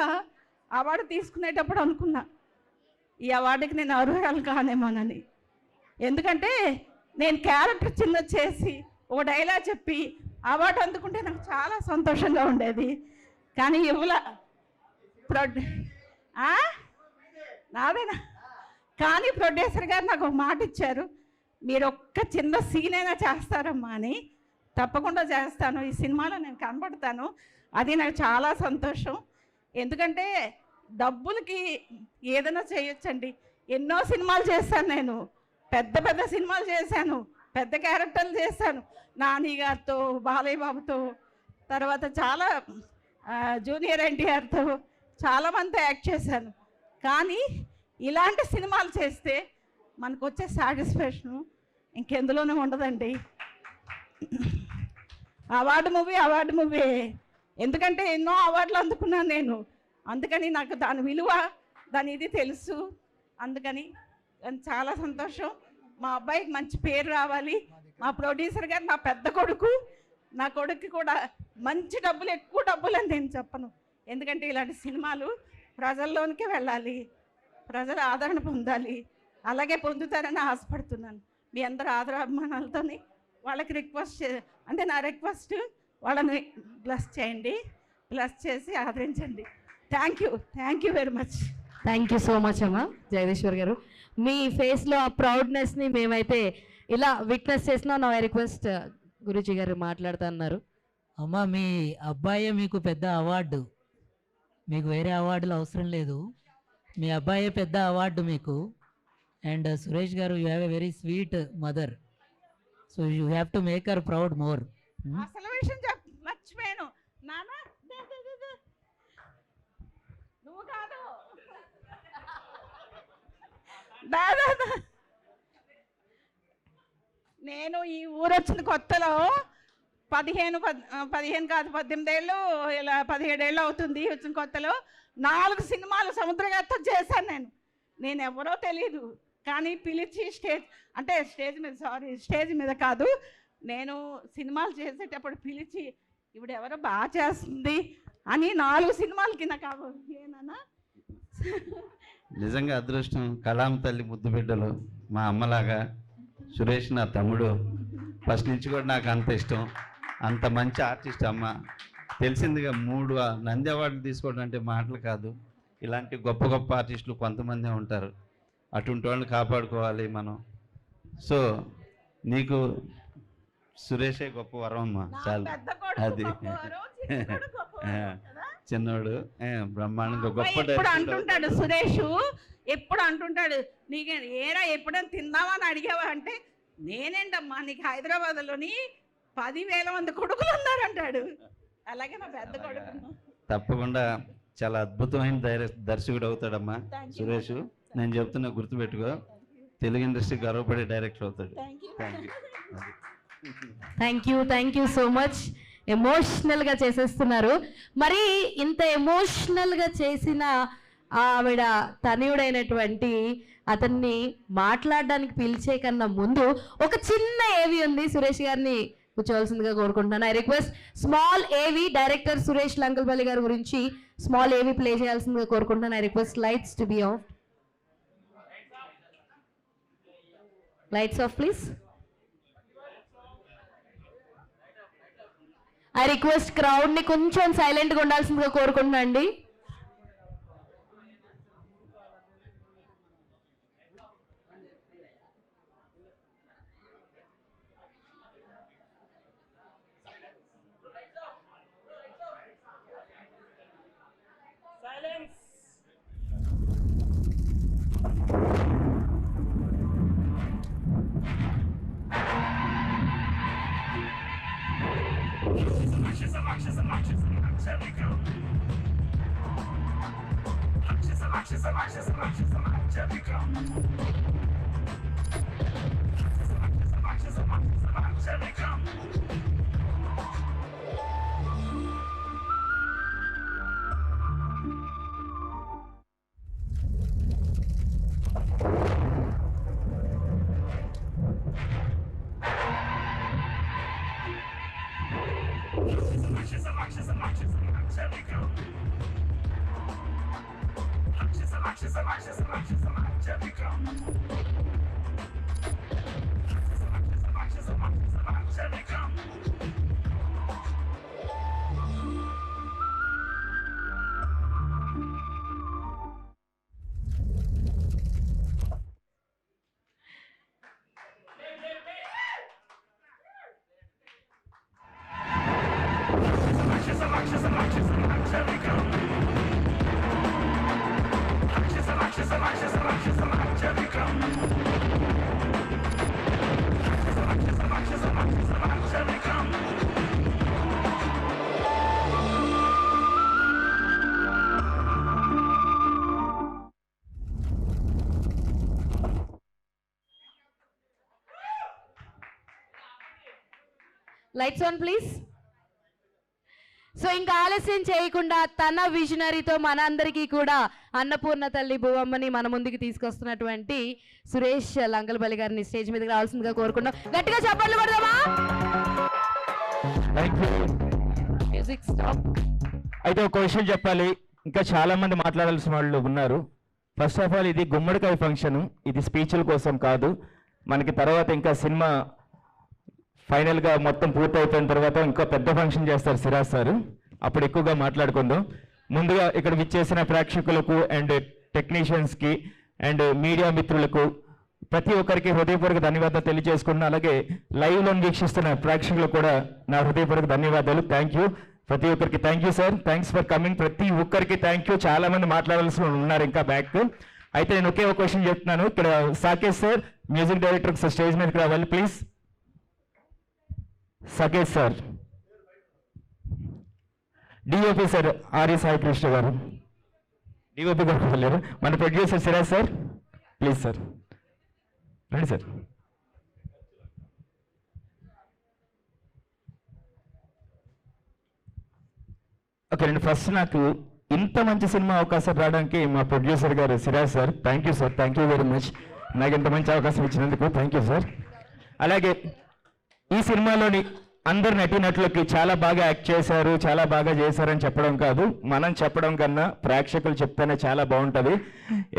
అవార్డు తీసుకునేటప్పుడు అనుకున్నా, ఈ అవార్డుకి నేను అర్హురాలు కానేమోనని. ఎందుకంటే నేను క్యారెక్టర్ చిన్న చేసి ఒక డైలాగ్ చెప్పి అవార్డు అందుకుంటే నాకు చాలా సంతోషంగా ఉండేది. కానీ ఇవ్వలా. నాదేనా? కానీ ప్రొడ్యూసర్ గారు నాకు ఒక మాట ఇచ్చారు, మీరు ఒక్క చిన్న సీన్ అయినా చేస్తారమ్మా అని. తప్పకుండా చేస్తాను, ఈ సినిమాలో నేను కనబడతాను. అది నాకు చాలా సంతోషం. ఎందుకంటే డబ్బులకి ఏదైనా చేయొచ్చండి. ఎన్నో సినిమాలు చేశాను నేను, పెద్ద పెద్ద సినిమాలు చేశాను, పెద్ద క్యారెక్టర్లు చేశాను. నాని గారితో, బాలయ్య బాబుతో, తర్వాత చాలా జూనియర్ ఎన్టీఆర్తో చాలామంది యాక్ట్ చేశాను. కానీ ఇలాంటి సినిమాలు చేస్తే మనకు వచ్చే సాటిస్ఫాక్షన్ ఇంకెందులోనే ఉండదండి. Award movie. ఎందుకంటే ఎన్నో అవార్డులు అందుకున్నాను నేను. అందుకని నాకు దాని విలువ, దాని ఇది తెలుసు. అందుకని చాలా సంతోషం. మా అబ్బాయికి మంచి పేరు రావాలి. మా ప్రొడ్యూసర్ గారు నా పెద్ద కొడుకు, నా కొడుకు కూడా మంచి డబ్బులు, ఎక్కువ డబ్బులు అని నేను చెప్పను. ఎందుకంటే ఇలాంటి సినిమాలు ప్రజల్లోనికి వెళ్ళాలి, ప్రజల ఆదరణ పొందాలి. అలాగే పొందుతారని ఆశపడుతున్నాను. మీ అందరూ ఆదరాభిమానాలతో వాళ్ళకి అంటే నా రిక్వెస్ట్, వాళ్ళని బ్లెస్ చేయండి, బ్లెస్ చేసి ఆదరించండి. Thank you very much. Thank you so much అమ్మా జగదీశ్వర్ గారు. మీ ఫేస్లో ఆ ప్రౌడ్నెస్ని మేమైతే ఇలా విట్నెస్ చేసినా. నా రిక్వెస్ట్ గురూజీ గారు మాట్లాడుతూ అన్నారు. అమ్మ మీ అబ్బాయే మీకు పెద్ద అవార్డు, మీకు వేరే అవార్డులు అవసరం లేదు, మీ అబ్బాయే పెద్ద అవార్డు మీకు. అండ్ సురేష్ గారు, you have a very sweet mother, so you have to make her proud more. అసలు విషయం మర్చిపోయాను నాన్న, నువ్వు కాదు నేను ఈ ఊరు వచ్చిన కొత్తలో 15 కాదు 18 ఏళ్ళు, ఇలా 17 ఏళ్ళు అవుతుంది వచ్చిన కొత్తలో 4 సినిమాలు సముద్రగారితో చేశాను. నేను ఎవరో తెలియదు, కానీ పిలిచి స్టేజ్ మీద కాదు, నేను సినిమాలు చేసేటప్పుడు పిలిచి ఇవిడెవరో బాగా చేస్తుంది అని 4 సినిమాలకి నాకు ఏనన్నా నిజంగా అదృష్టం. కలాం తల్లి ముద్దు బిడ్డలు మా అమ్మలాగా, సురేష్ నా తమ్ముడు. ఫస్ట్ నుంచి కూడా నాకు అంత ఇష్టం, అంత మంచి ఆర్టిస్ట్ అమ్మ. తెలిసిందిగా 3 నంది అవార్డులు తీసుకోవడం అంటే మాటలు కాదు. ఇలాంటి గొప్ప గొప్ప ఆర్టిస్టులు కొంతమంది ఉంటారు, అటువంటి వాళ్ళని కాపాడుకోవాలి మనం. సో నీకు సురేషే గొప్ప వరం అమ్మ, చాలు. అది చిన్నోడు బ్రహ్మాండంగా గొప్ప ఎప్పుడు అంటుంటాడు సురేష్, ఎప్పుడు అంటుంటాడు నీకు ఏరా ఎప్పుడైనా తిందామని అడిగావా అంటే, నేనేంటమ్మా నీకు హైదరాబాద్లోని 10,000 మంది కొడుకులు ఉన్నారంటాడు. అలాగే నా పెద్ద కొడుకు. తప్పకుండా చాలా అద్భుతమైన దర్శకుడు అవుతాడమ్మా సురేష్. నేను చెప్తున్నా, గుర్తుపెట్టుకో, తెలుగు ఇండస్ట్రీ గర్వపడే డైరెక్టర్ అవుతాడు. Thank you so much. ఎమోషనల్గా చేసేస్తున్నారు. మరి ఇంత ఎమోషనల్గా చేసిన ఆవిడ తనయుడైనటువంటి అతన్ని మాట్లాడడానికి పిలిచే కన్నా ముందు ఒక చిన్న ఏవి ఉంది, సురేష్ గారిని కూర్చోవలసిందిగా కోరుకుంటున్నాను. I request small AV, director Suresh Lankalapalli గారి గురించి స్మాల్ ఏవి ప్లే చేయాల్సిందిగా కోరుకుంటున్నాను. I request lights to be off. Lights off please. I request క్రౌడ్ని కొంచెం సైలెంట్గా ఉండాల్సిందిగా కోరుకుంటున్నా అండి. Lights on please. సో ఇంకా ఆలస్యం చేయకుండా తన విజనరీతో మనందరికీ కూడా అన్నపూర్ణ తల్లి భూవమ్మని మన ముందుకు తీసుకొస్తున్నటువంటి సురేష్ లంకల్పల్లి గారిని స్టేజ్ మీదకి రావాల్సిందిగా కోరుకుంటాం. గట్టిగా చప్పట్లు కొడదామా? Music stop. అయితే ఒక విషయం చెప్పాలి, ఇంకా చాలా మంది మాట్లాడాల్సిన వాళ్ళు ఉన్నారు. ఫస్ట్ ఆఫ్ ఆల్, ఇది గుమ్మడికాయ ఫంక్షన్, ఇది స్పీచ్ల కోసం కాదు. మనకి తర్వాత ఇంకా సినిమా ఫైనల్గా మొత్తం పూర్తయిపోయిన తర్వాత ఇంకా పెద్ద ఫంక్షన్ చేస్తారు సిరాజ్ సార్, అప్పుడు ఎక్కువగా మాట్లాడుకుందాం. ముందుగా ఇక్కడ విచ్చేసిన ప్రేక్షకులకు అండ్ టెక్నీషియన్స్కి అండ్ మీడియా మిత్రులకు ప్రతి ఒక్కరికి హృదయపూర్వక ధన్యవాదాలు తెలియజేసుకుంటున్నాను. అలాగే లైవ్లో వీక్షిస్తున్న ప్రేక్షకులు కూడా నా హృదయపూర్వక ధన్యవాదాలు. థ్యాంక్ యూ ప్రతి ఒక్కరికి. Thank you sir, thanks for coming. ప్రతి ఒక్కరికి థ్యాంక్ యూ. చాలా మంది మాట్లాడాల్సి ఉన్నారు ఇంకా బ్యాక్. అయితే నేను ఒకే ఒక క్వశ్చన్ చెప్తున్నాను. ఇక్కడ Sakesh sir music director sir stage మీదకి రావాలి please. Sakesh sir, DOP sir Arya Sai Krishna గారు, డిఓపి గారు వెళ్ళారు. మన producer Siraj sir please sir రండి సార్. ఓకే అండి, ఫస్ట్ నాకు ఇంత మంచి సినిమా అవకాశం రావడానికి మా ప్రొడ్యూసర్ గారు Siraj sir, thank you sir, thank you very much. నాకు ఇంత మంచి అవకాశం ఇచ్చినందుకు థ్యాంక్ యూ సార్. అలాగే ఈ సినిమాలోని అందరు నటీనటులకి చాలా బాగా యాక్ట్ చేశారు, చాలా బాగా చేశారని చెప్పడం కాదు, మనం చెప్పడం కన్నా ప్రేక్షకులు చెప్తేనే చాలా బాగుంటుంది.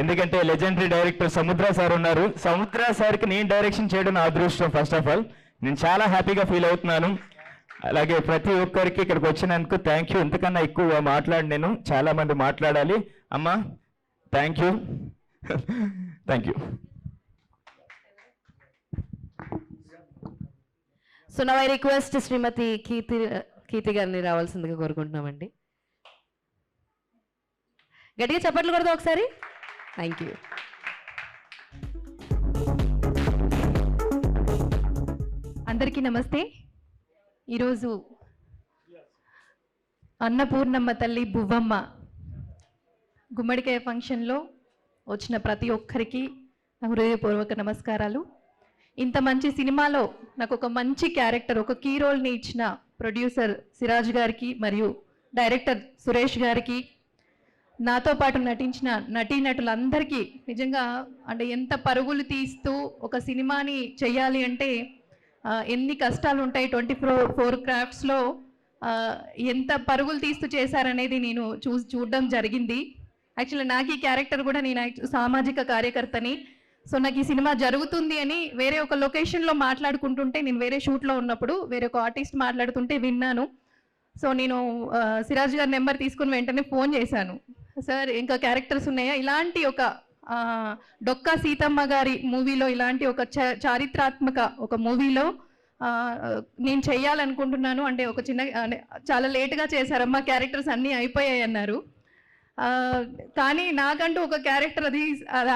ఎందుకంటే లెజెండరీ డైరెక్టర్ సముద్ర సార్ ఉన్నారు. సముద్ర సార్కి నేను డైరెక్షన్ చేయడం నా అదృష్టం. ఫస్ట్ ఆఫ్ ఆల్ నేను చాలా హ్యాపీగా ఫీల్ అవుతున్నాను. అలాగే ప్రతి ఒక్కరికి ఇక్కడికి వచ్చినందుకు థ్యాంక్ యూ. ఇంతకన్నా ఎక్కువ మాట్లాడి నేను చాలా మంది మాట్లాడాలి. అమ్మా thank you, thank you. So నా ఐ రిక్వెస్ట్ శ్రీమతి కీర్తి గారిని రావాల్సిందిగా కోరుకుంటున్నామండి. గట్టిగా చప్పట్లు కొడదాం ఒకసారి. Thank you. అందరికీ నమస్తే. ఈరోజు అన్నపూర్ణమ్మ తల్లి బువ్వమ్మ గుమ్మడికాయ ఫంక్షన్లో వచ్చిన ప్రతి ఒక్కరికి నా హృదయపూర్వక నమస్కారాలు. ఇంత మంచి సినిమాలో నాకు ఒక మంచి క్యారెక్టర్, ఒక కీ రోల్ని ఇచ్చిన ప్రొడ్యూసర్ సిరాజ్ గారికి మరియు డైరెక్టర్ సురేష్ గారికి, నాతో పాటు నటించిన నటీనటులందరికీ నిజంగా అంటే ఎంత పరుగులు తీస్తూ ఒక సినిమాని చెయ్యాలి అంటే ఎన్ని కష్టాలు ఉంటాయి. 24 క్రాఫ్ట్స్లో ఎంత పరుగులు తీస్తూ చేశారనేది నేను చూడడం జరిగింది. యాక్చువల్లీ నాకు ఈ క్యారెక్టర్ కూడా నేను సామాజిక కార్యకర్తని. సో నాకు ఈ సినిమా జరుగుతుంది అని వేరే ఒక లొకేషన్లో మాట్లాడుకుంటుంటే, నేను వేరే షూట్లో ఉన్నప్పుడు వేరే ఒక ఆర్టిస్ట్ మాట్లాడుతుంటే విన్నాను. సో నేను సిరాజ్ గారి నెంబర్ తీసుకుని వెంటనే ఫోన్ చేశాను. సార్ ఇంకా క్యారెక్టర్స్ ఉన్నాయా, ఇలాంటి ఒక డొక్కా సీతమ్మ గారి మూవీలో ఇలాంటి ఒక చారిత్రాత్మక ఒక మూవీలో నేను చేయాలనుకుంటున్నాను అంటే ఒక చిన్న చాలా లేట్గా చేశారమ్మా, క్యారెక్టర్స్ అన్నీ అయిపోయాయి అన్నారు. కానీ నాకంటూ ఒక క్యారెక్టర్ అది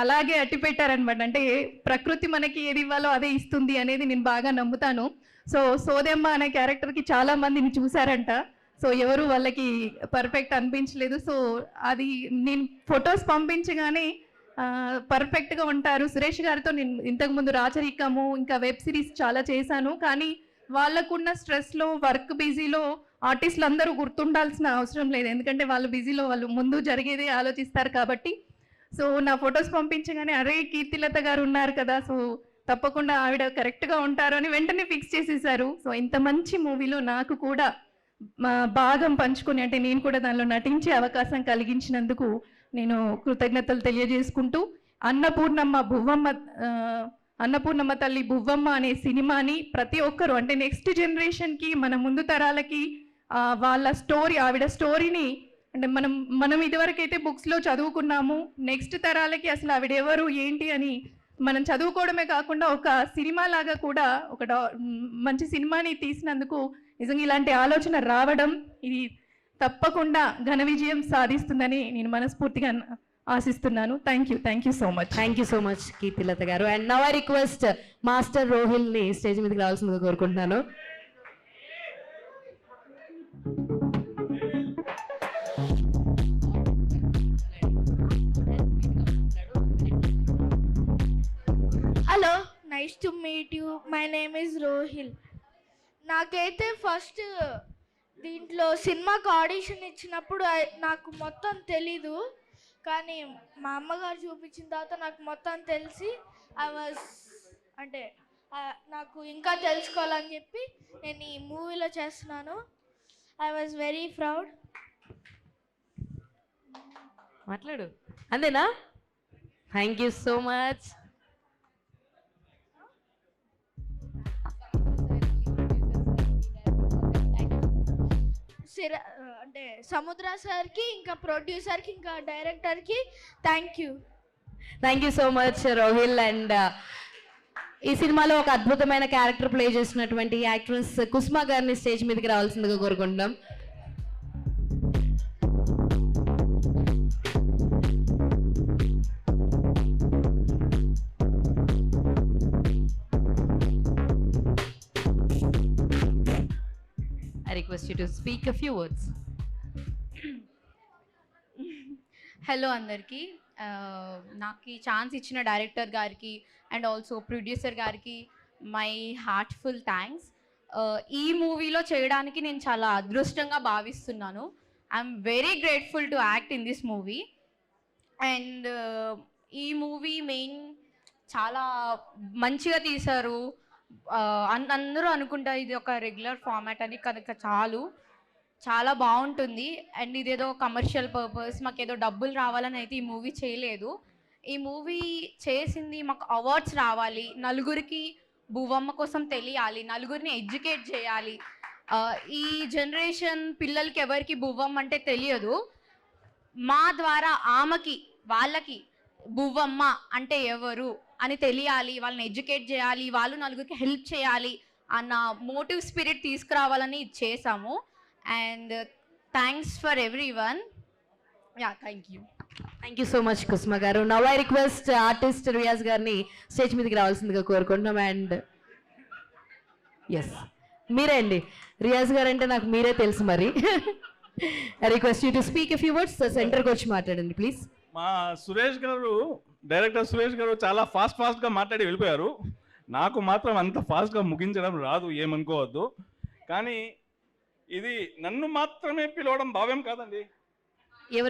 అలాగే అట్టి పెట్టారనమాట. అంటే ప్రకృతి మనకి ఏది ఇవ్వాలో అదే ఇస్తుంది అనేది నేను బాగా నమ్ముతాను. సో సోదెమ్మ అనే క్యారెక్టర్కి చాలా మందిని చూశారంట. సో ఎవరు వాళ్ళకి పర్ఫెక్ట్ అనిపించలేదు. సో అది నేను ఫొటోస్ పంపించగానే పర్ఫెక్ట్గా ఉంటారు. సురేష్ గారితో నేను ఇంతకుముందు రాచరికము ఇంకా వెబ్ సిరీస్ చాలా చేశాను. కానీ వాళ్ళకున్న స్ట్రెస్లో వర్క్ బిజీలో ఆర్టిస్టులు అందరూ గుర్తుండాల్సిన అవసరం లేదు, ఎందుకంటే వాళ్ళు బిజీలో వాళ్ళు ముందు జరిగేది ఆలోచిస్తారు కాబట్టి. సో నా ఫొటోస్ పంపించగానే అరే కీర్తిలత గారు ఉన్నారు కదా, సో తప్పకుండా ఆవిడ కరెక్ట్గా ఉంటారు అని వెంటనే ఫిక్స్ చేసేసారు. సో ఇంత మంచి మూవీలో నాకు కూడా భాగం పంచుకొని అంటే నేను కూడా దానిలో నటించే అవకాశం కలిగించినందుకు నేను కృతజ్ఞతలు తెలియజేసుకుంటూ అన్నపూర్ణమ్మ తల్లి బువ్వమ్మ అనే సినిమాని ప్రతి ఒక్కరు అంటే నెక్స్ట్ జనరేషన్కి మన ముందు తరాలకి వాళ్ళ స్టోరీ ఆవిడ స్టోరీని అంటే మనం ఇదివరకైతే బుక్స్లో చదువుకున్నాము, నెక్స్ట్ తరాలకి అసలు ఆవిడ ఎవరు ఏంటి అని మనం చదువుకోవడమే కాకుండా ఒక సినిమా లాగా కూడా ఒక మంచి సినిమాని తీసినందుకు నిజంగా ఇలాంటి ఆలోచన రావడం ఇది తప్పకుండా ఘన విజయం సాధిస్తుందని నేను మనస్ఫూర్తిగా ఆశిస్తున్నాను. Thank you so much. Thank you so much Keerthilatha garu. And now I request master రోహిల్ని స్టేజ్ మీదకి రావాల్సిందిగా కోరుకుంటున్నాను. Hello, nice to meet you. My name is Rohil. నాకైతే ఫస్ట్ దీంట్లో సినిమాకి ఆడిషన్ ఇచ్చినప్పుడు నాకు మొత్తం తెలీదు, కానీ మా అమ్మగారు చూపించిన తర్వాత నాకు మొత్తం తెలిసి అంటే నాకు ఇంకా తెలుసుకోవాలని చెప్పి నేను ఈ మూవీలో చేస్తున్నాను. I was very proud. మాట్లాడు అంతేనా? Thank you so much. అంటే సముద్ర సార్కి ఇంకా ప్రొడ్యూసర్కి ఇంకా డైరెక్టర్కి thank you. Thank you so much Rohil. And ఈ సినిమాలో ఒక అద్భుతమైన క్యారెక్టర్ ప్లే చేసినటువంటి యాక్ట్రెస్ కుస్మా గారిని స్టేజ్ మీదకి రావాల్సిందిగా కోరుకుంటున్నాం. I request you to speak a few words. Hello అందరికీ, నాకు ఈ ఛాన్స్ ఇచ్చిన డైరెక్టర్ గారికి అండ్ ఆల్సో ప్రొడ్యూసర్ గారికి మై హార్ట్ఫుల్ థ్యాంక్స్. ఈ మూవీలో చేయడానికి నేను చాలా అదృష్టంగా భావిస్తున్నాను. I'm very grateful to act in this movie. And ఈ మూవీ మెయిన్ చాలా మంచిగా తీశారు. అందరూ అనుకుంటారు ఇది ఒక రెగ్యులర్ ఫార్మాట్ అని, కనుక చాలా బాగుంటుంది. అండ్ ఇదేదో కమర్షియల్ పర్పస్ మాకేదో డబ్బులు రావాలని అయితే ఈ మూవీ చేయలేదు. ఈ మూవీ చేసింది మాకు అవార్డ్స్ రావాలి, నలుగురికి భూవమ్మ కోసం తెలియాలి, నలుగురిని ఎడ్యుకేట్ చేయాలి. ఈ జనరేషన్ పిల్లలకి ఎవరికి భూవమ్మ అంటే తెలియదు. మా ద్వారా ఆమెకి వాళ్ళకి భూవమ్మ అంటే ఎవరు అని తెలియాలి, వాళ్ళని ఎడ్యుకేట్ చేయాలి, వాళ్ళు నలుగురికి హెల్ప్ చేయాలి అన్న మోటివ్ స్పిరిట్ తీసుకురావాలని ఇది చేసాము. And thanks for everyone. Yeah, thank you. Thank you so much Kusma garu. Now I request artist Riyaz గారిని స్టేజ్ మీదకి రావాల్సిందిగా కోరుకుంటున్నాం. అండ్ ఎస్, మీరే అండి, రియాజ్ గారు అంటే నాకు మీరే తెలుసు మరి. I request you to speak a few words. సెంటర్కి వచ్చి మాట్లాడండి ప్లీజ్. మా సురేష్ గారు, డైరెక్టర్ సురేష్ గారు చాలా ఫాస్ట్గా మాట్లాడి వెళ్ళిపోయారు. నాకు మాత్రం అంత ఫాస్ట్గా ముగించడం రాదు, ఏమనుకోవద్దు. కానీ ఇది నన్ను మాత్రమే పిలవడం భావ్యం కాదండి.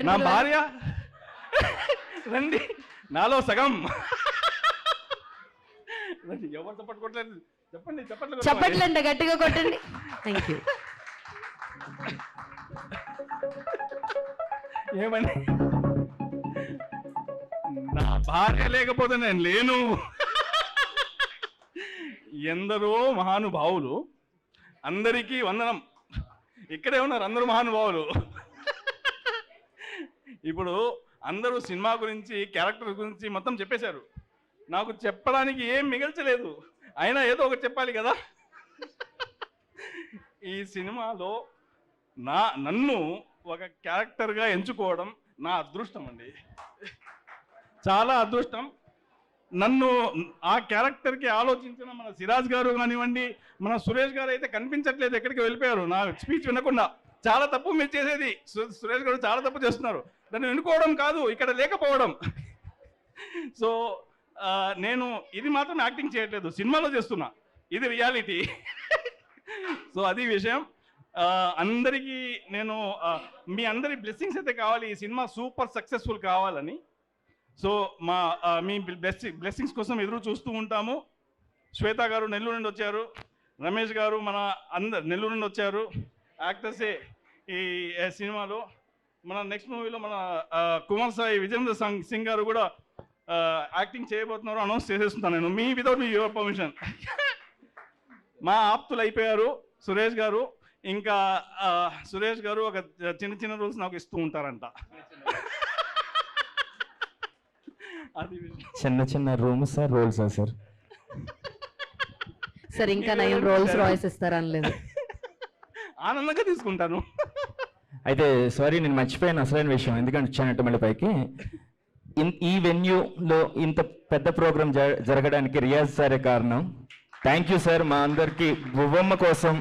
నా భార్య రండి, నాలో సగం. ఎవరు చప్పట్లేదు, చెప్పండి. చప్పట్లండి, గట్టిగా కొట్టండి. Thank you. ఏమండి, నా భార్య లేకపోతే నేను లేను. ఎందరో మహానుభావులు, అందరికీ వందనం. ఇక్కడే ఉన్నారు అందరూ మహానుభావులు. ఇప్పుడు అందరూ సినిమా గురించి, క్యారెక్టర్ గురించి మొత్తం చెప్పేశారు. నాకు చెప్పడానికి ఏం మిగల్చలేదు, అయినా ఏదో ఒకటి చెప్పాలి కదా. ఈ సినిమాలో నన్ను ఒక క్యారెక్టర్గా ఎంచుకోవడం నా అదృష్టం అండి, చాలా అదృష్టం. నన్ను ఆ క్యారెక్టర్కి ఆలోచించిన మన సిరాజ్ గారు కానివ్వండి, మన సురేష్ గారు అయితే కనిపించట్లేదు, ఎక్కడికి వెళ్ళిపోయారు నా స్పీచ్ వినకుండా. చాలా తప్పు మీరు చేసేది, సురేష్ గారు చాలా తప్పు చేస్తున్నారు. దాన్ని ఎన్నుకోవడం కాదు, ఇక్కడ లేకపోవడం. సో నేను ఇది మాత్రం యాక్టింగ్ చేయట్లేదు, సినిమాలో చేస్తున్నా, ఇది రియాలిటీ. సో అది విషయం. అందరికీ నేను మీ అందరి బ్లెస్సింగ్స్ అయితే కావాలి, ఈ సినిమా సూపర్ సక్సెస్ఫుల్ కావాలని. సో మీ బ్లెస్సింగ్స్ కోసం ఎదురు చూస్తూ ఉంటాము. శ్వేత గారు నెల్లూరు నుండి వచ్చారు, రమేష్ గారు మన నెల్లూరు నుండి వచ్చారు, యాక్టర్సే ఈ సినిమాలో. మన నెక్స్ట్ మూవీలో మన కుమార్ సాయి విజేంద్ర సింగ్ గారు కూడా యాక్టింగ్ చేయబోతున్నారు, అనౌన్స్ చేసేస్తున్నాను నేను, me without me your permission. మా ఆప్తులు అయిపోయారు సురేష్ గారు. ఇంకా సురేష్ గారు ఒక చిన్న రూల్స్ నాకు ఇస్తూ ఉంటారంట. చిన్న రూమ్స్ సార్, రోల్సా సార్? సార్ ఇంకా నయం రోల్స్ రాయ్స్ ఇస్తారనలేదు, ఆనందంగా తీసుకుంటాను. అయితే సారీ, నేను మర్చిపోయాను అసలైన విషయం, ఎందుకంటే వచ్చానంటే మళ్ళీ పైకి. ఈ వెన్యూలో ఇంత పెద్ద ప్రోగ్రామ్ జరగడానికి రియాజ్ సారే కారణం. థ్యాంక్ యూ సార్, మా అందరికి భువమ్మ కోసం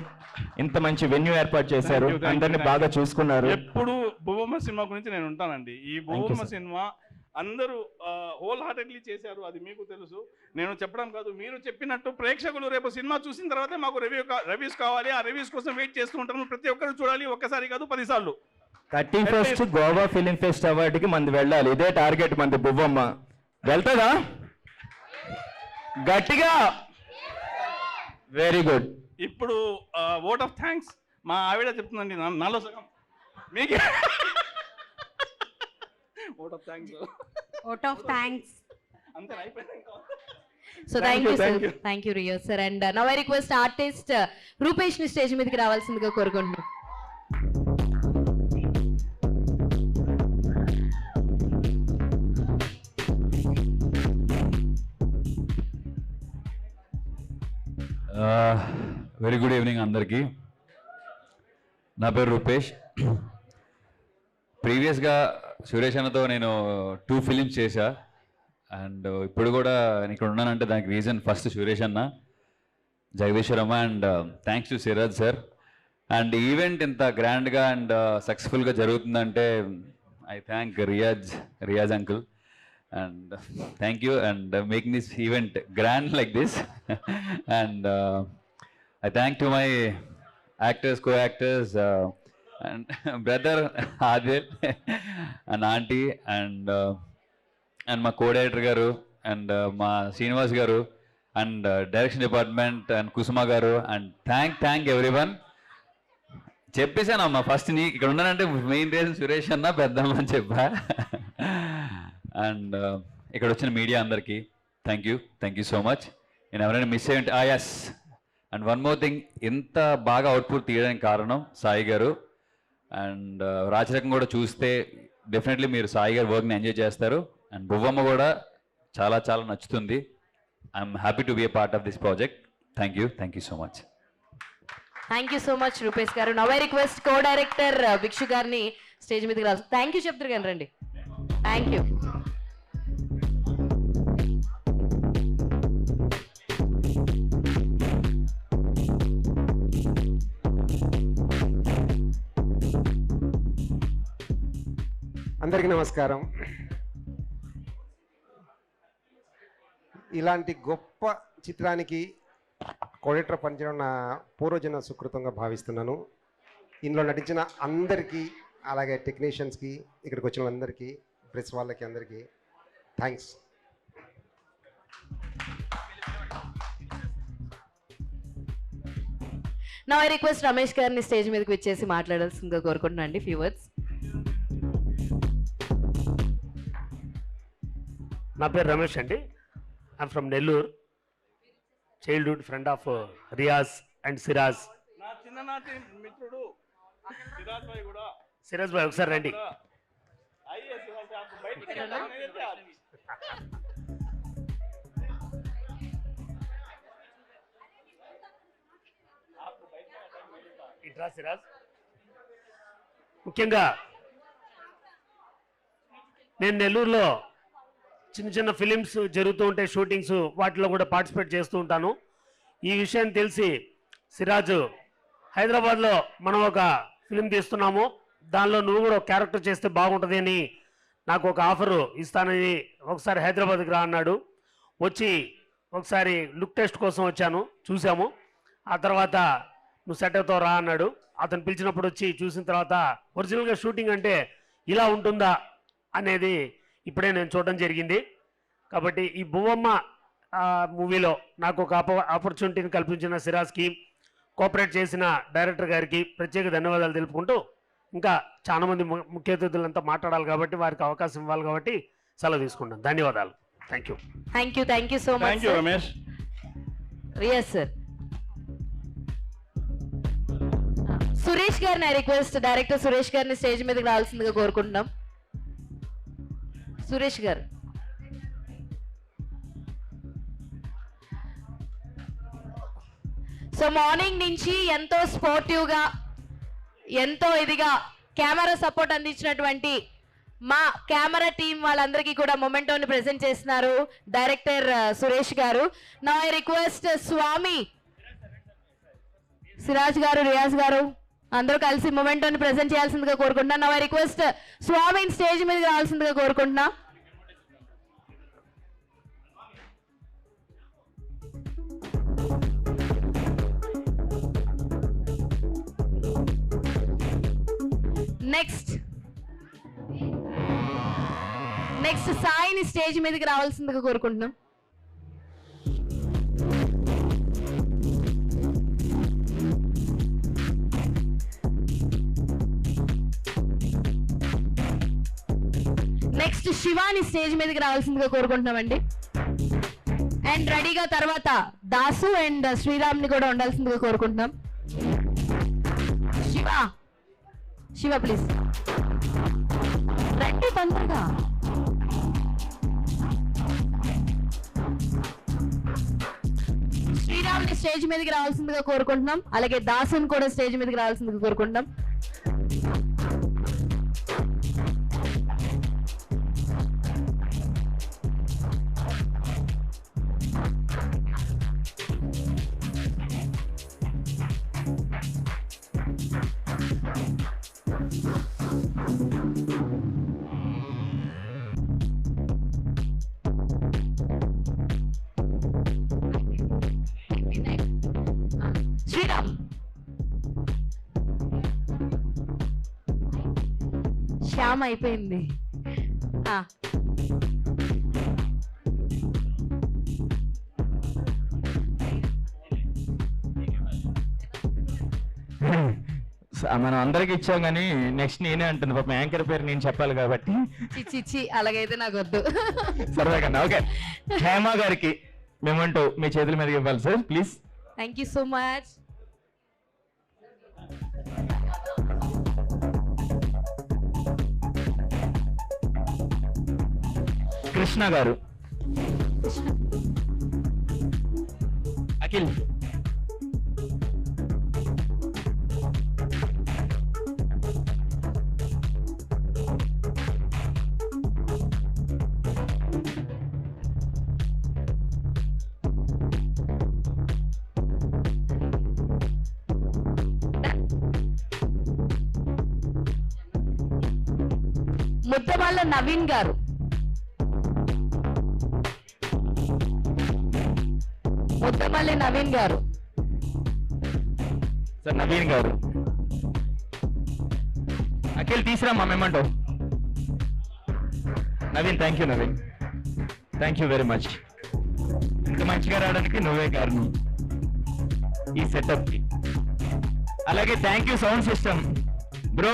ఇంత మంచి వెన్యూ ఏర్పాటు చేశారు, అందరిని బాగా చూసుకున్నారు. ఎప్పుడు భువమ్మ సినిమా గురించి నేను ఉంటానండి. ఈ భువమ్మ సినిమా అందరూ హోల్ హార్టెడ్లీ చేశారు, అది మీకు తెలుసు. నేను చెప్పడం కాదు, మీరు చెప్పినట్టు ప్రేక్షకులు రేపు సినిమా చూసిన తర్వాతే మాకు రివ్యూస్ కావాలి, ఆ రివ్యూస్ కోసం వెయిట్ చేస్తూ ఉంటాము. ప్రతి ఒక్కరు చూడాలి, ఒక్కసారి కాదు 10 సార్లు. 31st గోవా ఫిలిం ఫెస్ట్ అవార్డుకి మంది వెళ్ళాలి, ఇదే టార్గెట్ మంది. భువమ్మ వెళ్తుందా గట్టిగా? Very good. ఇప్పుడు ఓట్ ఆఫ్ థ్యాంక్స్ మా ఆవిడ చెప్తుందండి, నాలో సగం మీకే. Vote of thanks. Vote of thanks. అంతే అయిపోయింది. So thank you sir, thank you Riyaz sir. And now I request artist Rupesh ని స్టేజ్ మీదకి రావాల్సిందిగా కోరుకుంటున్నాం. వెరీ గుడ్ ఈవినింగ్ అందరికీ. నా పేరు రూపేష్. ప్రీవియస్గా సురేష్ అన్నతో నేను 2 ఫిలిమ్స్ చేశా. అండ్ ఇప్పుడు కూడా నేను ఇక్కడ ఉన్నానంటే దానికి రీజన్ ఫస్ట్ సురేష్ అన్న, Jagadeeswaramma, and thanks to Siraj sir. And event ఇంత గ్రాండ్గా అండ్ సక్సెస్ఫుల్గా జరుగుతుందంటే I thank Riyaz uncle. And thank you and making this event grand like this. And I thank to my actors, co-actors, and brother Adil and auntie and my co-director garu and my Srinivas garu and direction department and Kusuma garu, and thank everyone. చెప్పేసానమ్మా first నీ ఇక్కడ ఉన్నానంటే main reason Suresh అన్న పెద్దమ్మ అని చెప్పా. And ఇక్కడ వచ్చిన మీడియా అందరికీ థ్యాంక్ యూ సో మచ్. నేను ఎవరైనా మిస్ అయ్యంటే yes. And one more thing, ఇంత బాగా అవుట్పుట్ తీయడానికి కారణం సాయి గారు. అండ్ రాజరకం కూడా చూస్తే డెఫినెట్లీ మీరు సాయి గారు వర్క్ని ఎంజాయ్ చేస్తారు. అండ్ బువ్వమ్మ కూడా చాలా చాలా నచ్చుతుంది. I'm happy to be a part of this project. Thank you so much. Thank you so much Rupesh garu. Now I request co director Bhikshu గారిని స్టేజ్ మీదకి రాదు. థ్యాంక్ యూ చెప్తారు కానీ రండి. Thank you. అందరికీ నమస్కారం. ఇలాంటి గొప్ప చిత్రానికి కోడేటర్ పనిచేయడం నా పూర్వజన్మ సుకృతంగా భావిస్తున్నాను. ఇందులో నటించిన అందరికీ, అలాగే టెక్నీషియన్స్కి, ఇక్కడికి వచ్చిన వాళ్ళందరికీ, ప్రెస్ వాళ్ళకి అందరికీ థ్యాంక్స్. నా ఐ రిక్వెస్ట్ రమేష్ గారిని స్టేజ్ మీదకి వచ్చేసి మాట్లాడాల్సిందిగా కోరుకుంటున్నాను అండి. Few words. నా పేరు రమేష్ అండి. I'm from Nellore. Childhood friend of Riyaz and Siraj. నా చిన్ననాటి మిత్రుడు సిరాజ్ భాయ్ ఒకసారి రండి. ఇట్రా సిరాజ్. ముఖ్యంగా నేను నెల్లూరులో చిన్న చిన్న ఫిలిమ్స్ జరుగుతూ ఉంటాయి, షూటింగ్స్, వాటిలో కూడా పార్టిసిపేట్ చేస్తూ ఉంటాను. ఈ విషయం తెలిసి సిరాజ్ హైదరాబాద్లో మనం ఒక ఫిలిం తీస్తున్నాము, దానిలో నువ్వు కూడా ఒక క్యారెక్టర్ చేస్తే బాగుంటుంది అని నాకు ఒక ఆఫరు ఇస్తానని ఒకసారి హైదరాబాద్కి రా అన్నాడు. వచ్చి ఒకసారి లుక్ టెస్ట్ కోసం వచ్చాను, చూసాము. ఆ తర్వాత నువ్వు సెట్ అవుతావు రా అన్నాడు. అతను పిలిచినప్పుడు వచ్చి చూసిన తర్వాత ఒరిజినల్గా షూటింగ్ అంటే ఇలా ఉంటుందా అనేది ఇప్పుడే నేను చూడడం జరిగింది. కాబట్టి ఈ బువ్వమ్మ మూవీలో నాకు ఒక ఆపర్చునిటీని కల్పించిన సిరాజ్కి, కోఆపరేట్ చేసిన డైరెక్టర్ గారికి ప్రత్యేక ధన్యవాదాలు తెలుపుకుంటూ, ఇంకా చాలామంది ముఖ్య అతిథులంతా మాట్లాడాలి కాబట్టి వారికి అవకాశం ఇవ్వాలి కాబట్టి సెలవు తీసుకుంటాను. ధన్యవాదాలు. Thank you so much Ramesh. Riyaz sir. Suresh గారిని ఐ రిక్వెస్ట్ డైరెక్టర్ సురేష్ గారిని స్టేజ్ మీదకి రావాల్సిందిగా కోరుకుంటున్నాం. సురేష్ గారు. సో మార్నింగ్ నుంచి ఎంతో స్పోర్టివ్గా, ఎంతో ఇదిగా కెమెరా సపోర్ట్ అందించినటువంటి మా కెమెరా టీం వాళ్ళందరికీ కూడా మొమెంటోని ప్రెజెంట్ చేస్తున్నారు డైరెక్టర్ సురేష్ గారు. నా ఐ రిక్వెస్ట్ స్వామి, సిరాజ్ గారు, రియాజ్ గారు అందరూ కలిసి మొమెంటోని ప్రెజెంట్ చేయాల్సిందిగా కోరుకుంటున్నా. నా ఐ రిక్వెస్ట్ స్వామిని స్టేజ్ మీదకి రావాల్సిందిగా కోరుకుంటున్నా. నెక్స్ట్ సాయిని స్టేజ్ మీదకి రావాల్సిందిగా కోరుకుంటున్నాం. నెక్స్ట్ శివాని స్టేజ్ మీదకి రావాల్సిందిగా కోరుకుంటున్నామండి. అండ్ రెడీగా తర్వాత దాసు అండ్ శ్రీరామ్ని కూడా ఉండాల్సిందిగా కోరుకుంటున్నాం. శివ ప్లీజ్ రండి తొందరగా. శ్రీరామ్ శ్రీరామ్ని స్టేజ్ మీదకి రావాల్సిందిగా కోరుకుంటున్నాం. అలాగే దాసుని కూడా స్టేజ్ మీదకి రావాల్సిందిగా కోరుకుంటున్నాం. శ్రీరామ్ శ్యామ్ అయిపోయింది. మనం అందరికి ఇచ్చాం కానీ నెక్స్ట్ నేనే అంటుంది పాపం యాంకర్ పేరు నేను చెప్పాలి కాబట్టి చిచ్చి అలాగైతే నాకు వద్దు. సరదాగా ఓకే. హేమ గారికి మేమంటూ మీ చేతుల మీదకి ఇవ్వాలి sir please. Thank you so much. Krishna గారు, అఖిల్, ముద్దమల్ల నవీన్ గారు, ముద్దమల్లి నవీన్ గారు, సార్ నవీన్ గారు, అఖిల్ తీసురామ్మా మేమంటూ. Naveen thank you Naveen, thank you very much. ఇంత మంచిగా రావడానికి నువ్వే కారణం ఈ సెటప్కి. అలాగే thank you sound system bro.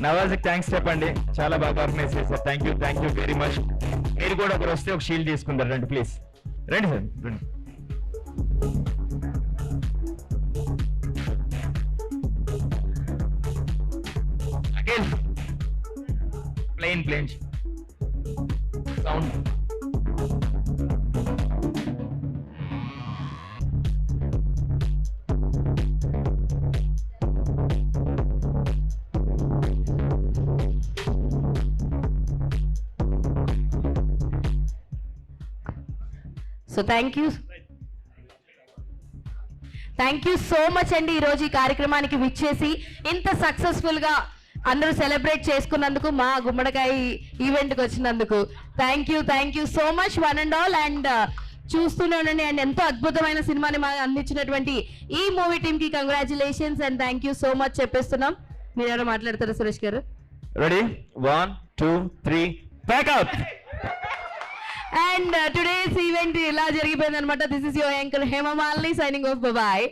నవాజ్కి థ్యాంక్స్ చెప్పండి, చాలా బాగా ఆర్గనైజ్ చేశారు. Thank you very much. మీరు కూడా ఒకరు వస్తే ఒక షీల్డ్ తీసుకుంటారు, రండి ప్లీజ్ రండి సార్ రండి. Again plane sound. So thank you so much అండి. ఈరోజు ఈ కార్యక్రమానికి విచ్చేసి ఇంత సక్సెస్ఫుల్గా అందరూ సెలబ్రేట్ చేసుకున్నందుకు, మా గుమ్మడికాయ ఈవెంట్కి వచ్చినందుకు thank you so much one and all. And చూస్తూనే ఉండండి. అండ్ ఎంతో అద్భుతమైన సినిమాని మాకు అందించినటువంటి ఈ మూవీ టీమ్కి congratulations and thank you so much చెప్పేస్తున్నాం. మీరు ఎవరో మాట్లాడతారా Suresh garu? Ready 1 2 3 pack up. And today's event ఇలా జరిగిపోయింది అనమాట. This is your anchor Hema Malini signing off. Bye.